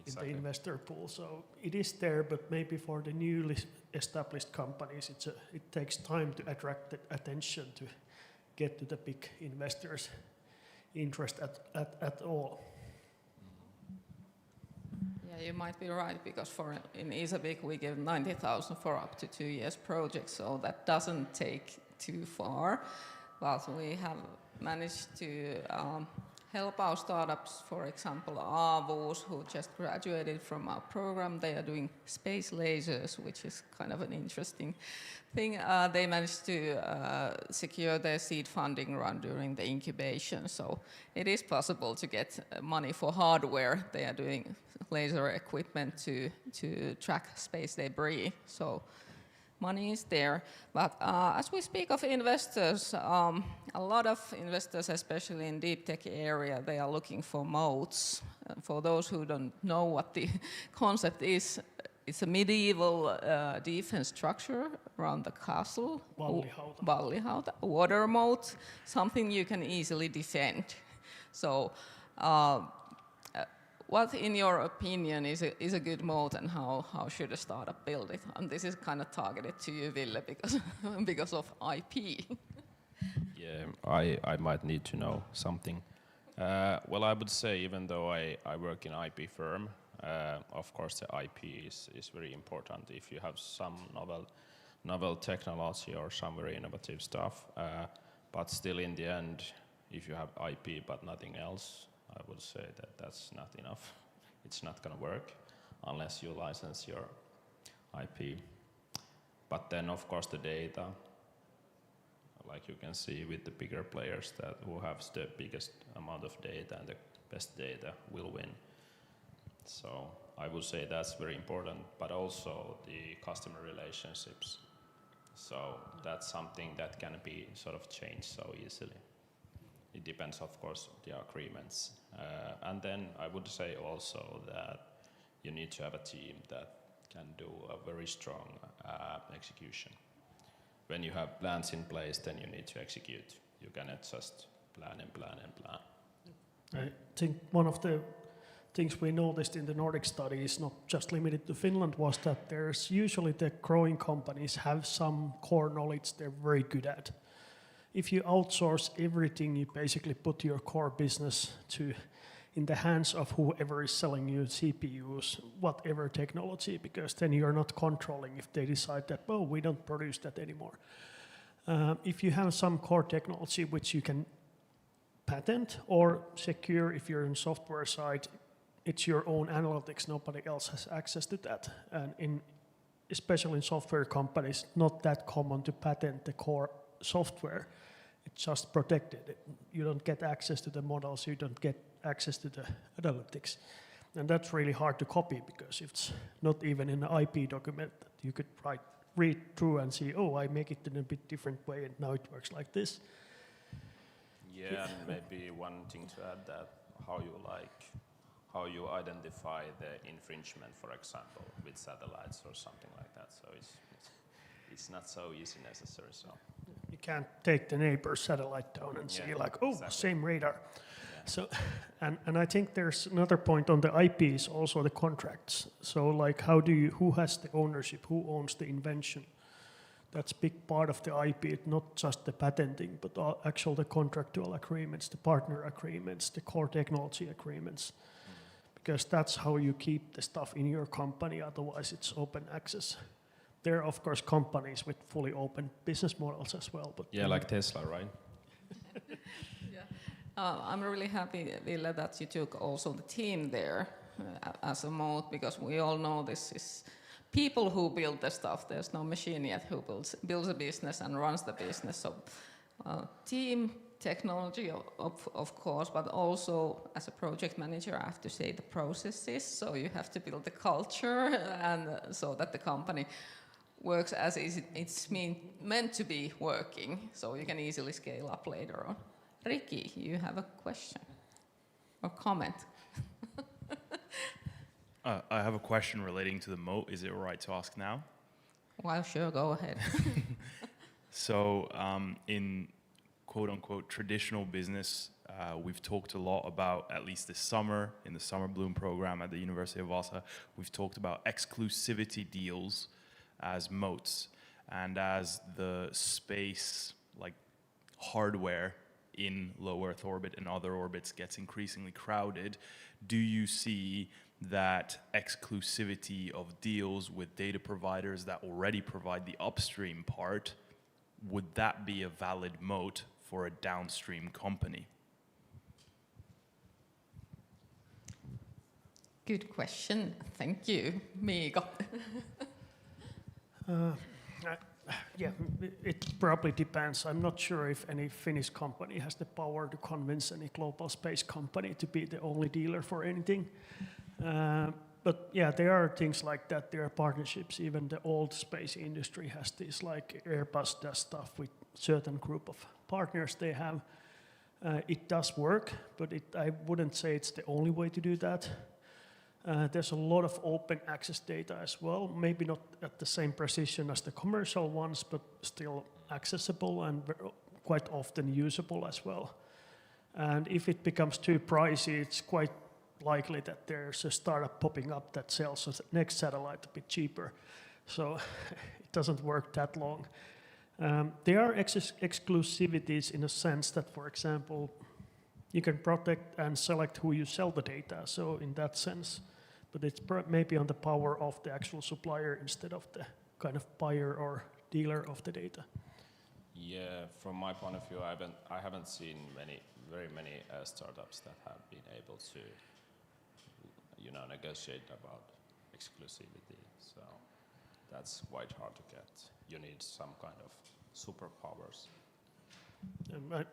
Speaker 12: in the investor pool. So it is there, but maybe for the newly established companies, it takes time to attract the attention to get to the big investors' interest at all.
Speaker 9: Yeah, you might be right, because in ESA BIC we give 90,000 for up to 2 years projects, so that doesn't take too far. But we have managed to help our startups, for example, Aavos, who just graduated from our program. They are doing space lasers, which is kind of an interesting thing. They managed to secure their seed funding run during the incubation, so it is possible to get money for hardware. They are doing laser equipment to track space debris. So money is there. But as we speak of investors, a lot of investors, especially in deep tech area, they are looking for moats. For those who don't know what the concept is, it's a medieval defense structure around the castle. Vallihauta, water moat, something you can easily defend. So what, in your opinion, is a good moat, and how should a startup build it? And this is kind of targeted to you, Ville, because of IP.
Speaker 15: Yeah, I might need to know something. Well, I would say, even though I work in IP firm, of course the IP is very important. If you have some novel technology or some very innovative stuff, but still in the end, if you have IP but nothing else, I would say that that's not enough. It's not going to work unless you license your IP. But then, of course, the data, like you can see with the bigger players who have the biggest amount of data and the best data will win. So I would say that's very important, but also the customer relationships. So that's something that can be sort of changed so easily. It depends, of course, the agreements. And then I would say also that you need to have a team that can do a very strong execution. When you have plans in place, then you need to execute. You cannot just plan and plan and plan.
Speaker 12: I think one of the things we noticed in the Nordic study is not just limited to Finland, was that there's usually the growing companies have some core knowledge they're very good at. If you outsource everything, you basically put your core business in the hands of whoever is selling you CPUs, whatever technology, because then you're not controlling if they decide that, oh, we don't produce that anymore. If you have some core technology which you can patent or secure, if you're in software side, it's your own analytics, nobody else has access to that. And especially in software companies, not that common to patent the core software. It's just protected. You don't get access to the models, you don't get access to the analytics. And that's really hard to copy, because it's not even in an IP document that you could read through and see, oh, I make it in a bit different way and now it works like this.
Speaker 15: Yeah, and maybe one thing to add, that how you identify the infringement, for example, with satellites or something like that. So it's not so easy necessarily. So
Speaker 12: you can't take the neighbor's satellite down and see same radar. Yeah. So, and I think there's another point on the IP is also the contracts. So like who has the ownership, who owns the invention? That's a big part of the IP, not just the patenting, but actual the contractual agreements, the partner agreements, the core technology agreements. Because that's how you keep the stuff in your company, otherwise it's open access. There are, of course, companies with fully open business models as well. But
Speaker 15: yeah, like Tesla, right?
Speaker 9: Yeah. I'm really happy, Ville, that you took also the team there as a mode, because we all know this is people who build the stuff. There's no machine yet who builds a business and runs the business. So team, technology, of course, but also as a project manager, I have to say the processes. So you have to build the culture, and so that the company works as it's meant to be working, so you can easily scale up later on. Ricky, you have a question or comment?
Speaker 16: I have a question relating to the moat. Is it all right to ask now?
Speaker 9: Well, sure, go ahead.
Speaker 16: So in quote-unquote traditional business. We've talked a lot about, at least this summer, in the Summer Bloom program at the University of Wasa, we've talked about exclusivity deals as moats. And as the space, like hardware in low Earth orbit and other orbits gets increasingly crowded, do you see that exclusivity of deals with data providers that already provide the upstream part, would that be a valid moat for a downstream company?
Speaker 9: Good question. Thank you, Miika.
Speaker 12: Yeah, it probably depends. I'm not sure if any Finnish company has the power to convince any global space company to be the only dealer for anything. But yeah, there are things like that. There are partnerships. Even the old space industry has this, like Airbus does stuff with certain group of partners they have. It does work, but I wouldn't say it's the only way to do that. There's a lot of open access data as well, maybe not at the same precision as the commercial ones, but still accessible and quite often usable as well. And if it becomes too pricey, it's quite likely that there's a startup popping up that sells the next satellite a bit cheaper. So it doesn't work that long. There are exclusivities in a sense that, for example, you can protect and select who you sell the data. So in that sense, but it's maybe on the power of the actual supplier instead of the kind of buyer or dealer of the data.
Speaker 15: Yeah, from my point of view, I haven't seen very many startups that have been able to, negotiate about exclusivity. So that's quite hard to get. You need some kind of superpowers.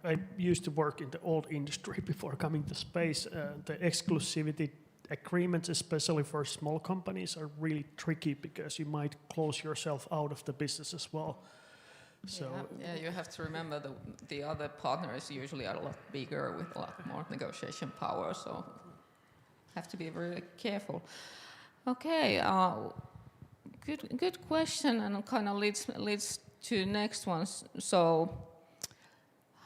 Speaker 12: I used to work in the old industry before coming to space. The exclusivity agreements, especially for small companies, are really tricky because you might close yourself out of the business as well. So
Speaker 9: yeah, you have to remember the other partners usually are a lot bigger with a lot more negotiation power, so have to be very careful. Okay, good question, and kind of leads to next ones. So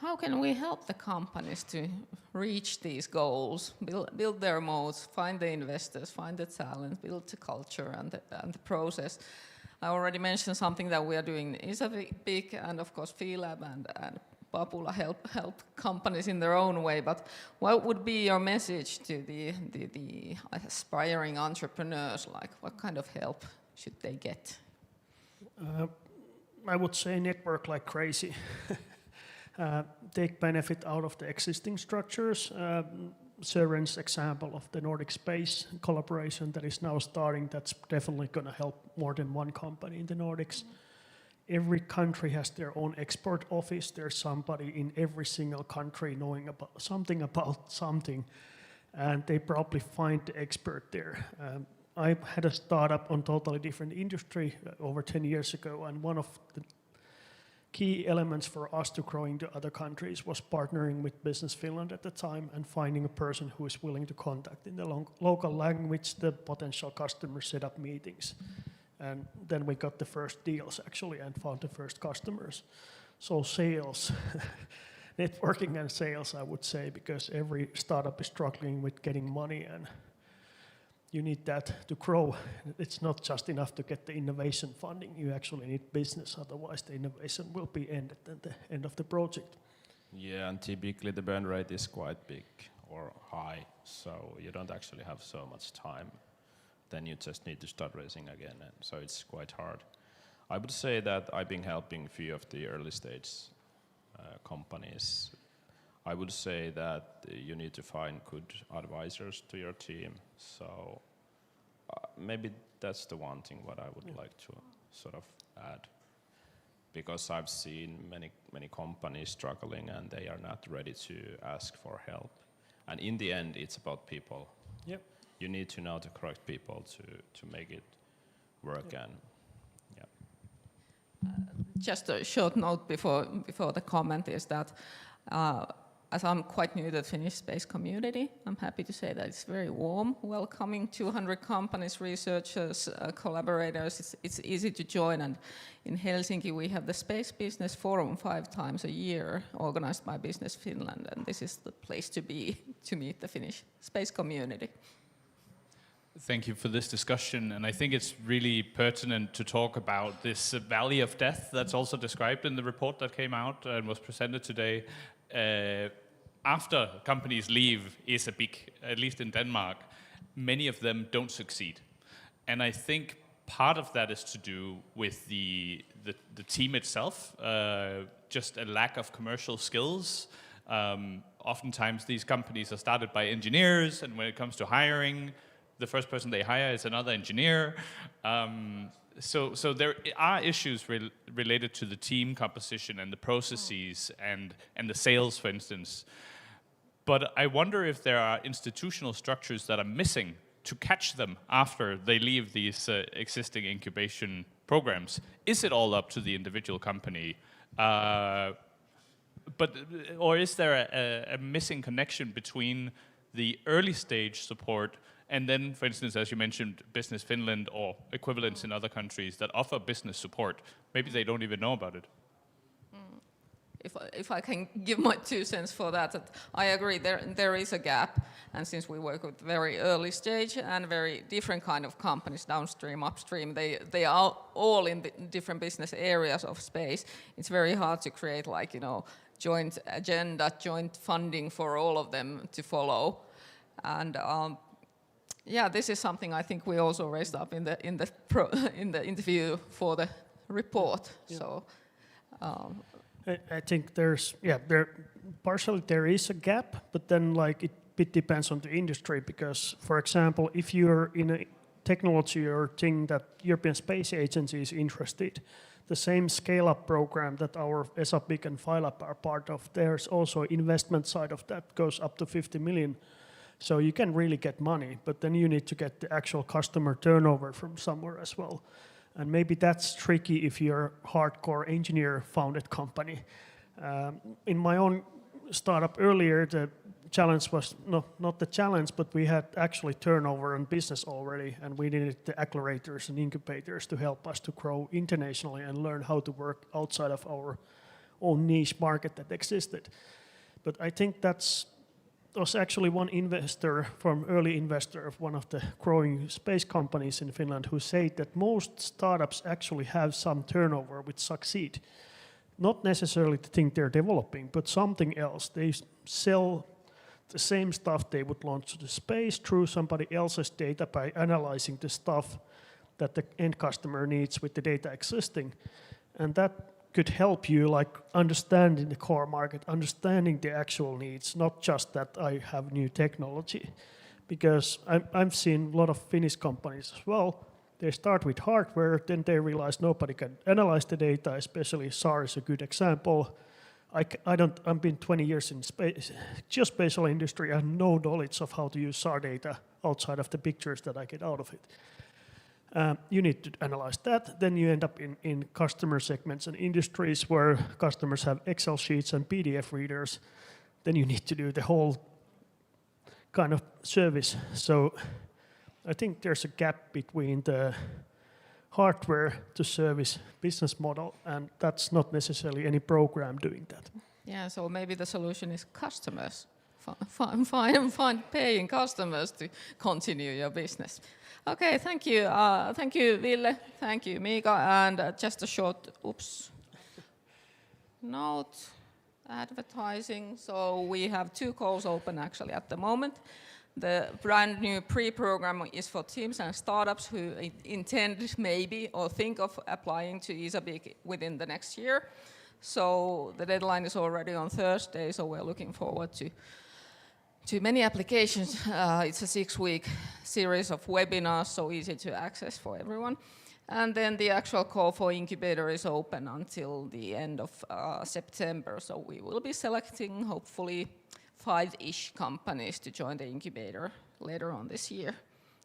Speaker 9: how can we help the companies to reach these goals, build their moats, find the investors, find the talent, build the culture and the process? I already mentioned something that we are doing in ESA BIC, and of course Phi-Lab and Papula help companies in their own way. But what would be your message to the aspiring entrepreneurs? Like, what kind of help should they get?
Speaker 12: I would say network like crazy. Take benefit out of the existing structures. Søren's example of the Nordic space collaboration that is now starting, that's definitely going to help more than one company in the Nordics. Every country has their own export office. There's somebody in every single country knowing about something, and they probably find the expert there. I had a startup on totally different industry over 10 years ago, and one of the key elements for us to grow into other countries was partnering with Business Finland at the time and finding a person who is willing to contact in the local language the potential customers, set up meetings. And then we got the first deals actually and found the first customers. So sales, networking and sales, I would say, because every startup is struggling with getting money and you need that to grow. It's not just enough to get the innovation funding. You actually need business, otherwise the innovation will be ended at the end of the project.
Speaker 15: Yeah, and typically the burn rate is quite big or high, so you don't actually have so much time. Then you just need to start raising again, and so it's quite hard. I would say that I've been helping a few of the early stage companies. I would say that you need to find good advisors to your team. So maybe that's the one thing what I would like to sort of add. Because I've seen many companies struggling and they are not ready to ask for help. And in the end, it's about people.
Speaker 12: Yep.
Speaker 15: You need to know the correct people to make it work. Yep. And
Speaker 9: just a short note before the comment is that as I'm quite new to the Finnish space community, I'm happy to say that it's very warm, welcoming, 200 companies, researchers, collaborators. It's easy to join, and in Helsinki we have the Space Business Forum 5 times a year, organized by Business Finland, and this is the place to be to meet the Finnish space community.
Speaker 4: Thank you for this discussion, and I think it's really pertinent to talk about this valley of death that's also described in the report that came out and was presented today. After companies leave ESA BIC, at least in Denmark, many of them don't succeed. And I think part of that is to do with the team itself, just a lack of commercial skills. Oftentimes these companies are started by engineers, and when it comes to hiring, the first person they hire is another engineer. So there are issues related to the team composition and the processes and the sales, for instance. But I wonder if there are institutional structures that are missing to catch them after they leave these existing incubation programs. Is it all up to the individual company? Or is there a missing connection between the early stage support and then, for instance, as you mentioned, Business Finland or equivalents in other countries that offer business support? Maybe they don't even know about it.
Speaker 9: If I can give my 2 cents for that I agree there is a gap, and since we work with very early stage and very different kind of companies, downstream, upstream, they are all in different business areas of space. It's very hard to create joint agenda, joint funding for all of them to follow, and this is something I think we also raised up in the interview for the report. Yeah. So.
Speaker 12: I think partially there is a gap, but then it depends on the industry, because, for example, if you're in a technology or thing that European Space Agency is interested, the same scale-up program that our ESA BIC and Phi-Lab are part of, there's also investment side of that goes up to 50 million. So you can really get money, but then you need to get the actual customer turnover from somewhere as well. And maybe that's tricky if you're a hardcore engineer-founded company. In my own startup earlier, the challenge was not the challenge, but we had actually turnover and business already, and we needed the accelerators and incubators to help us to grow internationally and learn how to work outside of our own niche market that existed. But I think was actually one early investor of one of the growing space companies in Finland who said that most startups actually have some turnover which succeed. Not necessarily the thing they're developing, but something else. They sell the same stuff they would launch to the space through somebody else's data by analyzing the stuff that the end customer needs with the data existing. And that could help you understanding the core market, understanding the actual needs, not just that I have new technology. Because I've seen a lot of Finnish companies as well. They start with hardware, then they realize nobody can analyze the data, especially SAR is a good example. I've been 20 years in geospatial industry. I have no knowledge of how to use SAR data outside of the pictures that I get out of it. You need to analyze that. Then you end up in customer segments and industries where customers have Excel sheets and PDF readers. Then you need to do the whole kind of service. So I think there's a gap between the hardware to service business model, and that's not necessarily any program doing that.
Speaker 9: Yeah, so maybe the solution is customers. Find paying customers to continue your business. Okay, thank you. Thank you, Ville. Thank you, Miika. And just a short, note, advertising. So we have 2 calls open actually at the moment. The brand new pre-program is for teams and startups who intend maybe or think of applying to ESA BIC within the next year. So the deadline is already on Thursday, so we're looking forward to many applications. It's a 6-week series of webinars, so easy to access for everyone. And then the actual call for incubator is open until the end of September. So we will be selecting hopefully 5-ish companies to join the incubator later on this year.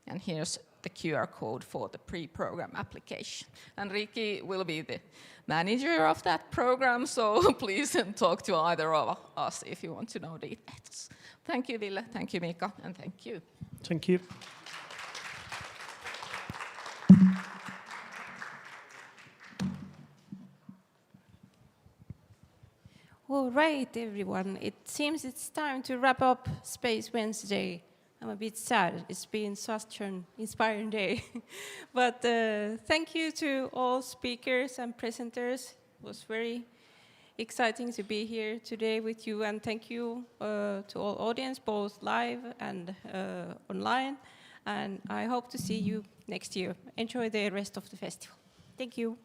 Speaker 9: And here's the QR code for the pre-program application. And Ricky will be the manager of that program, so please talk to either of us if you want to know details. Thank you, Ville, thank you, Miika, and thank you.
Speaker 12: Thank you.
Speaker 1: All right, everyone. It seems it's time to wrap up Space Wednesday. I'm a bit sad. It's been such an inspiring day. But thank you to all speakers and presenters. It was very exciting to be here today with you. And thank you to all audience, both live and online. And I hope to see you next year. Enjoy the rest of the festival. Thank you.